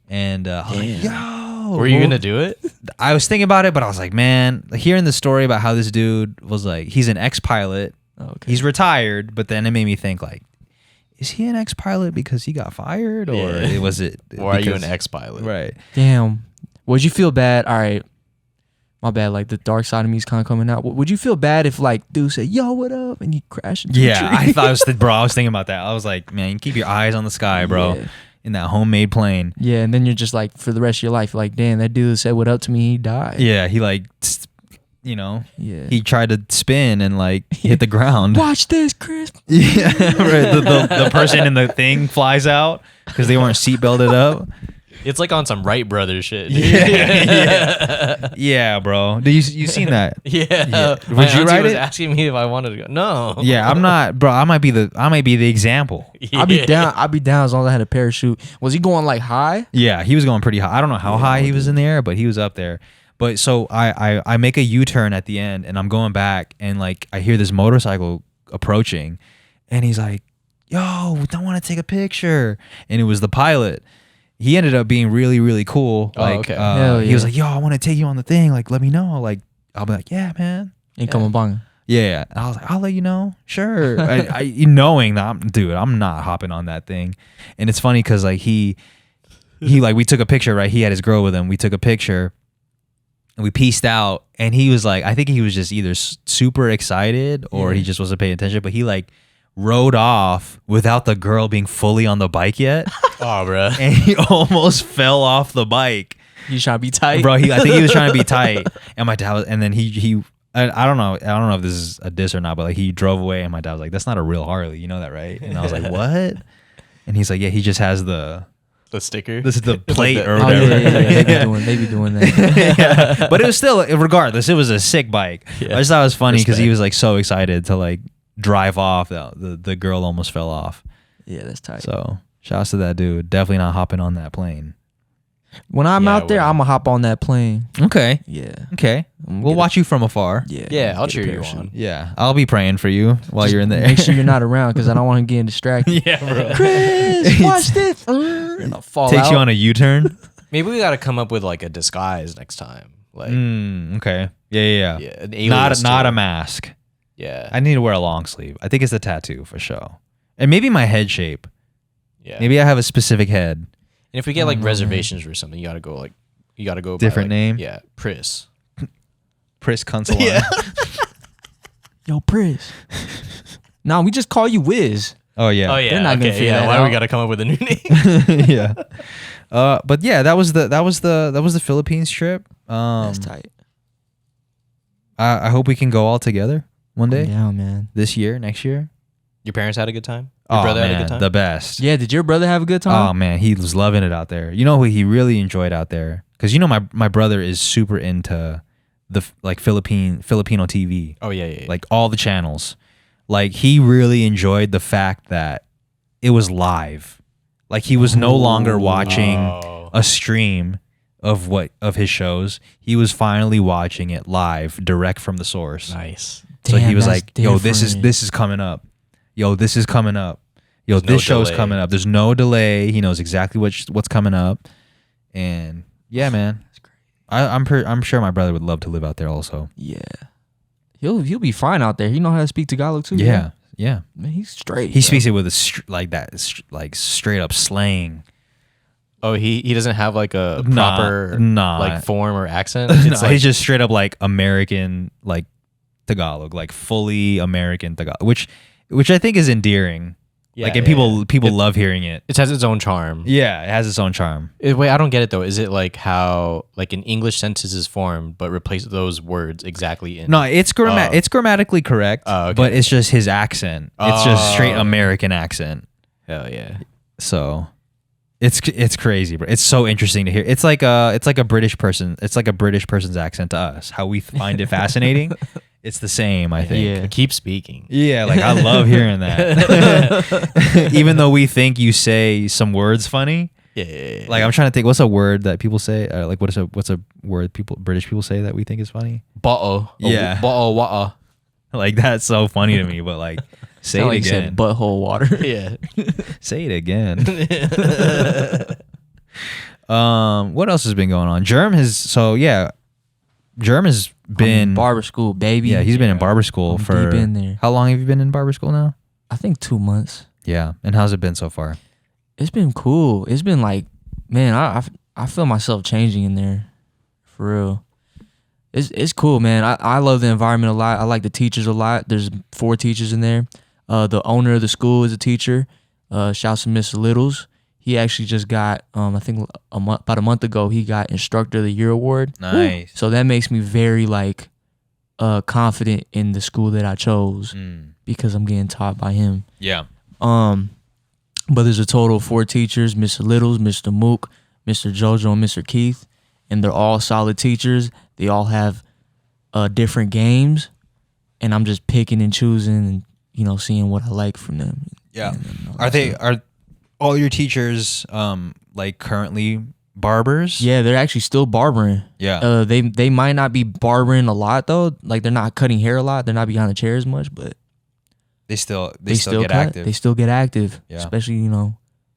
and I was like, yo, yo. Were you gonna do it? I was thinking about it, but I was like, man, hearing the story about how this dude was like, he's an ex-pilot. Okay. He's retired, but then it made me think like, is he an ex-pilot because he got fired, or was it? Or are you an ex-pilot? Right. Damn. Would you feel bad? All right. My bad. Like the dark side of me is kind of coming out. Would you feel bad if like dude said, "Yo, what up?" and you crash into a tree? I thought I was thinking about that. I was like, man, you keep your eyes on the sky, bro, in that homemade plane. Yeah, and then you're just like for the rest of your life, like, damn, that dude said what up to me, he died. Yeah, he like, he tried to spin and like hit the ground. Watch this, Chris. Yeah, right. The person in the thing flies out because they weren't seat belted up. It's like on some Wright Brothers shit. Yeah, bro. Do you seen that? Yeah. Would My you auntie write was it? asking me if I wanted to go. No. Yeah, I'm not, bro. I might be the example. I'd be down. I'd be down as long as I had a parachute. Was he going like high? Yeah, he was going pretty high. I don't know how high he was in the air, but he was up there. But so I make a U-turn at the end, and I'm going back, and like I hear this motorcycle approaching, and he's like, "Yo, don't want to take a picture," and it was the pilot. He ended up being really, really cool. Like, okay. Hell he was yeah. like, "Yo, I want to take you on the thing. Like, let me know." Like, I'll be like, "Yeah, man." In Kapampangan. Yeah. And I was like, "I'll let you know." Sure. I knowing that I'm not hopping on that thing. And it's funny because like he like we took a picture, right? He had his girl with him. We took a picture and we pieced out, and he was like, I think he was just either super excited or he just wasn't paying attention, but he like rode off without the girl being fully on the bike yet. Oh, bro. And he almost fell off the bike. You trying to be tight, Bro, I think he was trying to be tight. And my dad was, and then he I don't know if this is a diss or not, but like he drove away, and my dad was like, "That's not a real Harley, you know that, right?" And I was like, "What?" And he's like, "Yeah, he just has the sticker. This is the plate or Oh whatever." yeah. They be doing that. Yeah. But it was still, regardless, it was a sick bike. Yeah. I just thought it was funny because he Respect. was like so excited to like drive off. The girl almost fell off. Yeah, that's tight. So shouts to that dude. Definitely not hopping on that plane. When I'm Yeah, out there, well. I'm gonna hop on that plane. Okay. Yeah. Okay. I'm We'll get watch you from afar. Yeah, I'll get a cheer you parachute. on. Yeah. I'll be praying for you while you're in there. Make sure you're not around because I don't want him getting distracted. Yeah, bro. Chris, watch this. And I'll fall Takes out. you on a U-turn. Maybe we got to come up with like a disguise next time. Like, Okay. Yeah. yeah, an alias Not too. a mask. Yeah. I need to wear a long sleeve. I think it's a tattoo for sure. And maybe my head shape. Yeah. Maybe I have a specific head. And if we get like know, reservations for something, you got to go by, Different like, name? Yeah. Pris. Pris Punsalan. Yo, Pris. No, we just call you Wiz. Oh yeah. Oh yeah. They're not gonna figure that Why do we out. got to come up with a new name? Yeah. But yeah, that was the Philippines trip. That's tight. I hope we can go all together one day. Yeah, man. This year, next year. Your parents had a good time? Your Oh brother man, had a good time? the best. Yeah, did your brother have a good Oh time? man, he was loving it out there. You know who he really enjoyed out there? Because you know my brother is super into the like Filipino TV, Oh yeah. like all the channels. Like he really enjoyed the fact that it was live. Like he was no longer watching Oh. a stream of his shows. He was finally watching it live, direct from the source. Nice. So he Damn, was that's like, "Yo, this different. is coming up. Yo, this is coming up. Yo, There's no this show's delay. coming up. There's no delay. He knows exactly what's coming up." And yeah, man, I'm sure my brother would love to live out there also. Yeah. He'll be fine out there. He know how to speak Tagalog too. Yeah. Man, he's straight. He bro. speaks it with like straight up slang. Oh, he doesn't have like a Nah, proper nah. like form or accent. No, It's like, he's just straight up like American, like Tagalog, like fully American Tagalog, which I think is endearing. yeah, Like, and yeah, people yeah. love hearing it. It has its own charm. Yeah, it has its own charm. Wait, I don't get it though. Is it like how like an English sentence is formed, but replace those words exactly in? No, it's it's grammatically correct, Oh, okay. but it's just his accent. It's just straight Oh. American accent. Hell yeah. So it's crazy, bro. It's so interesting to hear. It's like a British person. It's like a British person's accent to us. How we find it fascinating. It's the same, I think. Yeah. Keep speaking. Yeah, like I love hearing that. Even though we think you say some words funny, Yeah. like I'm trying to think, what's a word that people say? Like what's a word British people say that we think is funny? bottle. Yeah. Bottle water. Like that's so funny to me. But like, say Sound it like you said again. butthole water. Yeah. Say it again. What else has been going on? Jerm has been barber school, baby. Yeah, he's been in barber school I'm for deep in there. How long have you been in barber school now? I think 2 months. Yeah, and how's it been so far? It's been cool. It's been like, man, I feel myself changing in there, for real. It's cool, man. I love the environment a lot. I like the teachers a lot. There's 4 teachers in there. The owner of the school is a teacher. Shouts to Mr. Littles. He actually just got, I think about a month ago, he got Instructor of the Year award. Nice. So that makes me very like confident in the school that I chose because I'm getting taught by him. Yeah. But there's a total of 4 teachers: Mr. Littles, Mr. Mook, Mr. Jojo, and Mr. Keith, and they're all solid teachers. They all have different games, and I'm just picking and choosing and seeing what I like from them. Yeah. Are all your teachers like currently barbers? Yeah, they're actually still barbering. Yeah. They might not be barbering a lot though. Like they're not cutting hair a lot. They're not behind the chair as much, but they still cut. get active. They still get active. Yeah. Especially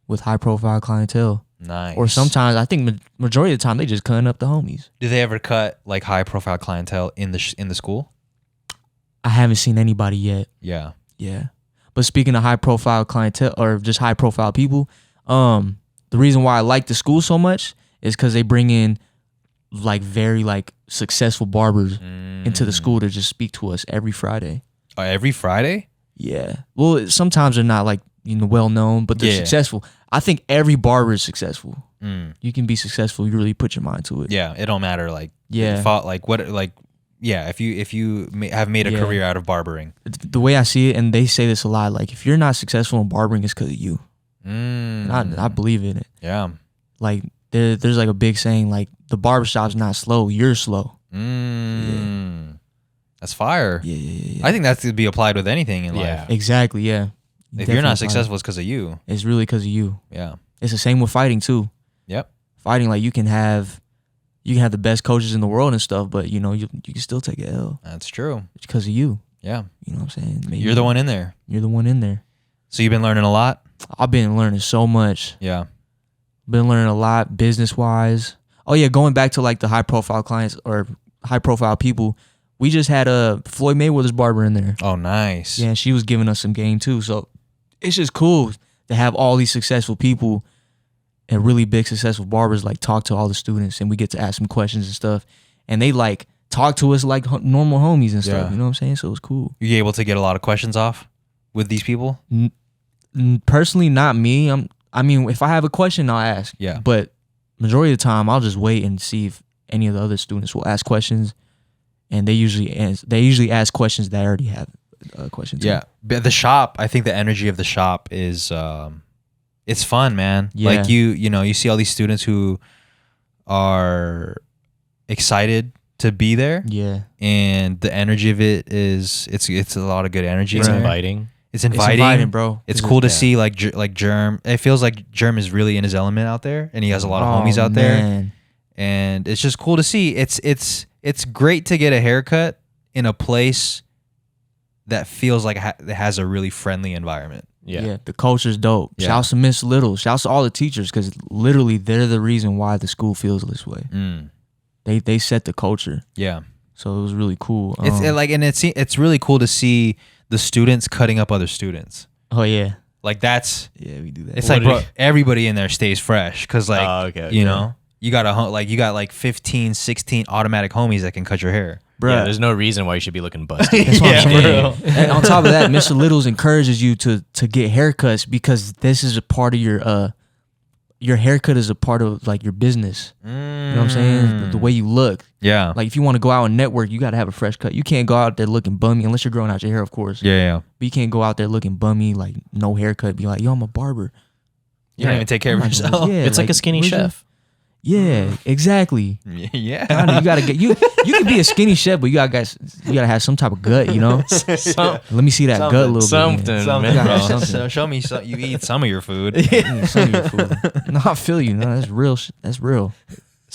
with high profile clientele. Nice. Or sometimes I think majority of the time they just cutting up the homies. Do they ever cut like high profile clientele in the school? I haven't seen anybody yet. Yeah. Yeah. But speaking of high profile clientele or just high profile people, the reason why I like the school so much is because they bring in like very like successful barbers into the school to just speak to us every Friday. Every Friday? Yeah. Well, sometimes they're not like well known, but they're successful. I think every barber is successful. You can be successful. You really put your mind to it. Yeah. It don't matter like if you have made a career out of barbering. The way I see it, and they say this a lot, like if you're not successful in barbering, it's because of you. And I believe in it. Yeah. Like there's like a big saying, like the barbershop's not slow, you're slow. Yeah. That's fire. Yeah. I think that's to be applied with anything in life. Exactly, yeah. If you're not successful, it's because of you. It's really because of you. Yeah. It's the same with fighting too. Yep. Fighting, like you can have the best coaches in the world and stuff, but you can still take an L. That's true. It's because of you. Yeah. You know what I'm saying? Maybe you're the one in there. You're the one in there. So you've been learning a lot? I've been learning so much. Yeah. Been learning a lot business wise. Oh yeah, going back to like the high profile clients or high profile people, we just had a Floyd Mayweather's barber in there. Oh, nice. Yeah, she was giving us some game too. So it's just cool to have all these successful people and really big successful barbers like talk to all the students, and we get to ask them questions and stuff, and they like talk to us like normal homies and stuff. Yeah. You know what I'm saying? So it's cool. You able to get a lot of questions off with these people? Personally, not me. I mean, if I have a question, I'll ask. Yeah. But majority of the time, I'll just wait and see if any of the other students will ask questions, and they usually ask questions that I already have questions. Yeah. But the shop, I think the energy of the shop is it's fun, man. Yeah. Like you see all these students who are excited to be there. Yeah. And the energy of it is it's a lot of good energy. It's in there. inviting. It's inviting, bro. It's cool to see like Jerm. It feels like Jerm is really in his element out there, and he has a lot of homies out there. And it's just cool to see. It's great to get a haircut in a place that feels like it has a really friendly environment. Yeah, the culture's dope. Yeah. Shouts to Miss Little. Shouts to all the teachers, because literally they're the reason why the school feels this way. They set the culture. Yeah. So it was really cool. It's really cool to see the students cutting up other students. Oh yeah. Like that's we do that. It's like, bro, everybody in there stays fresh because like you know, you got 15, 16 automatic homies that can cut your hair. Bruh. Yeah, there's no reason why you should be looking busted. That's what I'm saying. And on top of that, Mr. Littles encourages you to get haircuts because this is a part of your haircut is a part of like your business. You know what I'm saying? The way you look. Yeah. Like if you want to go out and network, you got to have a fresh cut. You can't go out there looking bummy unless you're growing out your hair, of course. Yeah. But you can't go out there looking bummy, like no haircut. Be like, yo, I'm a barber. You don't even take care of yourself. Yeah, it's like a skinny chef. Yeah, exactly. Yeah. You gotta get you can be a skinny chef, but you gotta have some type of gut, you know. Let me see that gut a little something, bit. Man. You gotta have So something. show me you eat some of your food. Some of your food. No, I feel you. No, that's real. That's real.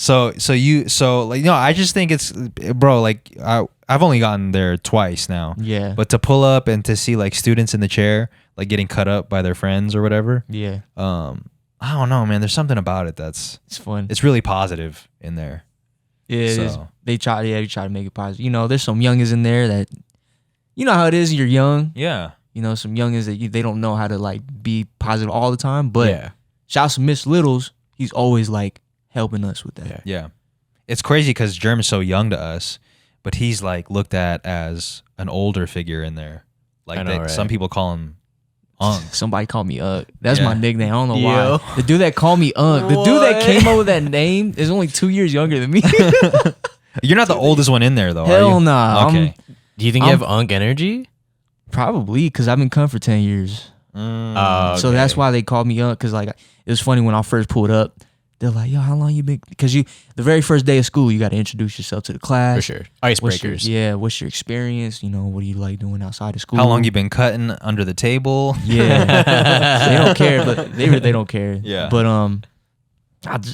I just think it's, bro, like I've only gotten there twice now. Yeah. But to pull up and to see like students in the chair like getting cut up by their friends or whatever. Yeah. I don't know, man. There's something about it that's It's fun. it's really positive in there. Yeah, it is. So. They try to make it positive. You know, there's some youngins in there that, you know how it is. You're young. Yeah. You know, some youngins that they don't know how to like be positive all the time. But Yeah. shout out to Miss Littles. He's always like helping us with that. Yeah. It's crazy because Jerm is so young to us, but he's like looked at as an older figure in there. Like I know, right? some people call him Unk. Somebody called me Unk. That's Yeah. my nickname. I don't know Yo. why. The dude that called me Unk, the dude that came up with that name is only 2 years younger than me. You're not the oldest one in there though, are Hell you? nah. Okay. Do you think you have Unk energy? Probably because I've been coming for 10 years. So that's Okay. why they called me Unk. Because like it was funny when I first pulled up. They're like, "Yo, how long you been?" Because the very first day of school, you got to introduce yourself to the class. For sure. What's Icebreakers. what's your experience? You know, what do you like doing outside of school? How long you been cutting under the table? Yeah, they don't care, but they don't care. Yeah. But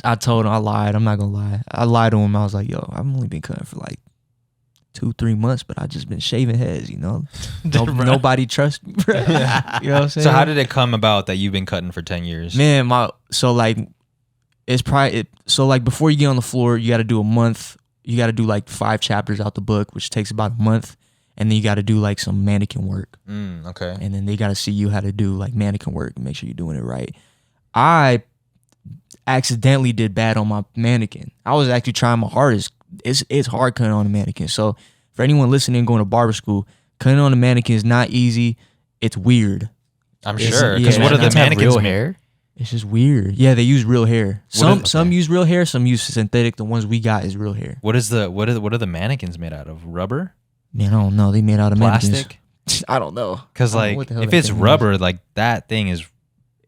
I told him I lied. I'm not gonna lie. I lied to him. I was like, "Yo, I've only been cutting for like 2-3 months, but I just been shaving heads. You know, nobody trusts me, bro. You know what I'm saying? So how did it come about that you've been cutting for 10 years? Man, it's probably so like before you get on the floor, you got to do a month. You got to do like 5 chapters out the book, which takes about a month, and then you got to do like some mannequin work, Okay. and then they got to see you how to do like mannequin work and make sure you're doing it right. I accidentally did bad on my mannequin. I was actually trying my hardest. It's hard cutting on a mannequin. So for anyone listening going to barber school, cutting on a mannequin is not easy. It's weird. I'm It's- sure. yeah, Because what are the Ants have mannequins real made? hair? It's just weird. Yeah, they use real hair. What Some is- use real hair, some use synthetic. The ones we got is real hair. What are the mannequins made out of? Rubber? Man, I don't know. They made out of Plastic? mannequins. I don't know. Because I don't know like what the hell if that it's thing is. rubber, like that thing is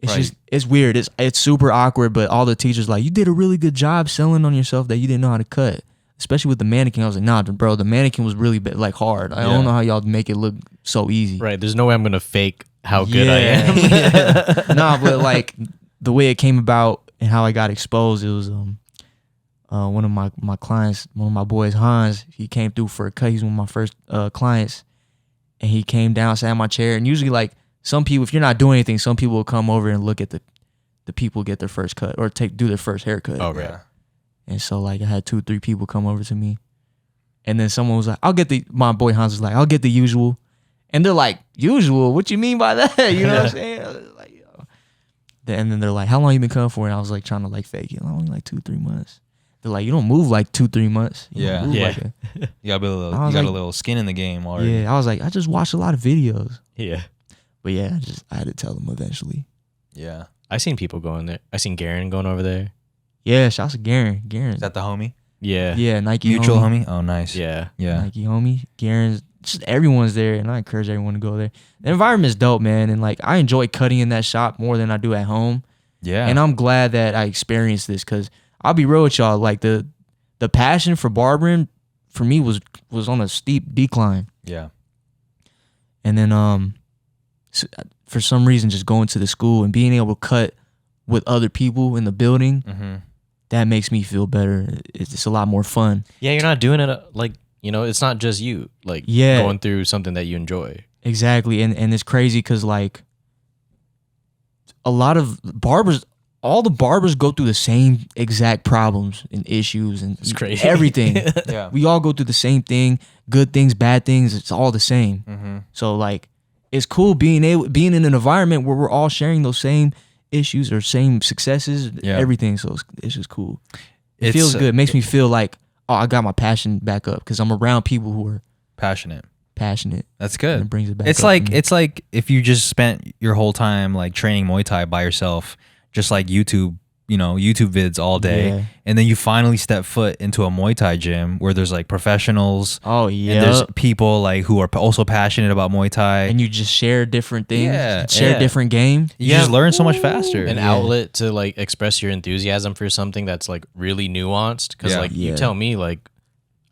It's right. just it's weird. It's super awkward. But all the teachers like, you did a really good job selling on yourself that you didn't know how to cut, especially with the mannequin. I was like, nah, bro, the mannequin was really like hard. I Yeah. don't know how y'all make it look so easy. Right. There's no way I'm going to fake how good I am. Nah, but like the way it came about and how I got exposed, it was one of my clients, one of my boys, Hans. He came through for a cut. He's one of my first clients, and he came down, sat in my chair. And usually, like some people, if you're not doing anything, some people will come over and look at the people get their first cut or do their first haircut. Oh, right. Yeah. And so like I had 2-3 people come over to me, and then someone was like, my boy Hans was like, I'll get the usual. And they're like, usual? What you mean by that? You know what I'm saying? I was like, yo. And then they're like, how long you been coming for? And I was like trying to like fake it. Only like 2-3 months. They're like, you don't move like 2-3 months. You don't Yeah. move Yeah. like You got I was a like- little skin in the game already. yeah. I was like, I just watched a lot of videos. Yeah. But yeah, I had to tell them eventually. Yeah. I seen people going there. I seen Garen going over there. Yeah, shouts to Garen. Is that the homie? Yeah. Yeah, Nike Mutual homie. homie? Oh, nice. Yeah. Yeah. Nike homie. Garen's just everyone's there, and I encourage everyone to go there. The environment's dope, man, and like I enjoy cutting in that shop more than I do at home. Yeah. And I'm glad that I experienced this because I'll be real with y'all. Like the passion for barbering for me was on a steep decline, Yeah. and then for some reason just going to the school and being able to cut with other people in the building, Mm-hmm. that makes me feel better. It's a lot more fun. Yeah. You're not doing it like, it's not just you like Yeah. going through something that you enjoy. Exactly, and it's crazy because like a lot of barbers, all the barbers go through the same exact problems and issues and It's crazy. everything. Yeah. We all go through the same thing, good things, bad things. It's all the same. Mm-hmm. So like, it's cool being in an environment where we're all sharing those same issues or same successes, Yeah. everything. So it's just cool. It It's, feels good. It makes me feel like, oh, I got my passion back up because I'm around people who are Passionate. passionate. That's And good. it brings it back. It's up like for me. it's like if you just spent your whole time like training Muay Thai by yourself, just like YouTube vids all day, Yeah. and then you finally step foot into a Muay Thai gym where there's like professionals Oh and yeah. there's people like who are also passionate about Muay Thai. And you just share different things. Yeah, Share yeah. different game. You just learn so much faster. An Yeah. outlet to like express your enthusiasm for something that's like really nuanced. Because Yeah. like you Yeah. tell me like,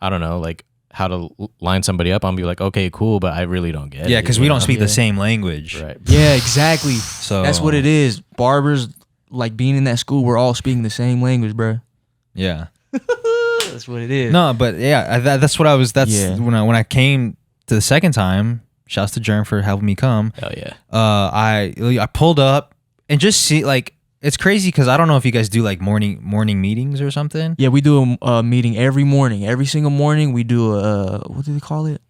I don't know, like how to line somebody up. I'll be like, okay, cool, but I really don't get it. Yeah, because we you don't know? speak Yeah. the same language. Right. Yeah, exactly. So That's what it is. Barbers, like being in that school, we're all speaking the same language, bro. Yeah. That's what it is. No, but yeah, that's what I was. That's Yeah. when I came to the second time. Shouts to Jerm for helping me come. Hell yeah. I pulled up and just see like it's crazy because I don't know if you guys do like morning meetings or something. Yeah, we do a meeting every morning. Every single morning we do a what do they call it?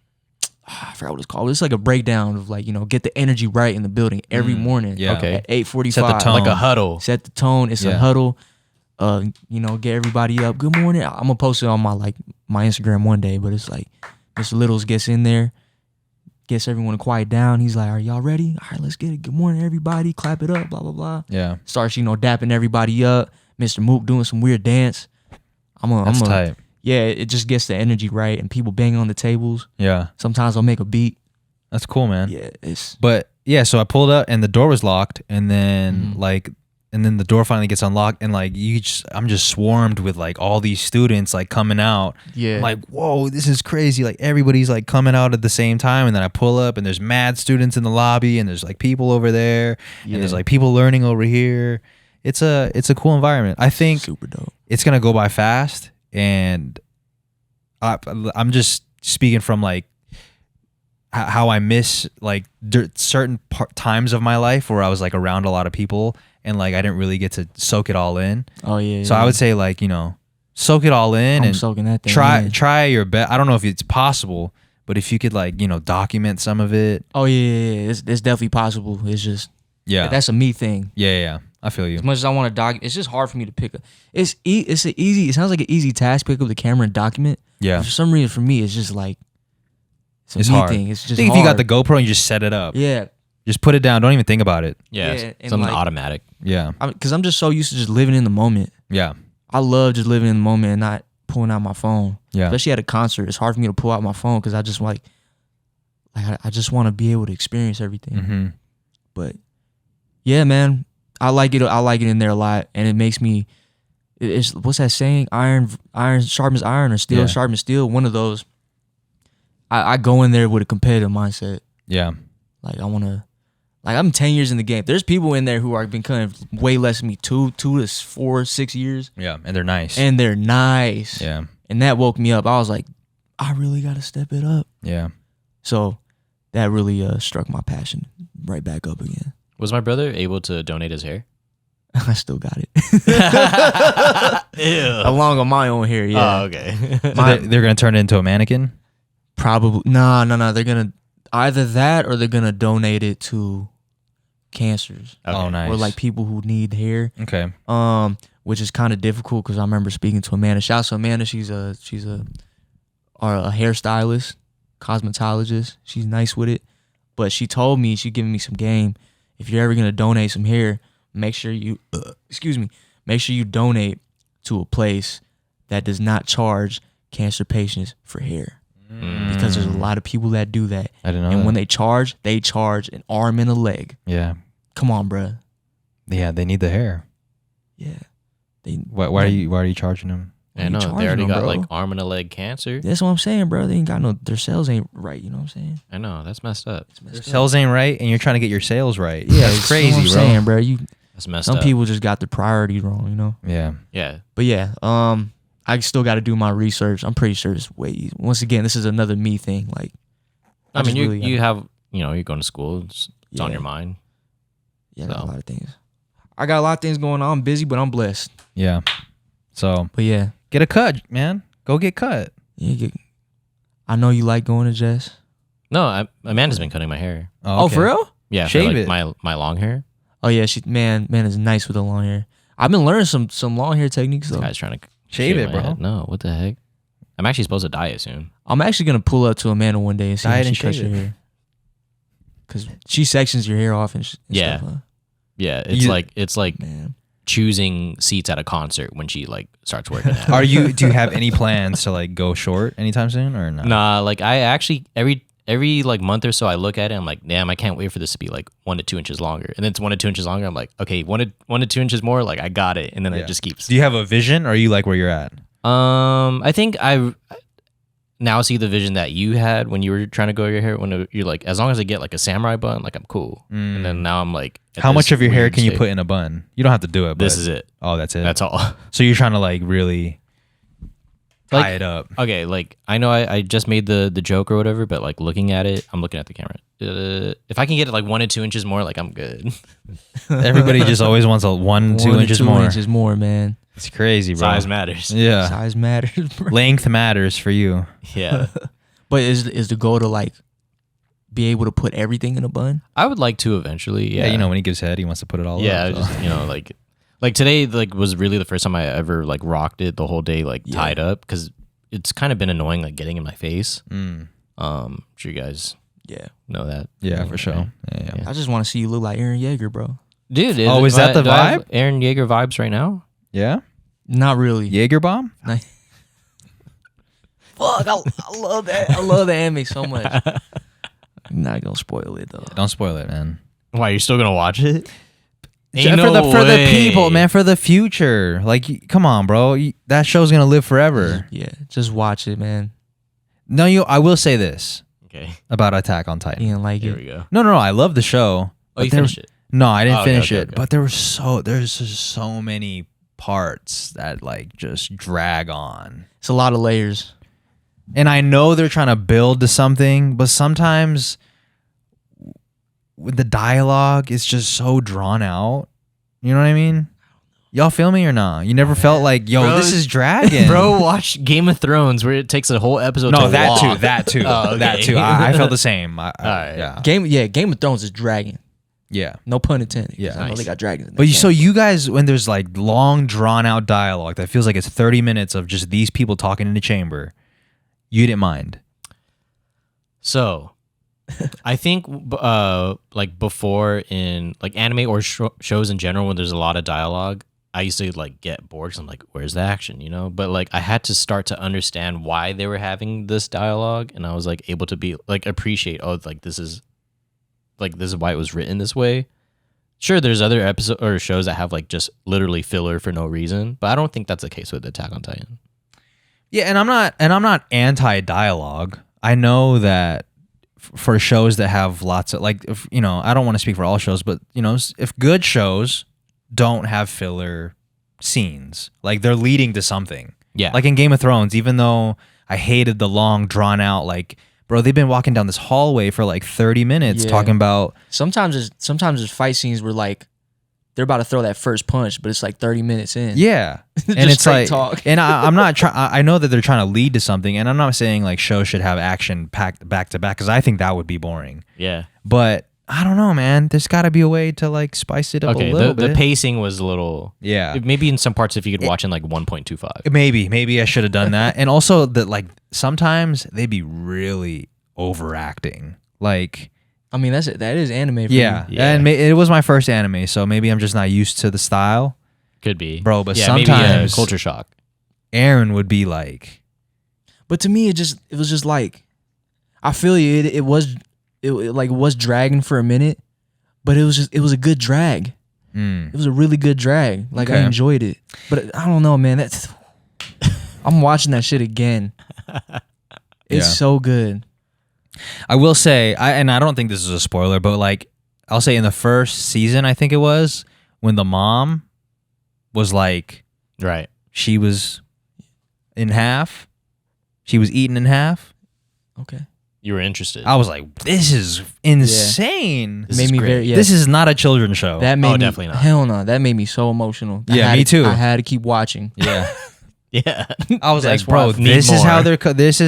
I forgot what it's called. It's like a breakdown of like, get the energy right in the building every morning. Yeah. Okay. At 8:45. Set the tone. Like a huddle. Set the tone. It's a huddle. Get everybody up. Good morning. I'm gonna post it on my Instagram one day, but it's like Mr. Littles gets in there, gets everyone to quiet down. He's like, "Are y'all ready? All right, let's get it. Good morning, everybody. Clap it up. Blah blah blah." Yeah. Starts dapping everybody up. Mr. Mook doing some weird dance. That's tight. Yeah, it just gets the energy right, and people banging on the tables. Yeah. Sometimes I'll make a beat. That's cool, man. Yeah, But yeah, so I pulled up and the door was locked, and then and then the door finally gets unlocked, and like I'm just swarmed with like all these students like coming out. Yeah. I'm like, whoa, this is crazy. Like everybody's like coming out at the same time, and then I pull up and there's mad students in the lobby, and there's like people over there, and there's like people learning over here. It's a cool environment. I think super dope. It's gonna go by fast, and I'm just speaking from like how I miss like certain times of my life where I was like around a lot of people and like I didn't really get to soak it all in. Oh yeah. So I would say like soak it all in and soaking that thing try your best. I don't know if it's possible, but if you could like document some of it. Oh yeah. It's definitely possible. It's just that's a me thing. Yeah. I feel you. As much as I want to document, it's just hard for me to pick up. It sounds like an easy task. Pick up the camera and document. Yeah. But for some reason, for me, it's just like it's hard. Thing. It's just I think if you got the GoPro and you just set it up. Yeah. Just put it down. Don't even think about it. Yeah. Something automatic. Yeah. Because I'm just so used to just living in the moment. Yeah. I love just living in the moment and not pulling out my phone. Yeah. Especially at a concert, it's hard for me to pull out my phone because I just I just want to be able to experience everything. Mm-hmm. But yeah, man, I like it. I like it in there a lot, and it makes me. It's what's that saying? Iron sharpens iron, or steel sharpens steel. One of those. I go in there with a competitive mindset. Yeah. Like I want to. Like I'm 10 years in the game. There's people in there who are been kind of way less than me, 2 to 4, 6 years. Yeah, and they're nice. Yeah. And that woke me up. I was like, I really got to step it up. Yeah. So that really struck my passion right back up again. Was my brother able to donate his hair? I still got it. Ew. Along with my own hair, yeah. Oh, okay. So they're going to turn it into a mannequin? Probably. No. They're going to either that or they're going to donate it to cancers. Okay. Oh, nice. Or like people who need hair. Okay. Which is kind of difficult because I remember speaking to Amanda. Shout out to Amanda. She's a hairstylist, cosmetologist. She's nice with it. But she told me, she giving me some game. If you're ever going to donate some hair, make sure you donate to a place that does not charge cancer patients for hair. Because there's a lot of people that do that. I didn't know. And that. when they charge an arm and a leg. Yeah. Come on, bruh. Yeah, they need the hair. Yeah. Why are you charging them? I know. They already them, got bro? like arm and a leg cancer. That's what I'm saying, bro. They ain't got their cells ain't right. You know what I'm saying? I know. That's messed up. Their sales ain't right, and you're trying to get your sales right. Yeah, that's crazy, what I'm bro. saying, bro. That's messed Some up. people just got the priorities wrong, you know? Yeah. Yeah. But yeah, I still got to do my research. I'm pretty sure it's way easy. Once again, this is another me thing. Like, I mean, really you have, you're going to school. It's on Yeah. your mind. Yeah, I got a lot of things. I got a lot of things going on. I'm busy, but I'm blessed. Yeah. So But yeah. get a cut, man. Go get cut. Yeah, I know you like going to Jess. No, Amanda's been cutting my hair. Oh, okay. for real? Yeah, Shave for like it. my long hair. Oh yeah, man is nice with the long hair. I've been learning some long hair techniques This though. guy's trying to Shave it, my bro. head. No, what the heck? I'm actually supposed to dye it soon. I'm actually gonna pull up to Amanda one day and see Dye how it she and cuts shave your it. hair. Cause she sections your hair off and Yeah. stuff. Huh? Yeah, it's like Man. choosing seats at a concert when she like starts working out. Do you have any plans to like go short anytime soon or not? Nah, like I actually every like month or so I look at it, I'm like, damn, I can't wait for this to be like 1 to 2 inches longer. And then it's 1 to 2 inches longer. I'm like, okay, 1 to 2 inches more, like I got it. And then it just keeps. Do you have a vision or are you like where you're at? I think I now see the vision that you had when you were trying to grow your hair. When you're like, as long as I get like a samurai bun, like I'm cool. And then now I'm like, at How this much of your hair weird can you state. put in a bun? You don't have to do it. But This is it. Oh, that's it. That's all. So you're trying to like really tie it up. Okay, like I know I just made the joke or whatever, but like looking at it, I'm looking at the camera. If I can get it like 1 to 2 inches more, like I'm good. Everybody just always wants a 1 2 inches two more. inches more, man. It's crazy, bro. Size matters. Yeah, Size matters, bro. length matters for you. Yeah. But is the goal to like be able to put everything in a bun? I would like to eventually. Yeah, Yeah. you know when he gives head, he wants to put it all. Yeah, up, so. just like today, like was really the first time I ever like rocked it the whole day, like tied up, because it's kind of been annoying, like getting in my face. Sure you guys know that. Yeah, for sure. Yeah. I just want to see you look like Eren Yaegar, bro. Dude, is that the do I have vibe? Eren Yaegar vibes right now. Yeah. Not really. Jaeger bomb. Fuck, I love that. I love the anime so much. I'm not gonna spoil it though. Don't spoil it, man. Why, you're still gonna watch it? For the people, man, for the future. Like, come on, bro. That show's gonna live forever. Yeah, just watch it, man. No, I will say this Okay, about Attack on Titan. You didn't like here it. we go. No, I love the show. Oh, but you finished it? No, I didn't Oh, okay, finish okay, it. okay. But there's just so many parts that like just drag on. It's a lot of layers. And I know they're trying to build to something, but sometimes with the dialogue, it's just so drawn out. You know what I mean? Y'all feel me or not? You never felt like, yo, Bro, this is dragging. Bro, watch Game of Thrones where it takes a whole episode. No, to that walk. too. Oh, okay. That too. I felt the same. Alright. Yeah. Game of Thrones is dragging. Yeah. No pun intended. Yeah. I know Nice. they got dragons. In But there. so you guys, when there's like long, drawn out dialogue that feels like it's 30 minutes of just these people talking in the chamber, you didn't mind. So, I think like before in like anime or shows in general, when there's a lot of dialogue, I used to like get bored because I'm like, where's the action, you know? But like I had to start to understand why they were having this dialogue, and I was like able to be like appreciate, oh, like this is why it was written this way. Sure, there's other episodes or shows that have like just literally filler for no reason, but I don't think that's the case with Attack on Titan. Yeah, and I'm not anti-dialogue. I know that for shows that have lots of like, if, you know, I don't want to speak for all shows, but you know, if good shows don't have filler scenes, like they're leading to something. Yeah, Like in Game of Thrones, even though I hated the long, drawn out, like, bro, they've been walking down this hallway for like 30 minutes Yeah. talking about. sometimes there's fight scenes where like they're about to throw that first punch, but it's like 30 minutes in. Yeah. And Just it's straight like, talk. and I'm not trying, I know that they're trying to lead to something, and I'm not saying like shows should have action packed back to back, because I think that would be boring. yeah. But I don't know, man. There's got to be a way to like spice it up Okay, a little the bit. pacing was a little. Yeah. Maybe in some parts if you could watch in like 1.25. Maybe I should have done that. And also that like sometimes they be really overacting. Like, I mean that is anime. For yeah. me. Yeah. And it was my first anime, so maybe I'm just not used to the style. Could be. Bro, but maybe sometimes- culture shock. Aaron would be like, But to me, it was just like, I feel you. It was dragging for a minute, but it was a good drag. It was a really good drag. Like I Okay. enjoyed it. But I don't know, man. I'm watching that shit again. It's Yeah. so good. I will say, and I don't think this is a spoiler, but like I'll say in the first season, I think it was, when the mom was like, Right. she was in half, she was eaten in half. Okay. You were interested. I was like, this is insane. This made is me great. very. Yeah, This is not a children's show. that made me definitely not. Hell no. That made me so emotional. Yeah, I me too. I had to keep watching. Yeah. yeah. I was That's like, bro, why I need this is more.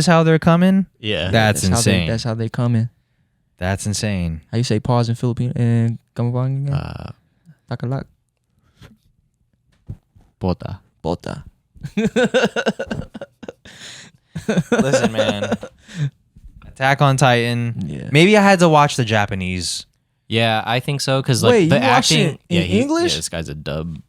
how they're coming. Yeah. That's insane. That's how they come in. That's insane. How you say pause in Filipino and Kapampangan? Tagalog. Bota. Bota. Listen, man. Attack on Titan. Yeah. Maybe I had to watch the Japanese. Yeah, I think so because like Wait, the you watched acting. it in English? Yeah, this guy's a dub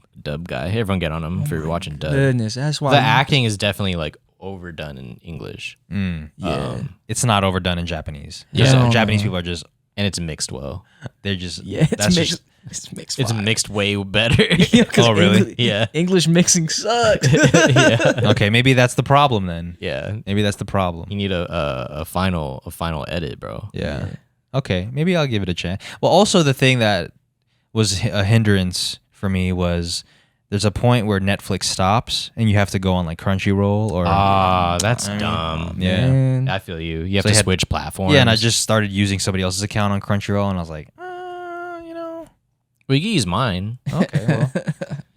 guy. Everyone get on him for watching dub. Goodness, that's why The acting is definitely like overdone in English. Yeah. It's not overdone in Japanese. Yeah. Just, No, Japanese no. people are just, And it's mixed well. they're just, Yeah, it's that's mixed. just- It's mixed. It's fire. mixed way better. Yeah, 'cause Oh, really? English, Yeah. English mixing sucks. yeah. okay, maybe that's the problem then. Yeah. Maybe that's the problem. You need a final edit, bro. Yeah. Okay, maybe I'll give it a chance. Well, also the thing that was a hindrance for me was there's a point where Netflix stops and you have to go on like Crunchyroll or that's dumb. Yeah. Man. I feel you. You have So to you had- switch platforms. Yeah, and I just started using somebody else's account on Crunchyroll, and I was like, Well, you can use mine okay, well,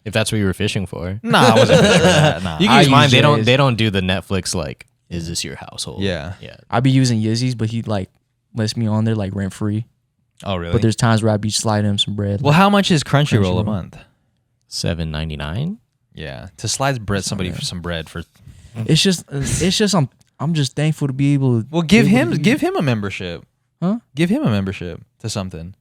if that's what you were fishing for. nah, I wasn't sure that. Nah. You can I use mine. use They don't. Jay's. They don't do the Netflix like. Is this your household? Yeah. Yeah. I be using Yizzy's, but he like lets me on there like rent free. Oh, really? But there's times where I be sliding him some bread. well, how much is Crunchyroll a Crunchyroll. month? $7.99. Yeah, to slide bread somebody for some bread for. it's just I'm just thankful to be able to. Well, be able to give him a membership. Huh? Give him a membership to something.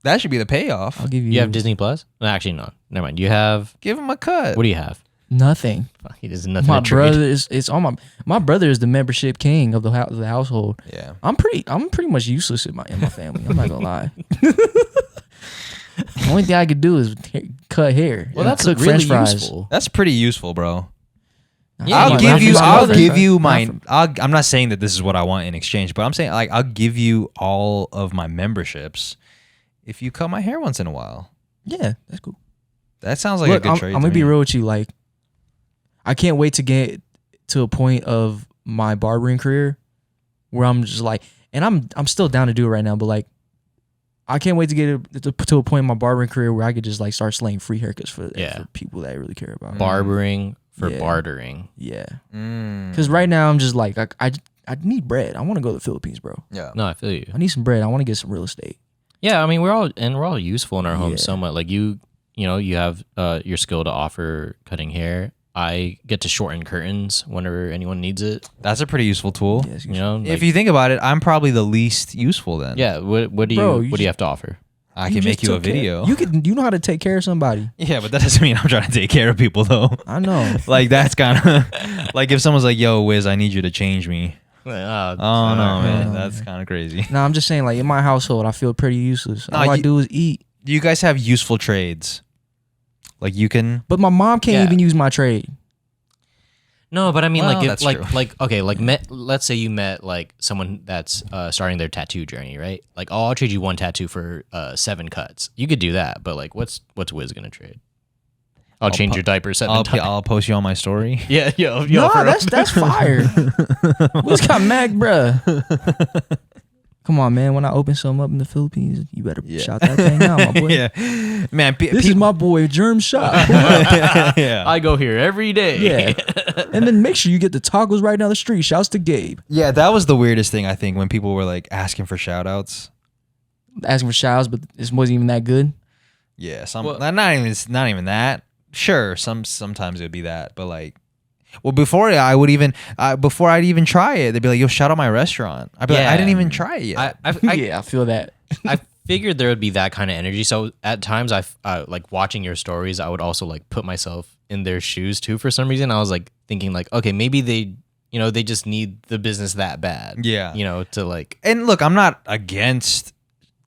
That should be the payoff. I'll give you. You have Disney Plus? No, actually, no. Never mind. You have. Give him a cut. What do you have? nothing. He does nothing My to trade. brother is it's on my brother is the membership king of the household. Yeah. I'm pretty much useless in my family. I'm not gonna lie. The only thing I could do is cut hair. Well, and that's cook really French fries. useful. That's pretty useful, bro. Yeah, I'll you give might you. have to I'll sponsor. give you my. Not I'm not saying that this is what I want in exchange, but I'm saying like I'll give you all of my memberships if you cut my hair once in a while. Yeah, that's cool. That sounds like Look, a good I'm trade. gonna to be me. real with you. Like, I can't wait to get to a point of my barbering career where I'm just like, and I'm still down to do it right now, but like, I can't wait to get to a point in my barbering career where I could just like start slaying free haircuts for people that I really care about. Barbering for Yeah. bartering. Yeah, Mm. because right now I'm just like I need bread. I want to go to the Philippines, bro. Yeah. No, I feel you. I need some bread. I want to get some real estate. Yeah, I mean we're all useful in our homes Yeah. so much. Like you have your skill to offer cutting hair. I get to shorten curtains whenever anyone needs it. That's a pretty useful tool. Yes, You know, If like, you think about it, I'm probably the least useful then. yeah. What do you Bro, what do you have to offer? I can make just you a took care- video. You know how to take care of somebody. Yeah, but that doesn't mean I'm trying to take care of people though. I know. Like that's kind of like if someone's like, "Yo, Wiz, I need you to change me." Oh no, man, no, that's man. kind of crazy. No, I'm just saying, like in my household, I feel pretty useless. No, All I you- do is eat. You guys have useful trades. Like you can. But my mom can't Yeah. even use my trade. No, but I mean, Well, like, that's if, true. like, okay, like, let's say you met like someone that's starting their tattoo journey, right? Like, oh, I'll trade you one tattoo for 7 cuts. You could do that, but like, what's Wiz gonna trade? I'll change your diaper 7 times. I'll post you on my story. Yeah, yo, No, for real. that's fire. What's got Mac, bruh? Come on, man. When I open something up in the Philippines, you better shout that thing out, my boy. Yeah, man. This is my boy Jerm Shop. yeah. I go here every day. Yeah. And then make sure you get the tacos right down the street. Shouts to Gabe. Yeah, that was the weirdest thing I think when people were like asking for shout outs. Asking for shouts, but this wasn't even that good. Yeah, Well- not even that. Sure, sometimes it would be that, but like, well, before I'd even try it, they'd be like, "Yo, shout out my restaurant." I'd be like, Yeah. "I didn't even try it yet." Yeah, I feel that. I figured there would be that kind of energy. So at times, I like watching your stories. I would also like put myself in their shoes too. For some reason, I was like thinking like, okay, maybe they just need the business that bad. Yeah. To like. And look, I'm not against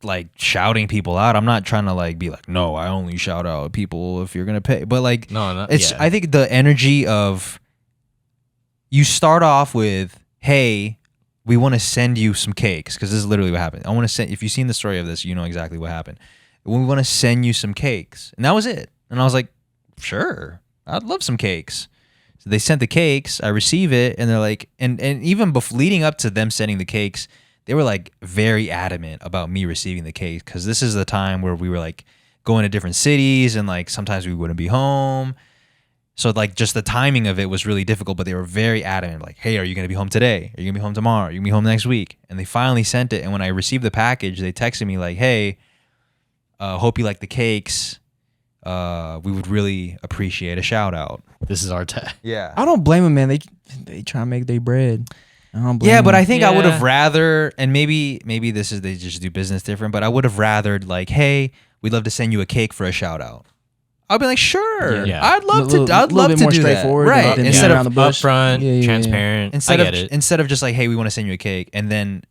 like shouting people out. I'm not trying to like be like, "No, I only shout out people if you're gonna pay." But like, No, it's yeah. I think the energy of you start off with, "Hey, we want to send you some cakes," because this is literally what happened. I want to send. If you've seen the story of this, you know exactly what happened. We want to send you some cakes, and that was it. And I was like, "Sure, I'd love some cakes." So they sent the cakes. I receive it, and they're like, and even leading up to them sending the cakes, they were like very adamant about me receiving the cake because this is the time where we were like going to different cities and like sometimes we wouldn't be home. So like just the timing of it was really difficult, but they were very adamant, like, "Hey, are you gonna be home today? Are you gonna be home tomorrow? Are you gonna be home next week?" And they finally sent it. And when I received the package, they texted me like, "Hey, hope you like the cakes. We would really appreciate a shout out." This is our tag. Yeah. I don't blame them, man. They try to make their bread. I don't blame Yeah, but them. I think I would have Yeah. rather, and maybe this is they just do business different, but I would have rather like, "Hey, we'd love to send you a cake for a shout out." I'll be like, "Sure, Yeah. I'd love to. I'd little love bit to more do that." straightforward Right? than Instead around of the bush. Upfront, Yeah, yeah, yeah. transparent. instead I of get it. instead of just like, "Hey, we want to send you a cake," and then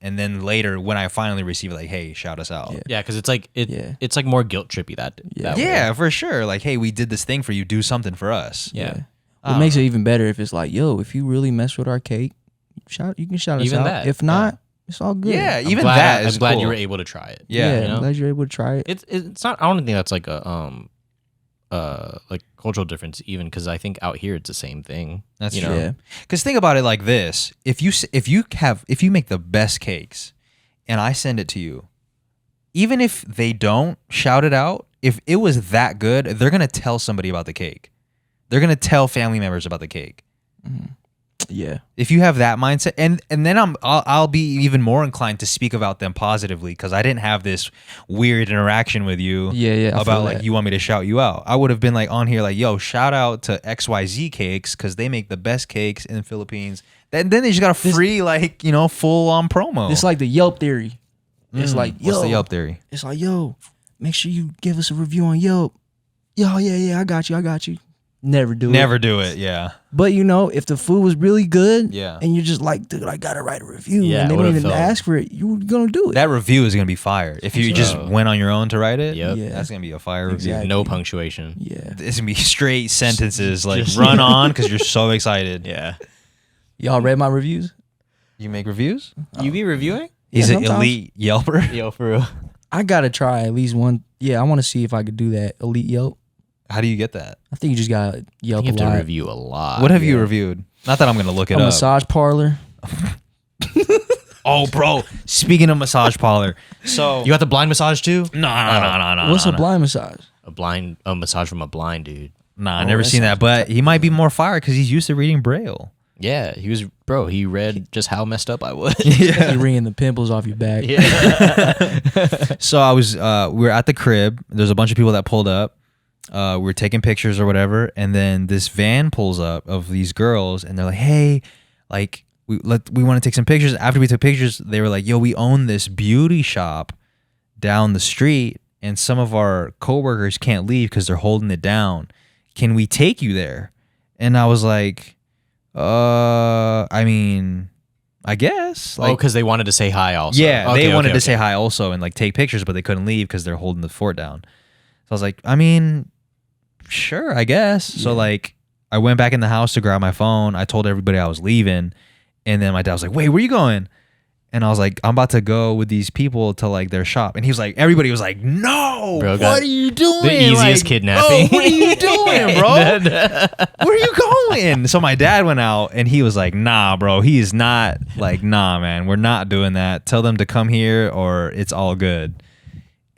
later when I finally receive it, like, "Hey, shout us out." Yeah. Yeah, because it's like Yeah. it's like more guilt trippy that way. Yeah, for sure. Like, "Hey, we did this thing for you. Do something for us." Yeah. What makes it even better if it's like, yo, if you really mess with our cake, you can shout us Even out. that, If not, it's all good. Yeah, I'm even glad, that I'm is glad you cool. were able to try it. Yeah, Yeah, you know? I'm glad you're able to try it. It's not. I don't think that's like a like cultural difference even, because I think out here it's the same thing. That's you true. know? Yeah. Because think about it like this: if you make the best cakes, and I send it to you, even if they don't shout it out, if it was that good, they're gonna tell somebody about the cake. They're gonna tell family members about the cake. Yeah. If you have that mindset, and then I'll be even more inclined to speak about them positively because I didn't have this weird interaction with you. Yeah, I about feel like that. you want me to shout you out. I would have been like on here like, yo, shout out to XYZ Cakes because they make the best cakes in the Philippines. Then they just got a free full on promo. It's like the Yelp theory. It's like, yo, what's the Yelp theory? It's like, yo, make sure you give us a review on Yelp. Yo, yeah, I got you. Never do it. Never do it. Yeah. But if the food was really good, Yeah. and you're just like, dude, I gotta write a review, Yeah, and they I don't would've even felt- ask for it, you're gonna do it. That review is gonna be fire. If you just Bro. went on your own to write it, Yep. Yeah. that's gonna be a fire review. Exactly. No punctuation. Yeah. It's gonna be straight sentences like Just- run on because you're so excited. Yeah. Y'all read my reviews? You make reviews? You be reviewing? He's Yeah, an sometimes. elite Yelper. Yo, for real. I gotta try at least one. Yeah, I want to see if I could do that. Elite Yelp. How do you get that? I think you just gotta You Yelp a have to lot. review a lot. What have you reviewed? Not that I'm gonna look it A up. massage parlor. Oh, bro. Speaking of massage parlor, so You got the blind massage too? no. What's a blind massage? A massage from a blind dude. Nah, I Oh, never that seen that, sounds but he might be more fire because he's used to reading Braille. Yeah, he read just how messed up I was. You're wringing the pimples off your back. So I was, we were at the crib. There's a bunch of people that pulled up. We were taking pictures or whatever, and then this van pulls up of these girls, and they're like, "Hey, like we want to take some pictures." After we took pictures, they were like, "Yo, we own this beauty shop down the street, and some of our coworkers can't leave because they're holding it down. Can we take you there?" And I was like, I mean, I guess. Like, because they wanted to say hi also. yeah, Okay, they wanted to okay. say hi also and like take pictures, but they couldn't leave because they're holding the fort down. So I was like, I mean, sure, I guess. So like, I went back in the house to grab my phone. I told everybody I was leaving, and then my dad was like, "Wait, where you going?" And I was like, "I'm about to go with these people to like their shop." And he was like, everybody was like, "No, Bro, what got are you doing? the easiest Like, kidnapping. Oh, what are you doing, bro? Where are you going?" So my dad went out and he was like, "Nah, bro, he is not like, nah, man, we're not doing that. Tell them to come here or it's all good."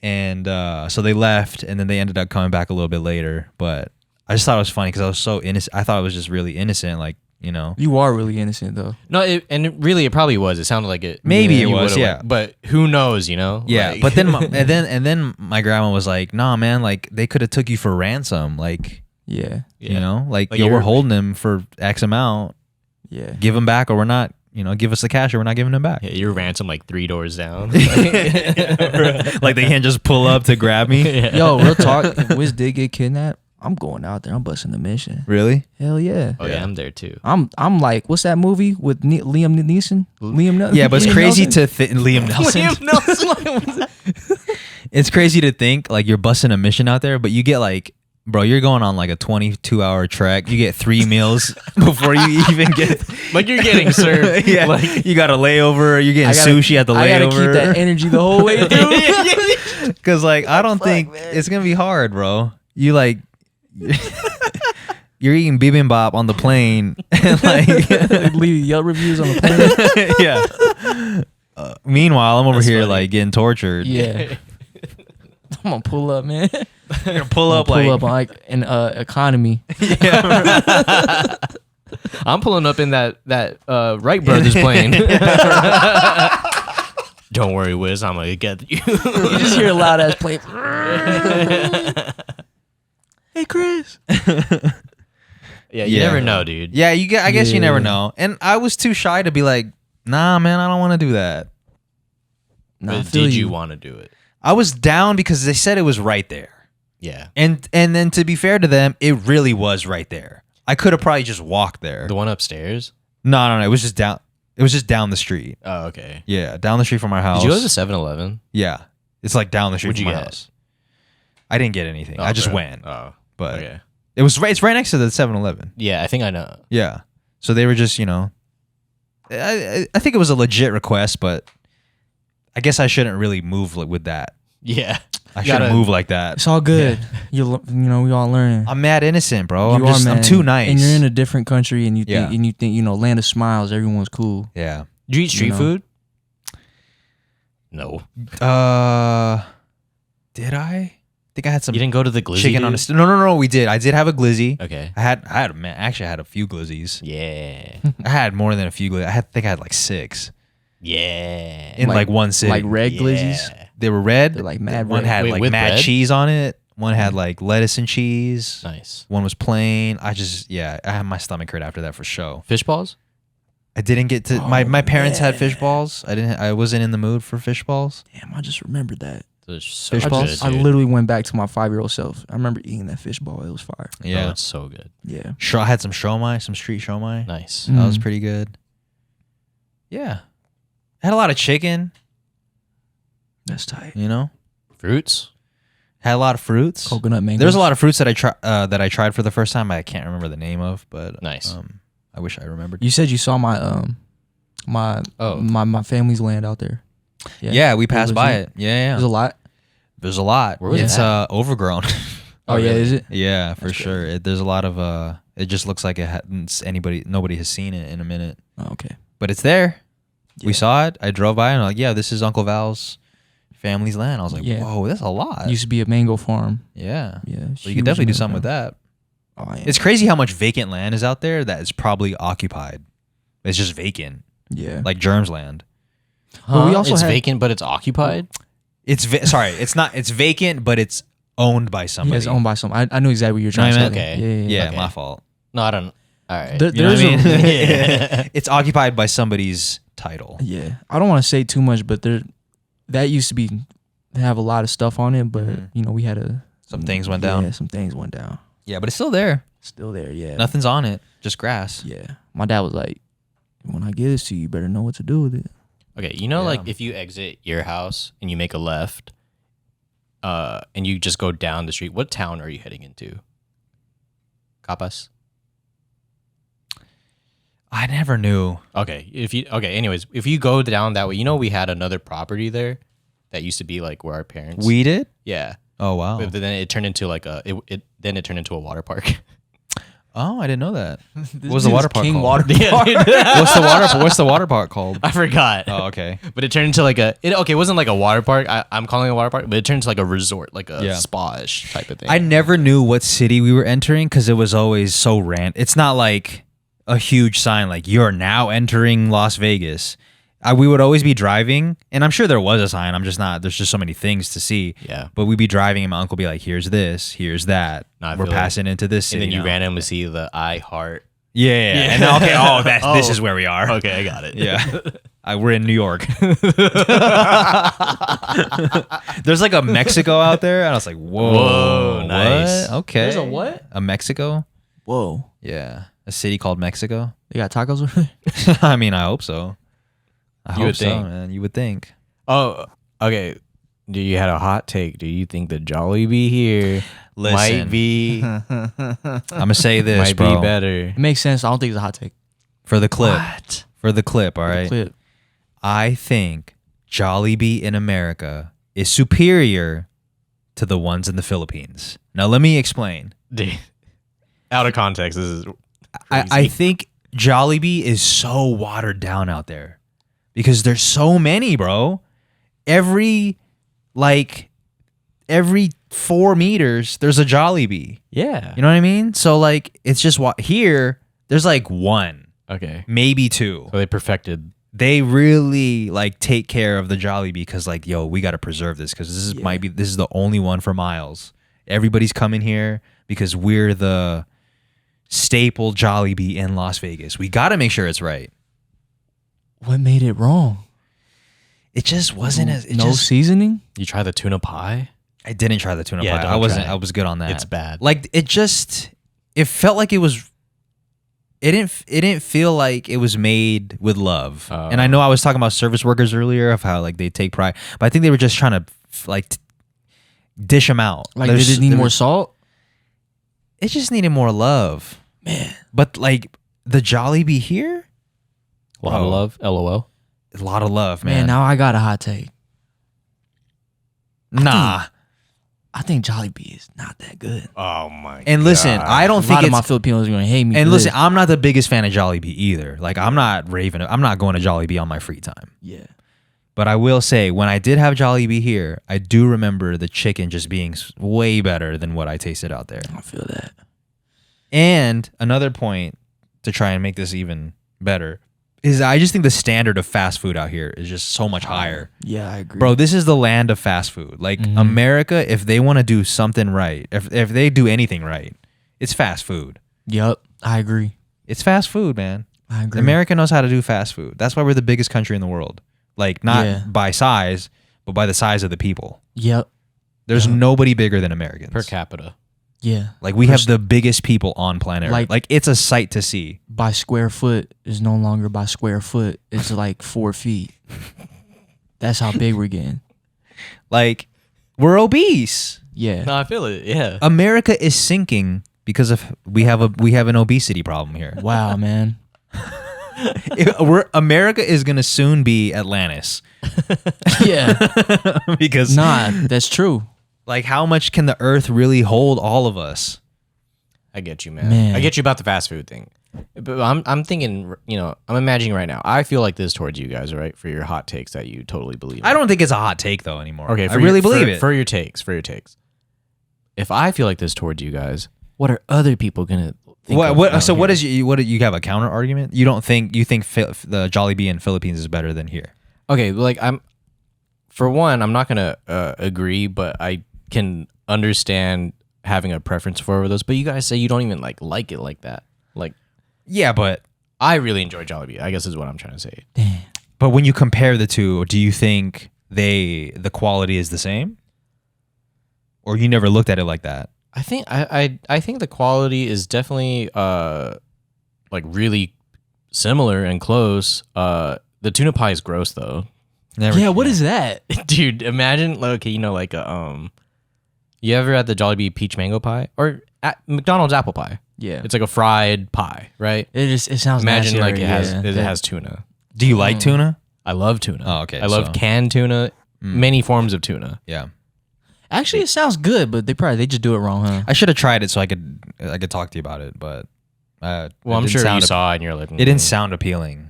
And so they left, and then they ended up coming back a little bit later. But I just thought it was funny because I was so innocent. I thought it was just really innocent, like, you know. You are really innocent though. No, it probably was. It sounded like it. Maybe you it was, would've yeah. went, but who knows? You know. Yeah, Like- but then and then my grandma was like, "Nah, man, like they could have took you for ransom, like Yeah. you know, like Like yo, we're you're- holding him for X amount, Yeah. give him back, or we're not, you know, give us the cash, or we're not giving him back." Yeah, you're ransom like 3 doors down. Like they can't just pull up to grab me. Yo, real talk. If Wiz did get kidnapped, I'm going out there. I'm busting the mission. Really? Hell yeah. Oh yeah, I'm there too. I'm like, what's that movie with Liam Neeson? Yeah, but it's Liam crazy Nelson? to Liam Nelson. Nelson. It's crazy to think like you're busting a mission out there, but you get like, bro, you're going on like a 22-hour trek. You get 3 meals before you even get. Like you're getting served. Yeah, Like, you got a layover. You're getting sushi at the I gotta keep layover. that energy the whole way through. Because like I don't think it's gonna be hard, bro. You like you're eating bibimbap on the plane, and like Leave Yelp reviews on the plane. yeah. Meanwhile, I'm over That's here funny. like getting tortured. Yeah. I'm gonna pull up, man. You're gonna pull up Pull like up on like an economy. I'm pulling up in that Wright Brothers plane. Don't worry, Wiz. I'm gonna get you. You just hear a loud ass plane. Hey, Chris. Yeah, you never know, dude. Yeah, you get. I guess you never Yeah. know. And I was too shy to be like, nah, man, I don't want to do that. Nah, I But feel did you you. want to do it? I was down because they said it was right there. Yeah. And then to be fair to them, it really was right there. I could have probably just walked there. The one upstairs? No. It was just down. It was just down the street. Oh, okay. Yeah, down the street from our house. Did you go to the 7-Eleven? Yeah, it's like down the street What'd from you my get? house. I didn't get anything. Oh, I just bro. went. Oh, But okay. it was right. It's right next to the 7-Eleven. Yeah, I think I know. Yeah. So they were just, you know, I think it was a legit request, but I guess I shouldn't really move with that. Yeah. I shouldn't move like that. It's all good. We all learning. I'm mad innocent, bro. You I'm too nice. And you're in a different country, and you think, land of smiles, everyone's cool. Yeah. Did you eat street food? No. Did I? I think I had some. You didn't go to the glizzy, chicken on a No, we did. I did have a glizzy. Okay. Actually, I had a few glizzies. Yeah. I had more than a few glizzies. I think I had like 6. Yeah. In like one sitting. Like red glizzies? They were red. They're like mad One red. had like mad bread? cheese on it. One had like lettuce and cheese. Nice. One was plain. I had my stomach hurt after that for show. Fish balls? I didn't get to my parents had fish balls. I wasn't in the mood for fish balls. Damn, I just remembered that. So Fish balls? I literally went back to my 5-year-old self. I remember eating that fish ball. It was fire. Yeah. Oh, it's so good. Yeah. I had some shomai, some street shomai. Nice. That was pretty good. Yeah. I had a lot of chicken. That's tight. Fruits? Had a lot of fruits. Coconut mango. There's a lot of fruits that I tried for the first time. I can't remember the name of, but Nice. I wish I remembered. You said you saw my family's land out there. Yeah, we passed by it. Yeah. There's a lot. There's a lot. Where was It's that? overgrown. Oh yeah, really? is it? Yeah, for sure. There's a lot of it just looks like nobody has seen it in a minute. Oh, okay. But it's there. Yeah. We saw it. I drove by and I'm like, yeah, this is Uncle Val's family's land. I was like, Yeah. whoa, that's a lot. Used to be a mango farm. Yeah. Yeah. So you could definitely do something with that. Oh, yeah. It's crazy how much vacant land is out there that is probably occupied. It's just vacant, Yeah. like Jerm's land. But we also it's had- vacant, but it's occupied? Sorry, it's not. It's vacant, but it's owned by somebody. Yeah, it's owned by some. I knew exactly what you were trying to Know say. what I mean? Yeah. Yeah, Okay. my fault. No, I don't. All right. There- You know what I There's mean? Yeah. It's occupied by somebody's title. Yeah. I don't want to say too much, but that used to have a lot of stuff on it, but we had Some things went down. Yeah, some things went down. Yeah, but it's still there. Still there, yeah. Nothing's on it. Just grass. Yeah. My dad was like, when I give this to you, you better know what to do with it. Okay, Yeah. like if you exit your house and you make a left, and you just go down the street, what town are you heading into? Capas? I never knew. Okay, anyways, if you go down that way, we had another property there that used to be like where our parents. We did? Yeah. Oh wow. But then it turned into like it turned into a water park. Oh, I didn't know that. What was the water park King called? Water Yeah, Park. dude. What's the water park called? I forgot. Oh, okay. But it turned into like it wasn't like a water park. I'm calling it a water park, but it turned into like a resort, like a spa-ish type of thing. I never knew what city we were entering because it was always so random. It's not like a huge sign like you're now entering Las Vegas. We would always be driving, and I'm sure there was a sign. I'm just not. There's just so many things to see. Yeah. But we'd be driving, and my uncle would be like, "Here's this, here's that. No, I We're feel passing into this city." and then you now." randomly see the I Heart. Yeah. And then, okay. Oh, this Oh. is where we are. Okay, I got it. Yeah. We're in New York. There's like a Mexico out there, and I was like, "Whoa, nice. what? Okay. There's a what? A Mexico? Whoa. Yeah, a city called Mexico. They got tacos over there? I mean, I hope so. I You hope would so, think. man. You would think. Oh, okay. Do you had a hot take? Do you think the Jollibee here might Listen, be I'm gonna say this, might bro. be better? It makes sense. I don't think it's a hot take. For the clip. What? For the clip, all right. Clip. I think Jollibee in America is superior to the ones in the Philippines. Now, let me explain. Dude, out of context, this is I crazy. think Jollibee is so watered down out there because there's so many, bro. Every 4 meters, there's a Jollibee. Yeah. You know what I mean? So like, it's just here. There's like 1, Okay. maybe 2. So they perfected. They really like take care of the Jollibee because like, yo, we got to preserve this because this is the only one for miles. Everybody's coming here because we're the staple Jollibee in Las Vegas. We got to make sure it's right. What made it wrong? It just wasn't as No seasoning? You try the tuna pie? I didn't try the tuna Yeah, pie. don't I wasn't. try it. I was good on that. It's bad. Like it felt like it was. It didn't feel like it was made with love. And I know I was talking about service workers earlier of how like they take pride, but I think they were just trying to dish them out. Like, did it need more salt? It just needed more love, Man. But like the Jollibee here, A lot of love. LOL. a lot of love, Man, man. now I got a hot take. Nah, I think Jollibee is not that good. Oh my! And listen, I don't A think lot of it's. my Filipinos are gonna hate me. And for listen, this. I'm not the biggest fan of Jollibee either. Like, I'm not going to Jollibee on my free time. Yeah. But I will say, when I did have Jollibee here, I do remember the chicken just being way better than what I tasted out there. I feel that. And another point to try and make this even better is I just think the standard of fast food out here is just so much higher. Yeah, I agree. Bro, this is the land of fast food. Like, America, if they want to do something right, if they do anything right, it's fast food. Yep, I agree. It's fast food, man. I agree. America knows how to do fast food. That's why we're the biggest country in the world. Like, not by size, but by the size of the people. Yep. There's nobody bigger than Americans. per capita. Yeah. Like, we have the biggest people on planet Earth. Like, it's a sight to see. By square foot is no longer by square foot. It's like 4 feet. That's how big we're getting. Like, we're obese. Yeah. No, I feel it. Yeah. America is sinking because of we have an obesity problem here. Wow, man. America is gonna soon be Atlantis. Yeah. Because That's true. like, how much can the earth really hold all of us? I get you, man. Man. I get you about the fast food thing. But I'm thinking, I'm imagining right now. I feel like this towards you guys, right? For your hot takes that you totally believe in. I don't think it's a hot take though anymore. Okay, I really believe it. For your takes. If I feel like this towards you guys, what are other people gonna think? What do you have a counter argument? You think the Jollibee in Philippines is better than here? Okay, like I'm not gonna agree, but I can understand having a preference for those. But you guys say you don't even like it like that. Like, Yeah, but I really enjoy Jollibee, I guess is what I'm trying to say. Damn. but when you compare the two, do you think the quality is the same? Or you never looked at it like that? I think I think the quality is definitely like really similar and close. The tuna pie is gross though. Yeah, what is that? Dude, imagine okay, you ever had the Jollibee peach mango pie or at McDonald's apple pie? Yeah. It's like a fried pie, right? It sounds Imagine nasty like already, it has tuna. Do you like tuna? I love tuna. Oh, okay, I love so- canned tuna, many forms of tuna. Yeah. Actually, it sounds good, but they just do it wrong, huh? I should have tried it so I could talk to you about it, but Well, it I'm didn't sure you sound saw it and you're like, it didn't sound appealing.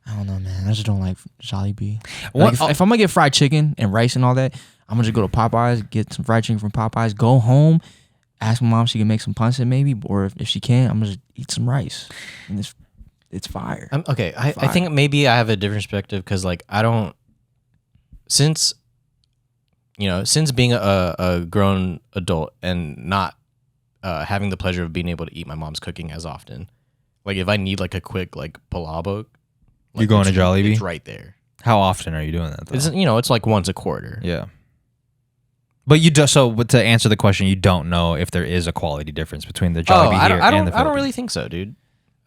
I don't know, man. I just don't like Jollibee. What- Like, if I'm gonna get fried chicken and rice and all that, I'm gonna just go to Popeyes, get some fried chicken from Popeyes, go home, ask my mom if she can make some pancit maybe, or if she can't, I'm gonna just eat some rice. And it's fire. Okay, I think maybe I have a different perspective because like I don't since being a grown adult and not having the pleasure of being able to eat my mom's cooking as often. Like if I need like a quick like palabok, You're going to Jollibee? It's right there. How often are you doing that though? It's like once a quarter. Yeah. But but to answer the question, you don't know if there is a quality difference between the Jollibee here and the Philippines. I don't really think so, dude.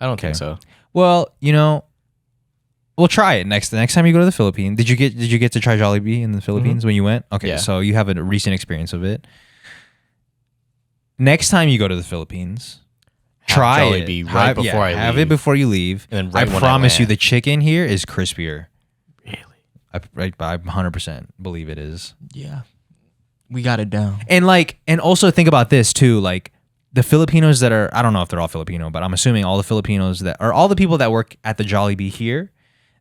I don't think so. Well, we'll try it next time you go to the Philippines. Did you get to try Jollibee in the Philippines when you went? Okay, Yeah. so you have a recent experience of it. Next time you go to the Philippines, try Jollibee it. right before I have leave. it before you leave. And then right I when I promise you, land. the chicken here is crispier. Really? I 100% believe it is. Yeah. We got it down. And also think about this too, like the Filipinos that are, I don't know if they're all Filipino, but I'm assuming all the Filipinos all the people that work at the Jollibee here,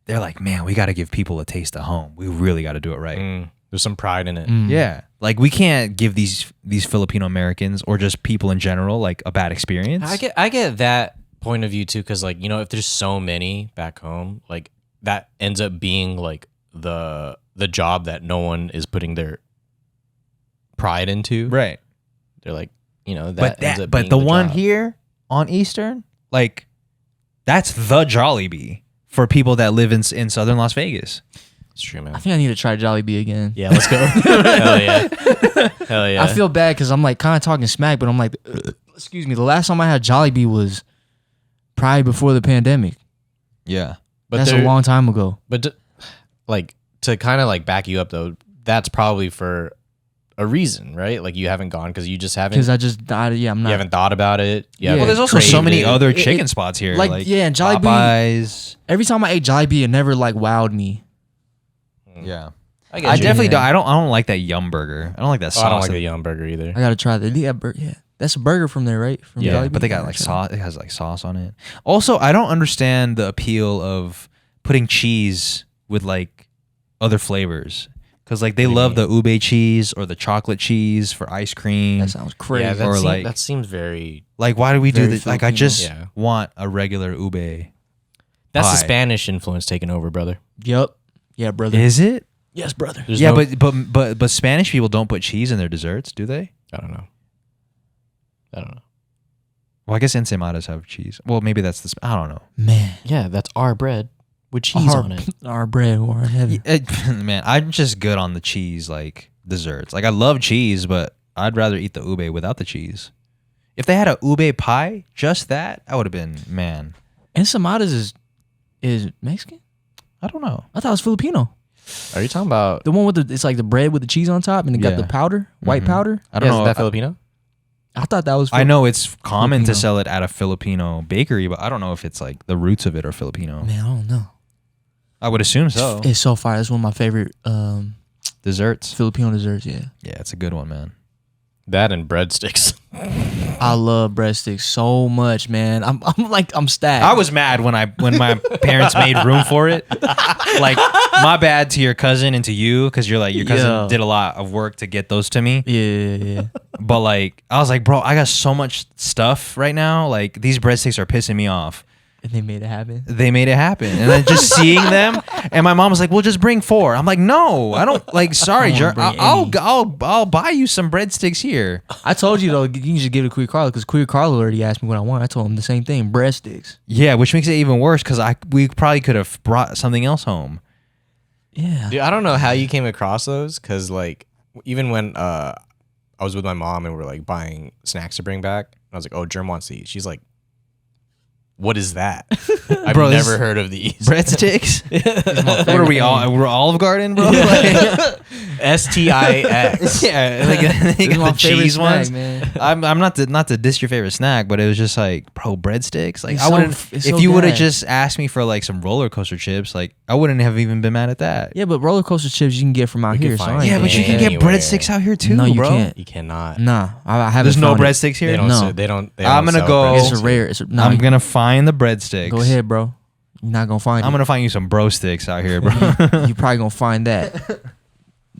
they're like, man, we got to give people a taste of home. We really got to do it right. There's some pride in it. Yeah. Like we can't give these Filipino Americans or just people in general like a bad experience. I get that point of view too, because like if there's so many back home, like that ends up being like the job that no one is putting their pride into. Right. They're like that. ends up but being the one job. here on Eastern, like that's the Jollibee for people that live in southern Las Vegas. It's true, man. I think I need to try Jollibee again. Yeah, let's go. Hell yeah. I feel bad because I'm like kind of talking smack, but I'm like, excuse me. The last time I had Jollibee was probably before the pandemic. Yeah. but That's a long time ago. But to kind of like back you up though, that's probably for a reason, right? Like you haven't gone because you just haven't. Because I just died. Yeah, I'm you not. haven't thought about it. Yeah. Well, there's also so craved many it. other It- chicken it- spots here. like, yeah, and Jollibee- Popeyes. Every time I ate Jollibee, it never like wowed me. Yeah. I I you. definitely don't. I don't like that Yum Burger. I don't like that sauce. I don't like the Yum Burger either. I gotta try that. Yeah, that's a burger from there, right? From Yeah, Jollibee? but they got like sauce. It has like sauce on it. Also, I don't understand the appeal of putting cheese with like other flavors. Because like they love the ube cheese or the chocolate cheese for ice cream. That sounds crazy. Yeah, Or like- that seems very. Like, why do we do Very this? Like, I Filipino. just Yeah. want a regular ube. That's the pie. Spanish influence taking over, brother. Yep. Yeah, brother. Is it? Yes, brother. There's Yeah, no- but Spanish people don't put cheese in their desserts, do they? I don't know. Well, I guess ensaimadas have cheese. Well, maybe that's the. I don't know. Man. Yeah, that's our bread with cheese our, on it. Our bread or heaven. Man, I'm just good on the cheese like desserts. Like I love cheese, but I'd rather eat the ube without the cheese. If they had a ube pie, just that, I would have been man. Ensaimadas is Mexican? I don't know. I thought it was Filipino. Are you talking about? The one with it's like the bread with the cheese on top and it got Yeah. the powder, white powder. I don't Is know. that Filipino? I thought that was I know it's common to Filipino. sell it at a Filipino bakery, but I don't know if it's like the roots of it are Filipino. Man, I don't know. I would assume so. It's so fire. It's one of my favorite Desserts. Filipino desserts, yeah. Yeah, it's a good one, man. That and breadsticks. I love breadsticks so much, man. I'm stacked. I was mad when my parents made room for it. Like, my bad to your cousin and to you, because you're like your cousin Yeah. did a lot of work to get those to me. Yeah. But like, I was like, bro, I got so much stuff right now. Like, these breadsticks are pissing me off. And they made it happen. They made it happen, and then just seeing them, and my mom was like, "Well, just bring 4." I'm like, "No, I don't like. Sorry, I don't Jer- wanna bring I'll buy you some breadsticks here." I told you though, you can just give it to Queer Carlo because Queer Carlo already asked me what I want. I told him the same thing, breadsticks. Yeah, which makes it even worse because we probably could have brought something else home. Yeah. Dude, I don't know how you came across those, because like even when I was with my mom and we're like buying snacks to bring back, I was like, "Oh, Jerm wants these." She's like, "What is that?" I've Bro, this- never heard of these. Breadsticks? What are we all? We're Olive Garden, bro. Like, STIX. yeah, like they This is my got the favorite cheese snack, ones. man. I'm not to diss your favorite snack, but it was just like, bro, breadsticks. Like It's I so- wouldn't it's if so you would have good. just asked me for like some roller coaster chips. Like I wouldn't have even been mad at that. Yeah, but roller coaster chips you can get from out We can here. So find I ain't Yeah, but you can get Anywhere. breadsticks out here too, No, you bro. can't. You cannot. Nah, I haven't. There's no found it. breadsticks here. They don't. No. They don't. They I'm don't gonna sell go- breadsticks It's a rare. It's a, nah, I'm gonna find the breadsticks. go ahead, bro. You're not gonna find I'm it. gonna find you some bro sticks out here, bro. You probably gonna find that.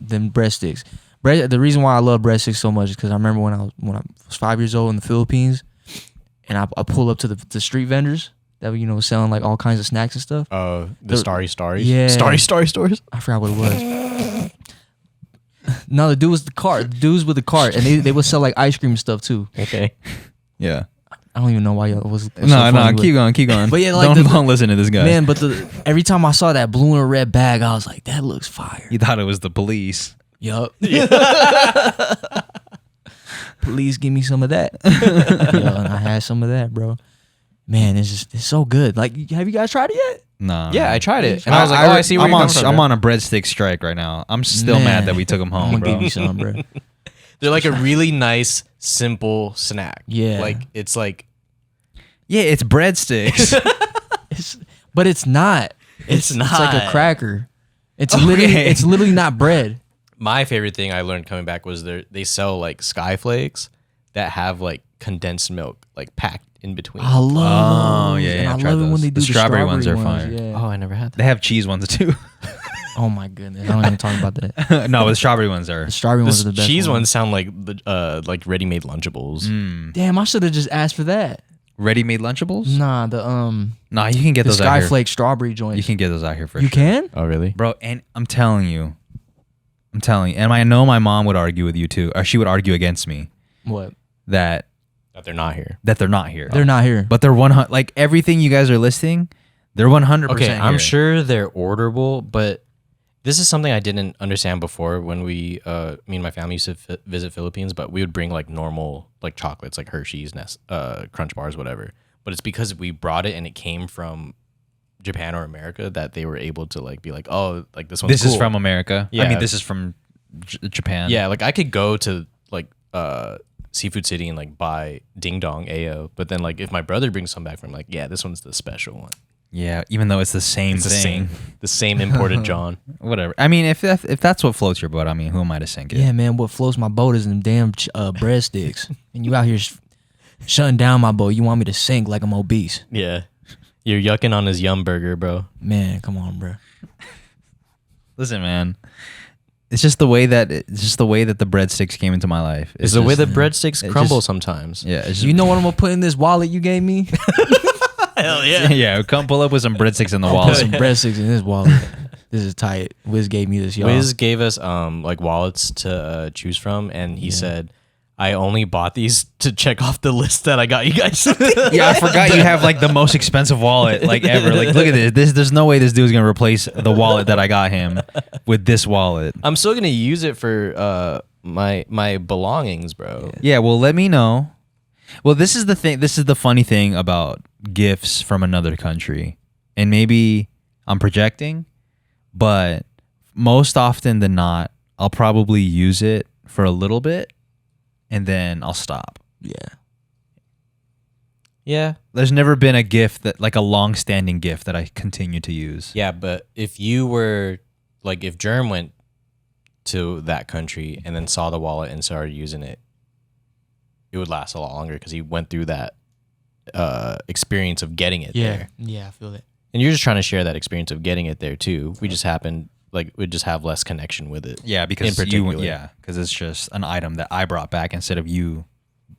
Them breadsticks. The reason why I love breadsticks so much is because I remember when I was 5 years old in the Philippines, and I pull up to the street vendors that were selling like all kinds of snacks and stuff. The starry starries. Yeah. Starry stores. I forgot what it was. No, the dude was the cart. The dudes with the cart, and they would sell like ice cream and stuff too. Okay. Yeah. I don't even know why y'all was. so No, funny, but- keep going. But yeah, like don't listen to this guy. Man, but every time I saw that blue and red bag, I was like, that looks fire. You thought it was the police. Yup. Please give me some of that. Yo, and I had some of that, bro. Man, it's so good. Like, have you guys tried it yet? Nah. Yeah, I tried it, and I was like, "Oh, I see where I'm you're on. coming from." I'm on a breadstick strike right now. I'm still Man, mad that we took them I'm home, gonna bro. give you some, bro. They're like a really nice, simple snack. Yeah. Like it's like Yeah, it's breadsticks. But it's not. It's like a not. cracker. It's Okay. literally not bread. my favorite thing I learned coming back was they sell like sky flakes that have like condensed milk like packed in between. I love. Oh, yeah, and yeah, I I've tried love it when those. they do The the strawberry ones are ones, fire. Yeah. Oh, I never had They that. have cheese ones too. Oh my goodness, I don't even talk about that. No, the strawberry ones are. The strawberry ones are the best. Cheese ones sound like like ready-made Lunchables. Damn, I should have just asked for that. Ready-made Lunchables? Nah, the Nah, you can get the those out here. Skyflake strawberry joint. You can get those out here for You sure. can? Oh, really? Bro, and I'm telling you, and I know my mom would argue with you too, or she would argue against me What? that That they're not here. they're not here. They're not here. But they're 100. Like everything you guys are listing, they're 100%. Okay, I'm here. sure they're orderable, but this is something I didn't understand before when me and my family used to visit Philippines, but we would bring like normal like chocolates, like Hershey's, Crunch Bars, whatever. But it's because we brought it and it came from Japan or America that they were able to like be like, oh, like this one's This is cool. from America. I Yeah. mean, this is from Japan. Yeah, like I could go to like Seafood City and like buy Ding Dong Ayo, but then like if my brother brings some back from, like, yeah, this one's the special one. Yeah, even though it's the same It's thing. the same imported John. Whatever. I mean, if that's what floats your boat, I mean, who am I to sink it? Yeah, man. What floats my boat is them damn breadsticks, and you out here shutting down my boat. You want me to sink like I'm obese? Yeah. You're yucking on his Yum Burger, bro. Man, come on, bro. Listen, man. It's just the way that the breadsticks came into my life. It's the way just- the breadsticks it crumble just- sometimes. Yeah, it's just, You know what I'm gonna put in this wallet you gave me? Hell yeah. Come pull up with some breadsticks in the Put wallet. some breadsticks in this wallet. This is tight. Wiz gave me this, y'all. Wiz gave us like wallets to choose from, and he said, "I only bought these to check off the list that I got you guys." Yeah, I forgot you have like the most expensive wallet like ever. Like, look at this. There's no way this dude's gonna replace the wallet that I got him with this wallet. I'm still gonna use it for my belongings, bro. Yeah, well, let me know. Well, this is the thing. This is the funny thing about gifts from another country, and maybe I'm projecting, but most often than not, I'll probably use it for a little bit, and then I'll stop. Yeah. Yeah, There's never been a gift that like a long-standing gift that I continue to use. yeah, but if you were like, if Jerm went to that country and then saw the wallet and started using it, it would last a lot longer because he went through that experience of getting it Yeah. there. Yeah, I feel that. And you're just trying to share that experience of getting it there too. We just happen like we just have less connection with it. Yeah, because In particular. because it's just an item that I brought back instead of you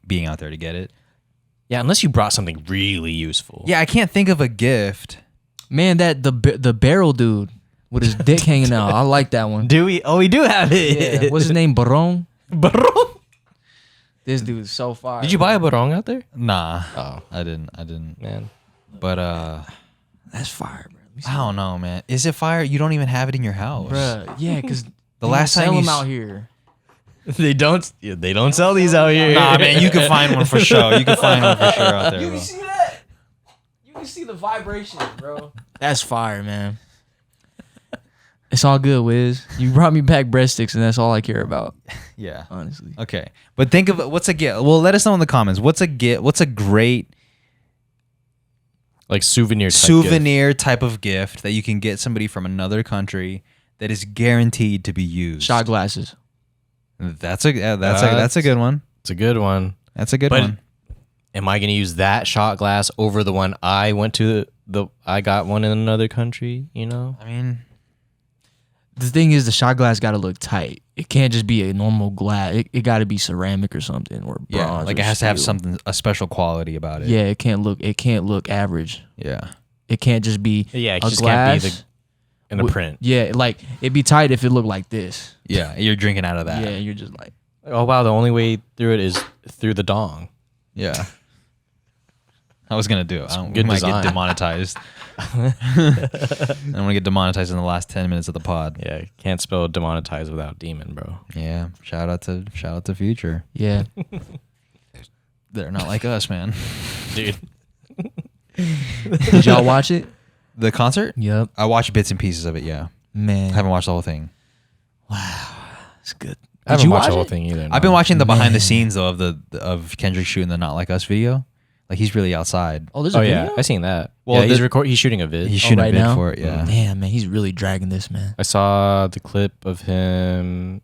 being out there to get it. Yeah, unless you brought something really useful. Yeah, I can't think of a gift. Man, that the barrel dude with his dick hanging out. I like that one. Do we? Oh, we do have it. Yeah. What's his name? Barong? Barong? This dude is so fire. Did you buy a barong out there? Nah, Oh, I didn't. man. But That's fire, bro. Let me see. I don't know, man. Is it fire? You don't even have it in your house. Bruh, yeah, because The last time sell you them s- out here. They don't sell these out here. Nah, man, you can find one for sure. You can find one for sure out there, bro. see that? You can see the vibration, bro. That's fire, man. It's all good, Wiz. You brought me back breadsticks, and that's all I care about, Yeah. honestly. Okay, but think of what's a gift. Well, let us know in the comments. What's a gift? What's a great Like souvenir. type of gift that you can get somebody from another country that is guaranteed to be used? Shot glasses. That's a good one. It's a good one. That's a good But- one. Am I gonna use that shot glass over the one I went to? I got one in another country. You know. I mean, The thing is, the shot glass got to look tight. It can't just be a normal glass. It got to be ceramic or something, or bronze. yeah, like or it has to have steel. a special quality about it. Yeah, it can't look average. Yeah. It can't just be Yeah, it a just glass. can't be in the print. Yeah, like it'd be tight if it looked like this. Yeah, you're drinking out of that. Yeah, you're just like, Oh wow, the only way through it is through the dong. Yeah. I was gonna do it. I Good might design. get demonetized. I'm gonna get demonetized in the last 10 minutes of the pod. Yeah, can't spell demonetize without demon, bro. Yeah. Shout out to Future. yeah. They're not like us, man. Dude. Did y'all watch it? The concert? Yep. I watched bits and pieces of it. Yeah. Man, I haven't watched the whole thing. it's good. I haven't you watched watch the whole it? thing either. I've been no. watching the behind the Man. scenes though of Kendrick shooting the Not Like Us video. Like he's really outside. Oh, there's a Oh video? yeah, I seen that. Well, Well, he's shooting a vid. He's shooting right a vid now? for it. Yeah. Damn, man, he's really dragging this, man. I saw the clip of him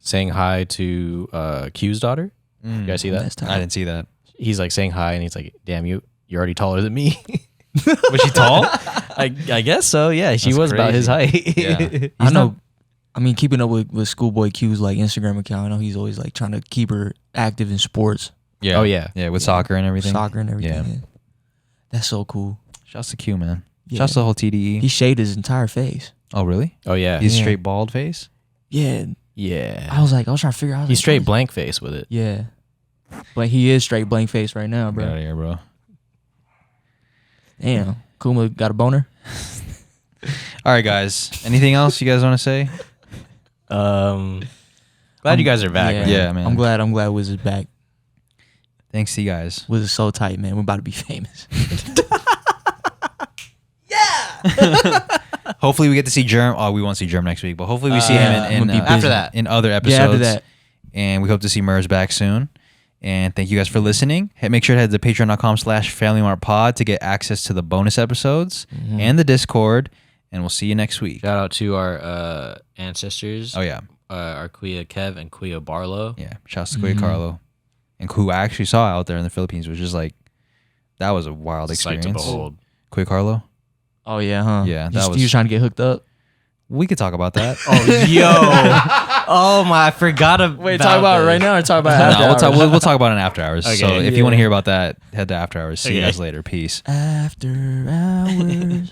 saying hi to Q's daughter. You guys see that? That's tight. I didn't see that. He's like saying hi, and he's like, "Damn, you're already taller than me." Was she tall? I guess so. Yeah, she That's was about his height. Yeah. I know. I mean, keeping up with Schoolboy Q's like Instagram account, I know he's always like trying to keep her active in sports, Yeah. Oh, yeah. Yeah, with soccer and everything. soccer and everything. Yeah. Yeah. That's so cool. Shouts to Q, man. Yeah. Shouts to the whole TDE. He shaved his entire face. Oh, really? Oh yeah. He's Yeah. straight bald face? Yeah. yeah. I was trying to figure out. He's straight blank face with it. Yeah. But he is straight blank face right now, Get out bro. of here, bro. Damn. Kuma got a boner? All right, guys. Anything else you guys want to say? Glad you guys are back. Man. Yeah, man. I'm glad Wiz is back. Thanks to you guys. Wiz is so tight, man. We're about to be famous. Hopefully we get to see Jerm. Oh, we won't see Jerm next week, but hopefully we see him I'm gonna be busy. After that. in other episodes. Yeah, after that. And we hope to see Merz back soon. And thank you guys for listening. Make sure to head to patreon.com/Family Mart Pod to get access to the bonus episodes and the Discord. And we'll see you next week. Shout out to our ancestors. Oh, yeah. Our Kuya Kev and Kuya Barlow. Yeah. Shouts to Kuya Carlo. And who I actually saw out there in the Philippines, which is like, that was a wild Sight experience. to behold. Kuya Carlo? Oh yeah, huh? Yeah, You that was. was trying to get hooked up. We could talk about that. Oh, yo. Oh, my. I forgot about Wait, talk about it this. right now or talk about No, after hours? we'll talk about it in after hours. Okay. So if you want to hear about that, head to after hours. See you Okay. guys later. Peace. After hours.